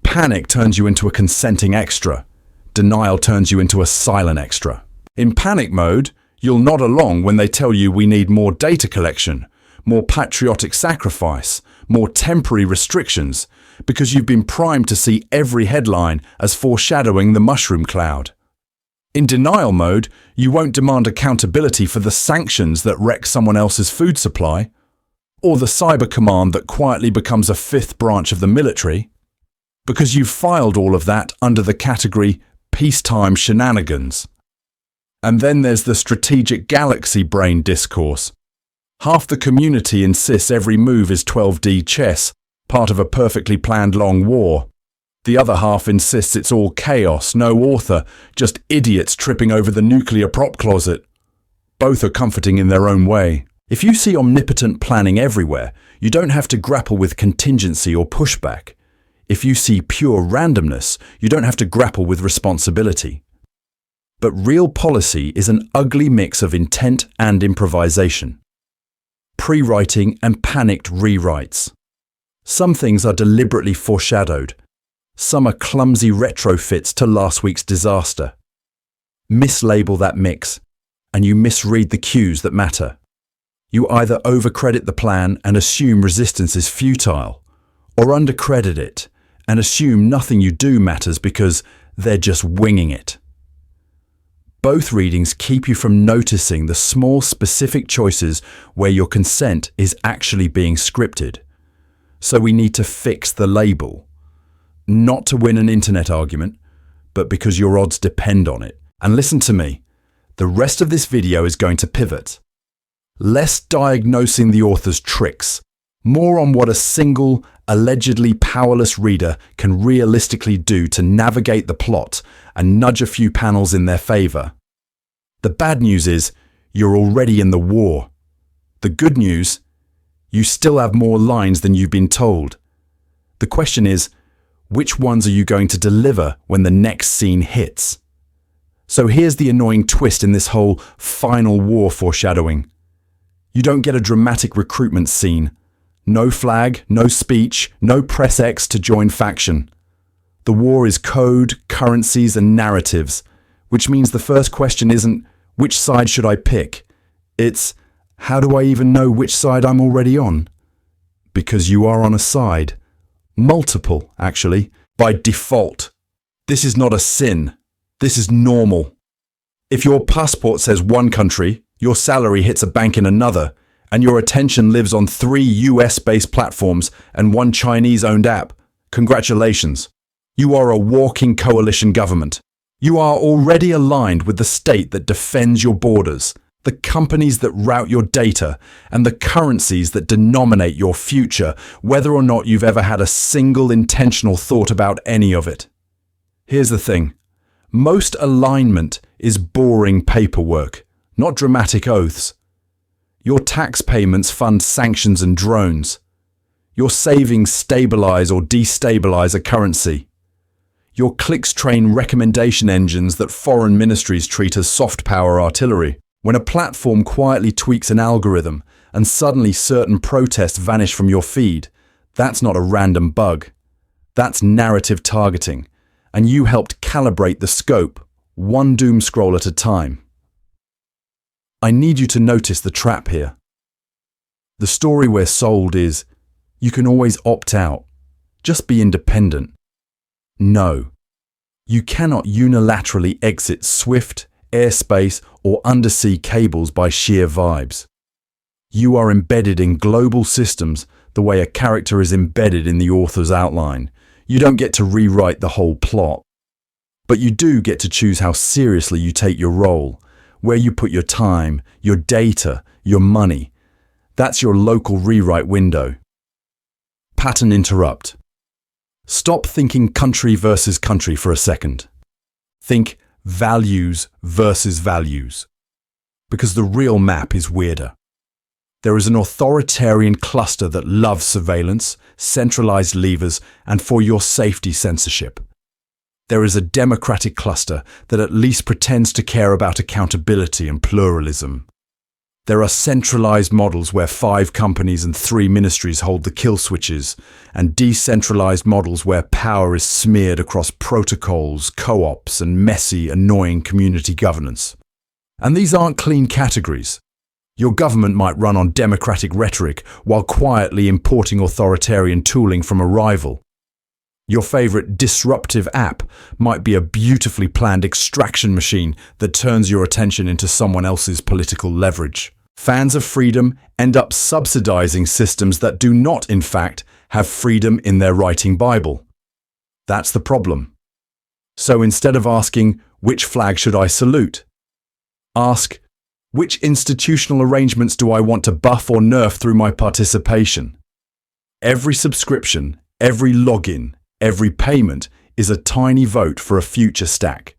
Panic turns you into a consenting extra. Denial turns you into a silent extra. In panic mode, you'll nod along when they tell you we need more data collection, more patriotic sacrifice, more temporary restrictions, because you've been primed to see every headline as foreshadowing the mushroom cloud. In denial mode, you won't demand accountability for the sanctions that wreck someone else's food supply. or the cyber command that quietly becomes a fifth branch of the military, because you've filed all of that under the category peacetime shenanigans. And then there's the strategic galaxy brain discourse. Half the community insists every move is 12D chess, part of a perfectly planned long war. The other half insists it's all chaos, no author, just idiots tripping over the nuclear prop closet. Both are comforting in their own way. If you see omnipotent planning everywhere, you don't have to grapple with contingency or pushback. If you see pure randomness, you don't have to grapple with responsibility. But real policy is an ugly mix of intent and improvisation. Pre-writing and panicked rewrites. Some things are deliberately foreshadowed. Some are clumsy retrofits to last week's disaster. Mislabel that mix, and you misread the cues that matter. You either overcredit the plan and assume resistance is futile, or undercredit it and assume nothing you do matters because they're just winging it. Both readings keep you from noticing the small specific choices where your consent is actually being scripted. So we need to fix the label. Not to win an internet argument, but because your odds depend on it. And listen to me, the rest of this video is going to pivot. Less diagnosing the author's tricks, more on what a single, allegedly powerless reader can realistically do to navigate the plot and nudge a few panels in their favor. The bad news is, you're already in the war. The good news, you still have more lines than you've been told. The question is, which ones are you going to deliver when the next scene hits? So here's the annoying twist in this whole final war foreshadowing. You don't get a dramatic recruitment scene. No flag, no speech, no press X to join faction. The war is code, currencies, and narratives, which means the first question isn't, which side should I pick? It's, how do I even know which side I'm already on? Because you are on a side. Multiple, actually, by default. This is not a sin. This is normal. If your passport says one country, your salary hits a bank in another, and your attention lives on 3 US-based platforms and 1 Chinese-owned app, congratulations. You are a walking coalition government. You are already aligned with the state that defends your borders, the companies that route your data, and the currencies that denominate your future, whether or not you've ever had a single intentional thought about any of it. Here's the thing. Most alignment is boring paperwork, not dramatic oaths. Your tax payments fund sanctions and drones. Your savings stabilize or destabilize a currency. Your clicks train recommendation engines that foreign ministries treat as soft power artillery. When a platform quietly tweaks an algorithm and suddenly certain protests vanish from your feed, that's not a random bug. That's narrative targeting, and you helped calibrate the scope, one doom scroll at a time. I need you to notice the trap here. The story we're sold is, you can always opt out. Just be independent. No. You cannot unilaterally exit swift, airspace, or undersea cables by sheer vibes. You are embedded in global systems the way a character is embedded in the author's outline. You don't get to rewrite the whole plot. But you do get to choose how seriously you take your role, where you put your time, your data, your money. That's your local rewrite window. Pattern interrupt. Stop thinking country versus country for a second. Think values versus values. Because the real map is weirder. There is an authoritarian cluster that loves surveillance, centralized levers, and for your safety censorship. There is a democratic cluster that at least pretends to care about accountability and pluralism. There are centralized models where 5 companies and 3 ministries hold the kill switches, and decentralized models where power is smeared across protocols, co-ops, and messy, annoying community governance. And these aren't clean categories. Your government might run on democratic rhetoric while quietly importing authoritarian tooling from a rival. Your favorite disruptive app might be a beautifully planned extraction machine that turns your attention into someone else's political leverage. Fans of freedom end up subsidizing systems that do not, in fact, have freedom in their writing Bible. That's the problem. So instead of asking, which flag should I salute? Ask, which institutional arrangements do I want to buff or nerf through my participation? Every subscription, every login, every payment is a tiny vote for a future stack.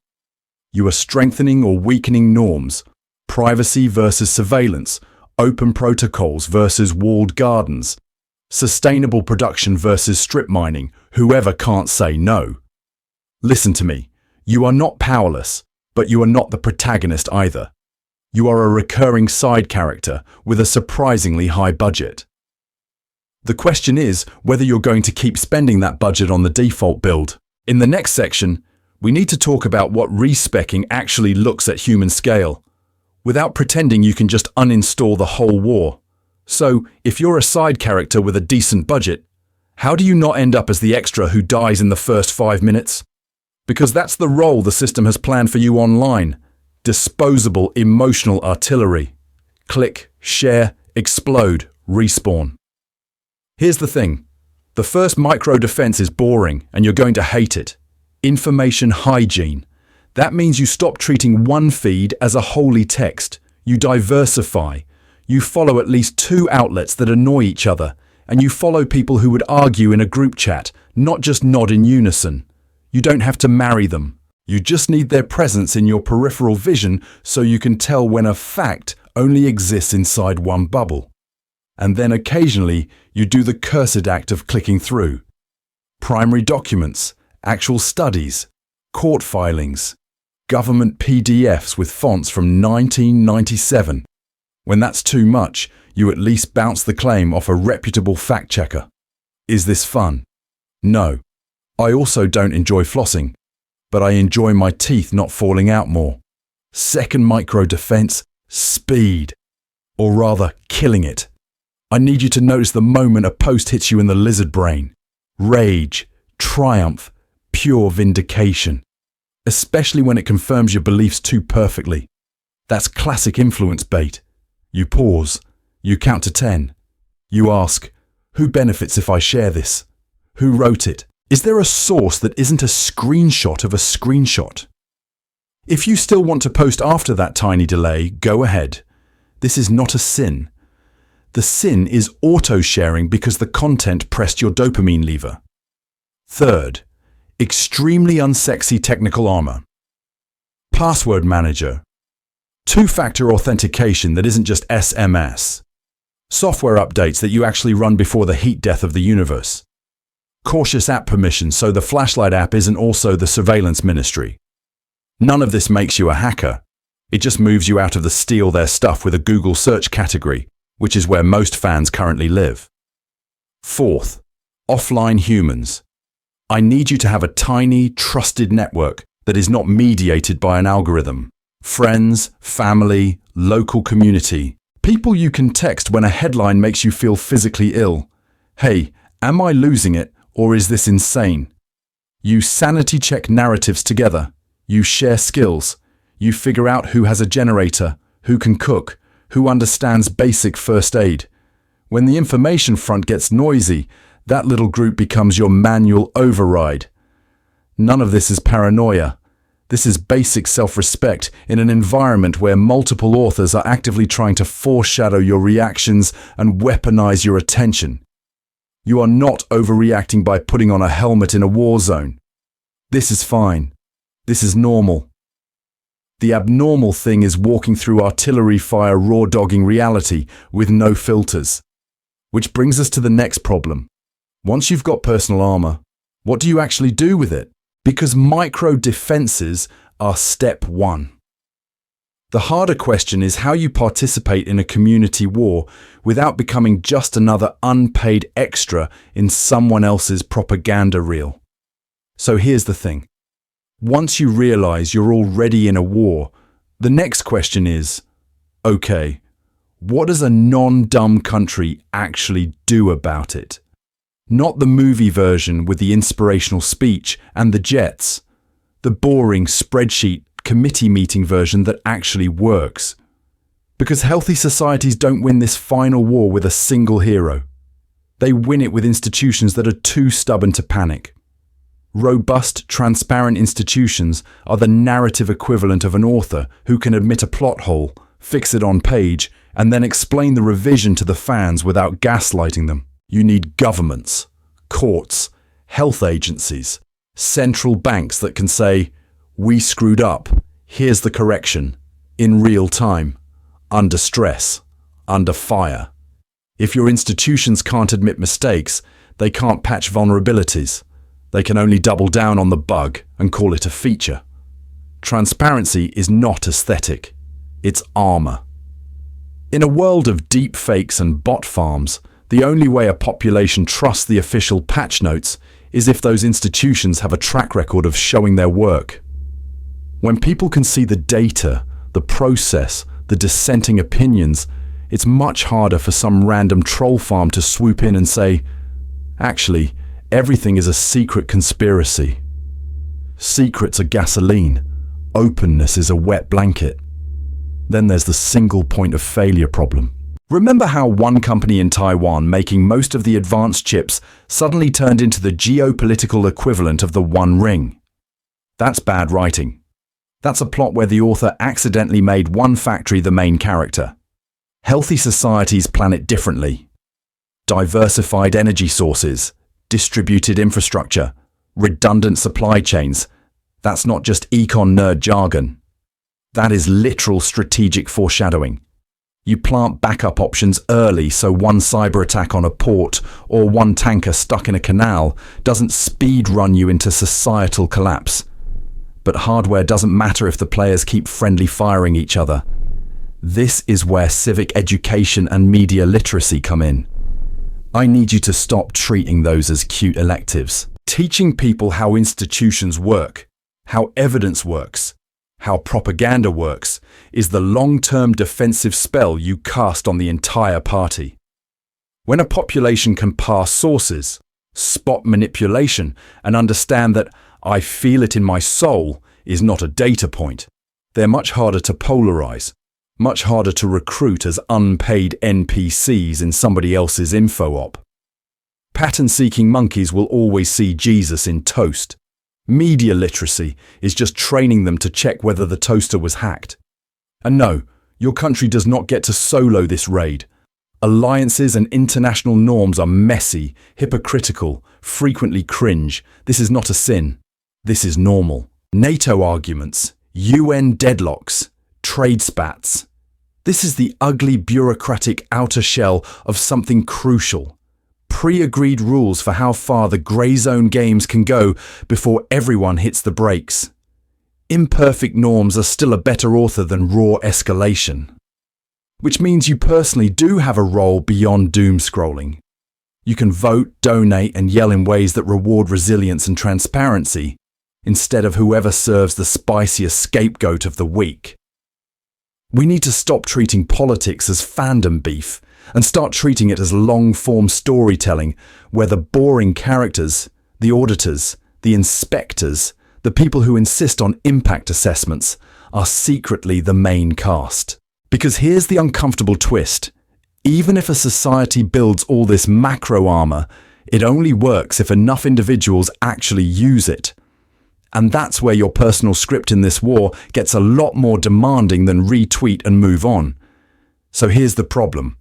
You are strengthening or weakening norms, privacy versus surveillance, open protocols versus walled gardens, sustainable production versus strip mining, whoever can't say no. Listen to me, you are not powerless, but you are not the protagonist either. You are a recurring side character with a surprisingly high budget. The question is whether you're going to keep spending that budget on the default build. In the next section, we need to talk about what respecking actually looks at human scale, without pretending you can just uninstall the whole war. So, if you're a side character with a decent budget, how do you not end up as the extra who dies in the first 5 minutes? Because that's the role the system has planned for you online. Disposable emotional artillery. Click, share, explode, respawn. Here's the thing. The first micro defense is boring and you're going to hate it. Information hygiene. That means you stop treating one feed as a holy text. You diversify. You follow at least 2 outlets that annoy each other, and you follow people who would argue in a group chat, not just nod in unison. You don't have to marry them. You just need their presence in your peripheral vision so you can tell when a fact only exists inside one bubble. And then occasionally you do the cursed act of clicking through. Primary documents, actual studies, court filings, government PDFs with fonts from 1997. When that's too much, you at least bounce the claim off a reputable fact checker. Is this fun? No. I also don't enjoy flossing, but I enjoy my teeth not falling out more. Second micro defense, speed. Or rather, killing it. I need you to notice the moment a post hits you in the lizard brain. Rage, triumph, pure vindication. Especially when it confirms your beliefs too perfectly. That's classic influence bait. You pause. You count to 10. You ask, who benefits if I share this? Who wrote it? Is there a source that isn't a screenshot of a screenshot? If you still want to post after that tiny delay, go ahead. This is not a sin. The sin is auto-sharing because the content pressed your dopamine lever. Third, extremely unsexy technical armor. Password manager. Two-factor authentication that isn't just SMS. Software updates that you actually run before the heat death of the universe. Cautious app permission so the flashlight app isn't also the surveillance ministry. None of this makes you a hacker. It just moves you out of the steal their stuff with a Google search category, which is where most fans currently live. Fourth, offline humans. I need you to have a tiny, trusted network that is not mediated by an algorithm. Friends, family, local community. People you can text when a headline makes you feel physically ill. Hey, am I losing it, or is this insane? You sanity check narratives together. You share skills. You figure out who has a generator, who can cook, who understands basic first aid. When the information front gets noisy, that little group becomes your manual override. None of this is paranoia. This is basic self-respect in an environment where multiple authors are actively trying to foreshadow your reactions and weaponize your attention. You are not overreacting by putting on a helmet in a war zone. This is fine. This is normal. The abnormal thing is walking through artillery fire raw-dogging reality with no filters. Which brings us to the next problem. Once you've got personal armor, what do you actually do with it? Because micro-defenses are step 1. The harder question is how you participate in a community war without becoming just another unpaid extra in someone else's propaganda reel. So here's the thing. Once you realize you're already in a war, the next question is, okay, what does a non-dumb country actually do about it? Not the movie version with the inspirational speech and the jets, the boring spreadsheet committee meeting version that actually works. Because healthy societies don't win this final war with a single hero. They win it with institutions that are too stubborn to panic. Robust, transparent institutions are the narrative equivalent of an author who can admit a plot hole, fix it on page, and then explain the revision to the fans without gaslighting them. You need governments, courts, health agencies, central banks that can say, "We screwed up, here's the correction," in real time, under stress, under fire. If your institutions can't admit mistakes, they can't patch vulnerabilities. They can only double down on the bug and call it a feature. Transparency is not aesthetic, it's armor. In a world of deep fakes and bot farms, the only way a population trusts the official patch notes is if those institutions have a track record of showing their work. When people can see the data, the process, the dissenting opinions, it's much harder for some random troll farm to swoop in and say, "Actually, everything is a secret conspiracy." Secrets are gasoline. Openness is a wet blanket. Then there's the single point of failure problem. Remember how one company in Taiwan making most of the advanced chips suddenly turned into the geopolitical equivalent of the One Ring? That's bad writing. That's a plot where the author accidentally made one factory the main character. Healthy societies plan it differently. Diversified energy sources, distributed infrastructure, redundant supply chains. That's not just econ nerd jargon. That is literal strategic foreshadowing. You plant backup options early so one cyber attack on a port or one tanker stuck in a canal doesn't speed run you into societal collapse. But hardware doesn't matter if the players keep friendly firing each other. This is where civic education and media literacy come in. I need you to stop treating those as cute electives. Teaching people how institutions work, how evidence works, how propaganda works, is the long-term defensive spell you cast on the entire party. When a population can parse sources, spot manipulation, and understand that "I feel it in my soul" is not a data point, they're much harder to polarize, much harder to recruit as unpaid NPCs in somebody else's info op. Pattern-seeking monkeys will always see Jesus in toast. Media literacy is just training them to check whether the toaster was hacked. And no, your country does not get to solo this raid. Alliances and international norms are messy, hypocritical, frequently cringe. This is not a sin. This is normal. NATO arguments, UN deadlocks, trade spats. This is the ugly bureaucratic outer shell of something crucial. Pre-agreed rules for how far the grey zone games can go before everyone hits the brakes. Imperfect norms are still a better author than raw escalation. Which means you personally do have a role beyond doom scrolling. You can vote, donate, and yell in ways that reward resilience and transparency, instead of whoever serves the spiciest scapegoat of the week. We need to stop treating politics as fandom beef and start treating it as long-form storytelling where the boring characters, the auditors, the inspectors, the people who insist on impact assessments are secretly the main cast. Because here's the uncomfortable twist. Even if a society builds all this macro armor, it only works if enough individuals actually use it. And that's where your personal script in this war gets a lot more demanding than retweet and move on. So here's the problem.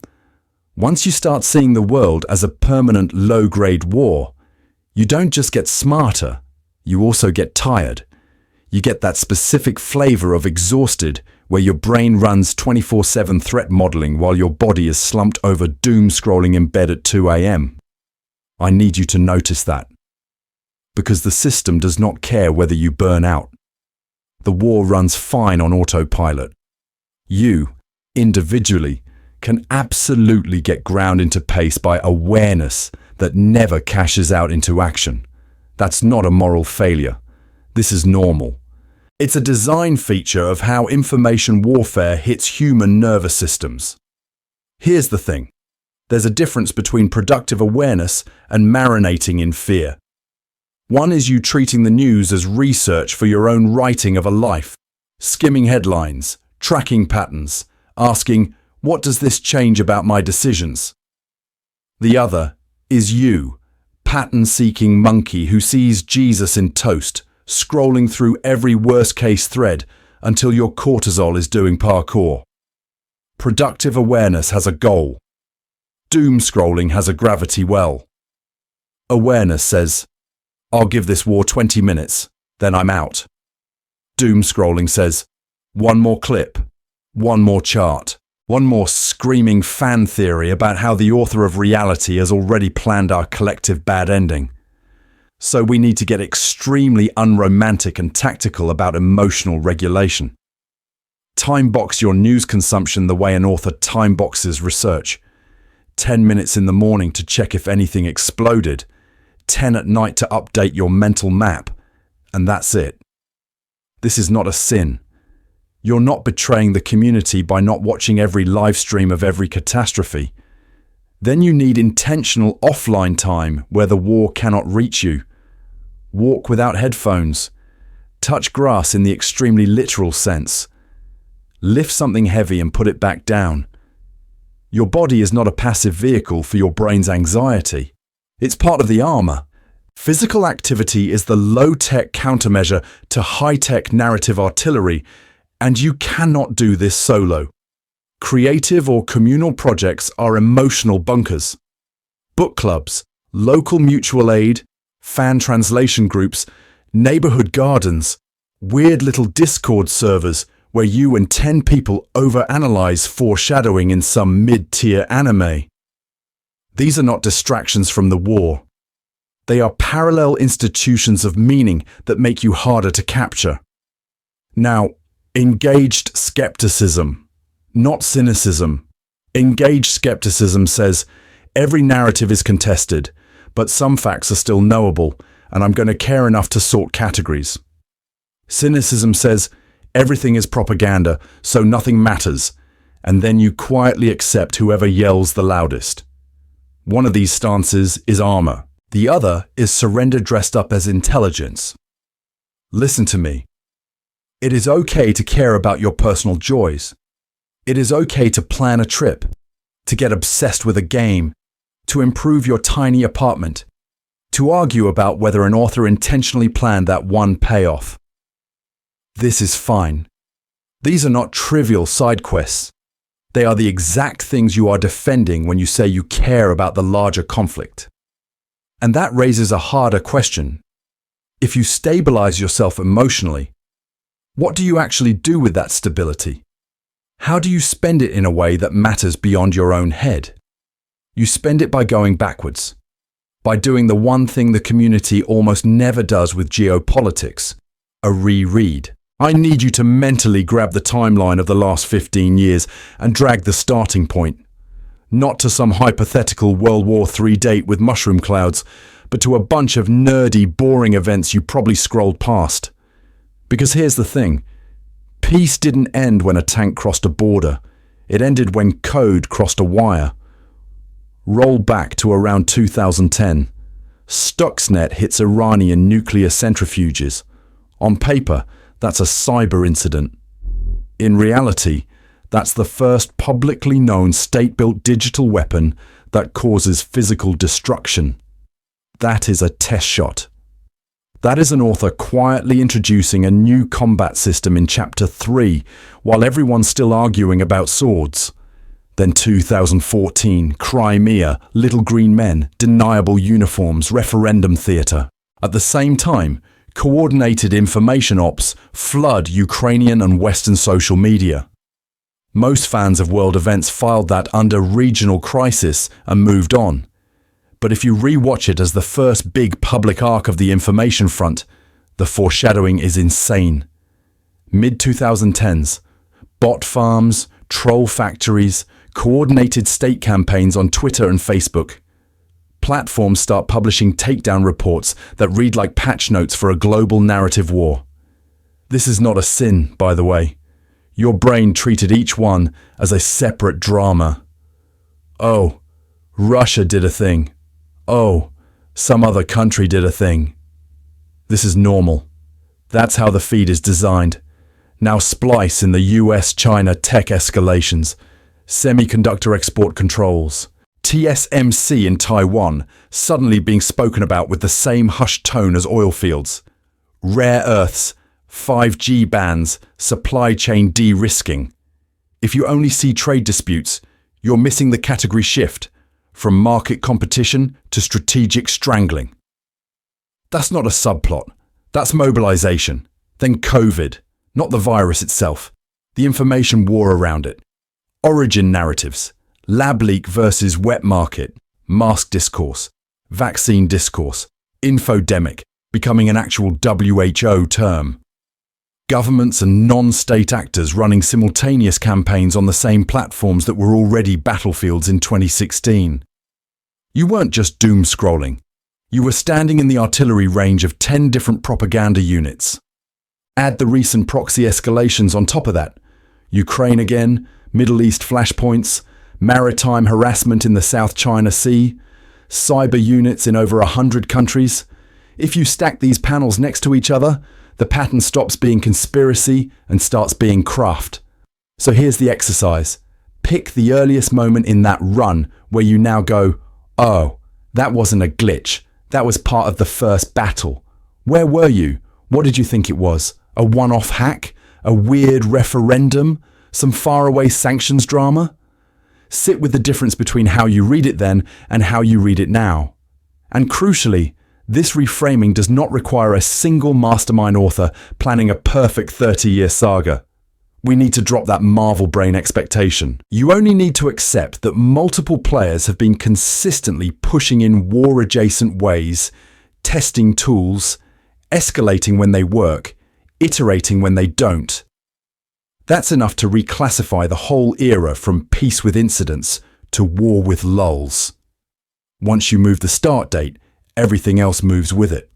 Once you start seeing the world as a permanent low-grade war, you don't just get smarter, you also get tired. You get that specific flavor of exhausted where your brain runs 24/7 threat modeling while your body is slumped over doom scrolling in bed at 2 a.m. I need you to notice that. Because the system does not care whether you burn out. The war runs fine on autopilot. You, individually, can absolutely get ground into pace by awareness that never cashes out into action. That's not a moral failure. This is normal. It's a design feature of how information warfare hits human nervous systems. Here's the thing. There's a difference between productive awareness and marinating in fear. One is you treating the news as research for your own writing of a life, skimming headlines, tracking patterns, asking, "What does this change about my decisions?" The other is you, pattern-seeking monkey who sees Jesus in toast, scrolling through every worst-case thread until your cortisol is doing parkour. Productive awareness has a goal. Doom scrolling has a gravity well. Awareness says, "I'll give this war 20 minutes, then I'm out." Doom scrolling says, "One more clip, one more chart, one more screaming fan theory about how the author of reality has already planned our collective bad ending." So we need to get extremely unromantic and tactical about emotional regulation. Time box your news consumption the way an author time boxes research. 10 minutes in the morning to check if anything exploded, 10 at night to update your mental map, and that's it. This is not a sin. You're not betraying the community by not watching every live stream of every catastrophe. Then you need intentional offline time where the war cannot reach you. Walk without headphones. Touch grass in the extremely literal sense. Lift something heavy and put it back down. Your body is not a passive vehicle for your brain's anxiety. It's part of the armor. Physical activity is the low-tech countermeasure to high-tech narrative artillery, and you cannot do this solo. Creative or communal projects are emotional bunkers. Book clubs, local mutual aid, fan translation groups, neighborhood gardens, weird little Discord servers where you and 10 people overanalyze foreshadowing in some mid-tier anime. These are not distractions from the war. They are parallel institutions of meaning that make you harder to capture. Now, engaged skepticism, not cynicism. Engaged skepticism says, every narrative is contested, but some facts are still knowable, and I'm going to care enough to sort categories. Cynicism says, everything is propaganda, so nothing matters, and then you quietly accept whoever yells the loudest. One of these stances is armor. The other is surrender dressed up as intelligence. Listen to me. It is okay to care about your personal joys. It is okay to plan a trip, to get obsessed with a game, to improve your tiny apartment, to argue about whether an author intentionally planned that one payoff. This is fine. These are not trivial side quests. They are the exact things you are defending when you say you care about the larger conflict. And that raises a harder question. If you stabilize yourself emotionally, what do you actually do with that stability? How do you spend it in a way that matters beyond your own head? You spend it by going backwards, by doing the one thing the community almost never does with geopolitics, a reread. I need you to mentally grab the timeline of the last 15 years and drag the starting point. Not to some hypothetical World War III date with mushroom clouds, but to a bunch of nerdy, boring events you probably scrolled past. Because here's the thing. Peace didn't end when a tank crossed a border. It ended when code crossed a wire. Roll back to around 2010. Stuxnet hits Iranian nuclear centrifuges. On paper, that's a cyber incident. In reality, that's the first publicly known state-built digital weapon that causes physical destruction. That is a test shot. That is an author quietly introducing a new combat system in Chapter 3, while everyone's still arguing about swords. Then 2014, Crimea, Little Green Men, deniable uniforms, referendum theatre. At the same time, coordinated information ops flood Ukrainian and Western social media. Most fans of world events filed that under regional crisis and moved on. But if you re-watch it as the first big public arc of the information front, the foreshadowing is insane. Mid-2010s, bot farms, troll factories, coordinated state campaigns on Twitter and Facebook. Platforms start publishing takedown reports that read like patch notes for a global narrative war. This is not a sin, by the way. Your brain treated each one as a separate drama. Oh, Russia did a thing. Oh, some other country did a thing. This is normal. That's how the feed is designed. Now splice in the US-China tech escalations, semiconductor export controls, TSMC in Taiwan suddenly being spoken about with the same hushed tone as oil fields, rare earths, 5G bans, supply chain de-risking. If you only see trade disputes, you're missing the category shift from market competition to strategic strangling. That's not a subplot. That's mobilization. Then COVID, not the virus itself, the information war around it. Origin narratives, lab leak versus wet market, mask discourse, vaccine discourse, infodemic, becoming an actual WHO term. Governments and non-state actors running simultaneous campaigns on the same platforms that were already battlefields in 2016. You weren't just doom scrolling. You were standing in the artillery range of 10 different propaganda units. Add the recent proxy escalations on top of that. Ukraine again, Middle East flashpoints, maritime harassment in the South China Sea, cyber units in over 100 countries. If you stack these panels next to each other, the pattern stops being conspiracy and starts being craft. So here's the exercise. Pick the earliest moment in that run where you now go, oh, that wasn't a glitch. That was part of the first battle. Where were you? What did you think it was? A one-off hack? A weird referendum? Some faraway sanctions drama? Sit with the difference between how you read it then and how you read it now. And crucially, this reframing does not require a single mastermind author planning a perfect 30-year saga. We need to drop that Marvel brain expectation. You only need to accept that multiple players have been consistently pushing in war-adjacent ways, testing tools, escalating when they work, iterating when they don't. That's enough to reclassify the whole era from peace with incidents to war with lulls. Once you move the start date, everything else moves with it.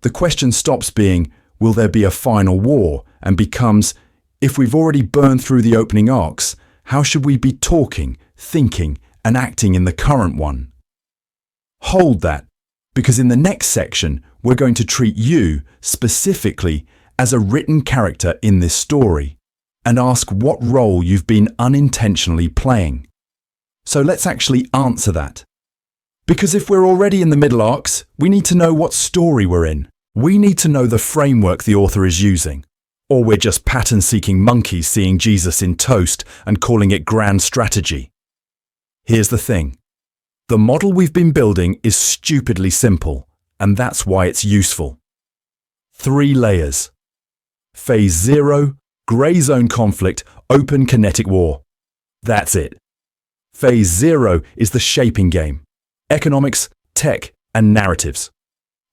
The question stops being, will there be a final war, and becomes, if we've already burned through the opening arcs, how should we be talking, thinking, and acting in the current one? Hold that, because in the next section, we're going to treat you, specifically, as a written character in this story, and ask what role you've been unintentionally playing. So let's actually answer that. Because if we're already in the middle arcs, we need to know what story we're in. We need to know the framework the author is using. Or we're just pattern-seeking monkeys seeing Jesus in toast and calling it grand strategy. Here's the thing. The model we've been building is stupidly simple, and that's why it's useful. 3 layers. Phase 0, grey zone conflict, open kinetic war. That's it. Phase 0 is the shaping game. Economics, tech, and narratives.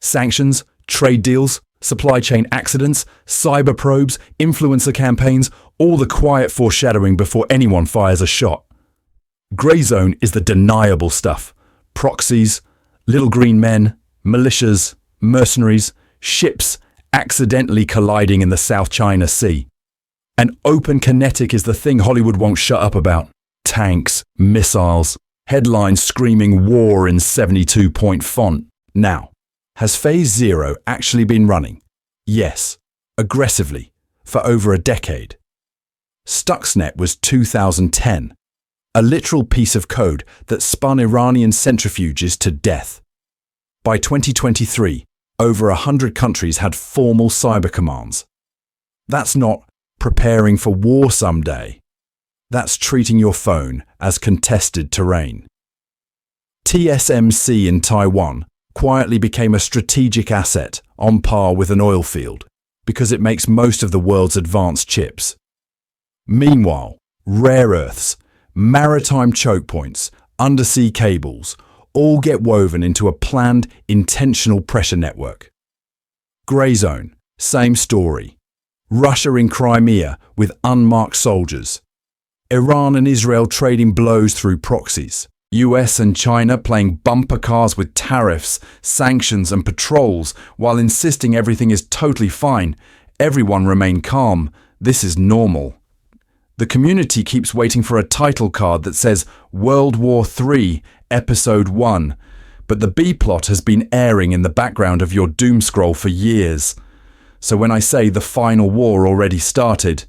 Sanctions, trade deals, supply chain accidents, cyber probes, influencer campaigns, all the quiet foreshadowing before anyone fires a shot. Grey zone is the deniable stuff. Proxies, little green men, militias, mercenaries, ships accidentally colliding in the South China Sea. And open kinetic is the thing Hollywood won't shut up about. Tanks, missiles, headlines screaming war in 72-point font. Now, has Phase 0 actually been running? Yes, aggressively, for over a decade. Stuxnet was 2010, a literal piece of code that spun Iranian centrifuges to death. By 2023, over 100 countries had formal cyber commands. That's not preparing for war someday. That's treating your phone as contested terrain. TSMC in Taiwan quietly became a strategic asset on par with an oil field because it makes most of the world's advanced chips. Meanwhile, rare earths, maritime choke points, undersea cables all get woven into a planned, intentional pressure network. Grey zone, same story. Russia in Crimea with unmarked soldiers. Iran and Israel trading blows through proxies. US and China playing bumper cars with tariffs, sanctions and patrols while insisting everything is totally fine. Everyone remain calm. This is normal. The community keeps waiting for a title card that says World War III, Episode 1, but the B-plot has been airing in the background of your doom scroll for years. So when I say the final war already started,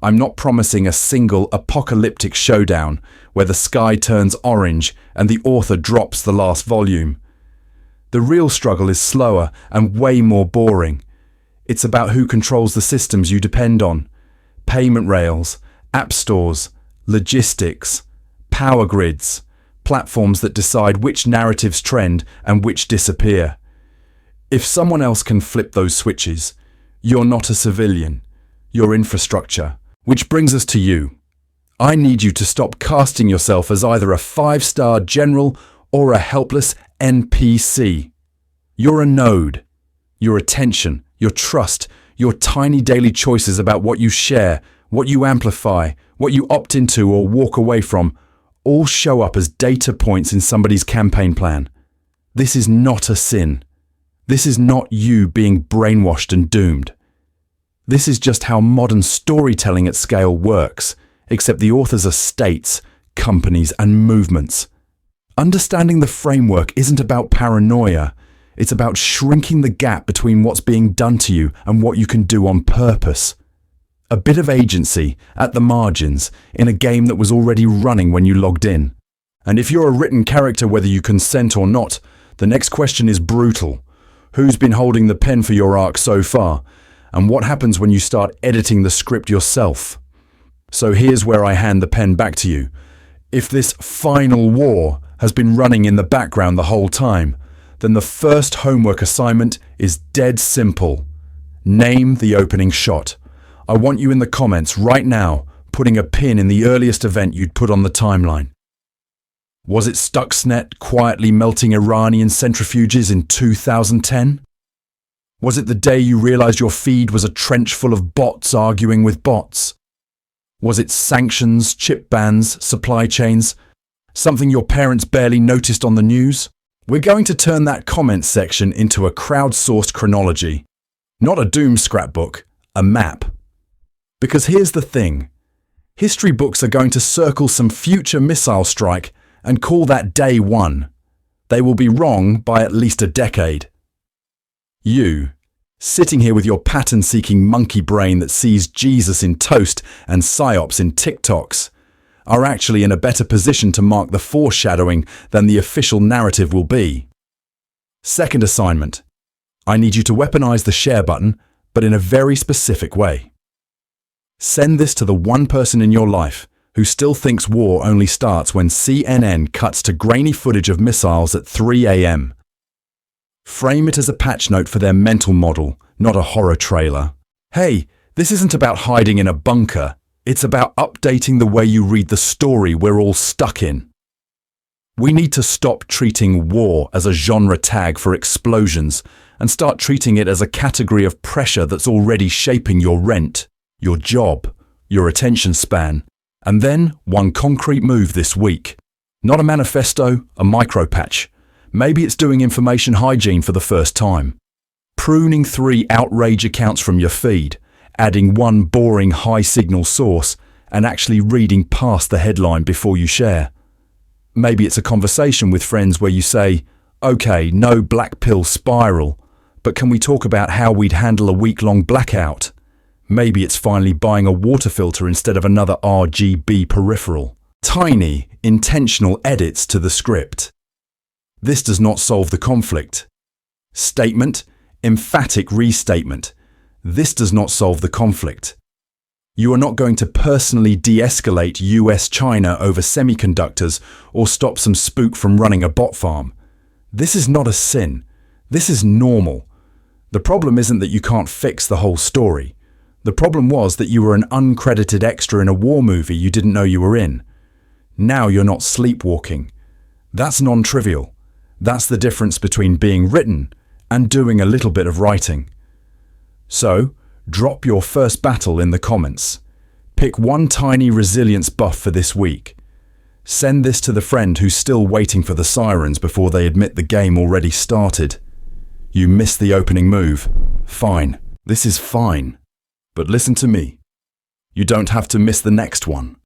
I'm not promising a single apocalyptic showdown where the sky turns orange and the author drops the last volume. The real struggle is slower and way more boring. It's about who controls the systems you depend on. Payment rails, app stores, logistics, power grids, platforms that decide which narratives trend and which disappear. If someone else can flip those switches, you're not a civilian, you're infrastructure. Which brings us to you. I need you to stop casting yourself as either a 5-star general or a helpless NPC. You're a node. Your attention, your trust, your tiny daily choices about what you share, what you amplify, what you opt into or walk away from, all show up as data points in somebody's campaign plan. This is not a sin. This is not you being brainwashed and doomed. This is just how modern storytelling at scale works, except the authors are states, companies, and movements. Understanding the framework isn't about paranoia. It's about shrinking the gap between what's being done to you and what you can do on purpose. A bit of agency at the margins in a game that was already running when you logged in. And if you're a written character, whether you consent or not, the next question is brutal. Who's been holding the pen for your arc so far? And what happens when you start editing the script yourself? So here's where I hand the pen back to you. If this final war has been running in the background the whole time, then the first homework assignment is dead simple. Name the opening shot. I want you in the comments right now, putting a pin in the earliest event you'd put on the timeline. Was it Stuxnet quietly melting Iranian centrifuges in 2010? Was it the day you realized your feed was a trench full of bots arguing with bots? Was it sanctions, chip bans, supply chains? Something your parents barely noticed on the news? We're going to turn that comment section into a crowdsourced chronology. Not a doom scrapbook, a map. Because here's the thing. History books are going to circle some future missile strike and call that day one. They will be wrong by at least a decade. You, sitting here with your pattern-seeking monkey brain that sees Jesus in toast and psyops in TikToks, are actually in a better position to mark the foreshadowing than the official narrative will be. Second assignment. I need you to weaponize the share button, but in a very specific way. Send this to the one person in your life who still thinks war only starts when CNN cuts to grainy footage of missiles at 3 a.m. Frame it as a patch note for their mental model, not a horror trailer. Hey, this isn't about hiding in a bunker. It's about updating the way you read the story we're all stuck in. We need to stop treating war as a genre tag for explosions and start treating it as a category of pressure that's already shaping your rent, your job, your attention span, and then one concrete move this week. Not a manifesto, a micro-patch. Maybe it's doing information hygiene for the first time. Pruning 3 outrage accounts from your feed, adding 1 boring high-signal source, and actually reading past the headline before you share. Maybe it's a conversation with friends where you say, okay, no black pill spiral, but can we talk about how we'd handle a week-long blackout? Maybe it's finally buying a water filter instead of another RGB peripheral. Tiny, intentional edits to the script. This does not solve the conflict. Statement, emphatic restatement. This does not solve the conflict. You are not going to personally de-escalate US-China over semiconductors or stop some spook from running a bot farm. This is not a sin. This is normal. The problem isn't that you can't fix the whole story. The problem was that you were an uncredited extra in a war movie you didn't know you were in. Now you're not sleepwalking. That's non-trivial. That's the difference between being written and doing a little bit of writing. So, drop your first battle in the comments. Pick one tiny resilience buff for this week. Send this to the friend who's still waiting for the sirens before they admit the game already started. You missed the opening move. Fine. This is fine. But listen to me. You don't have to miss the next one.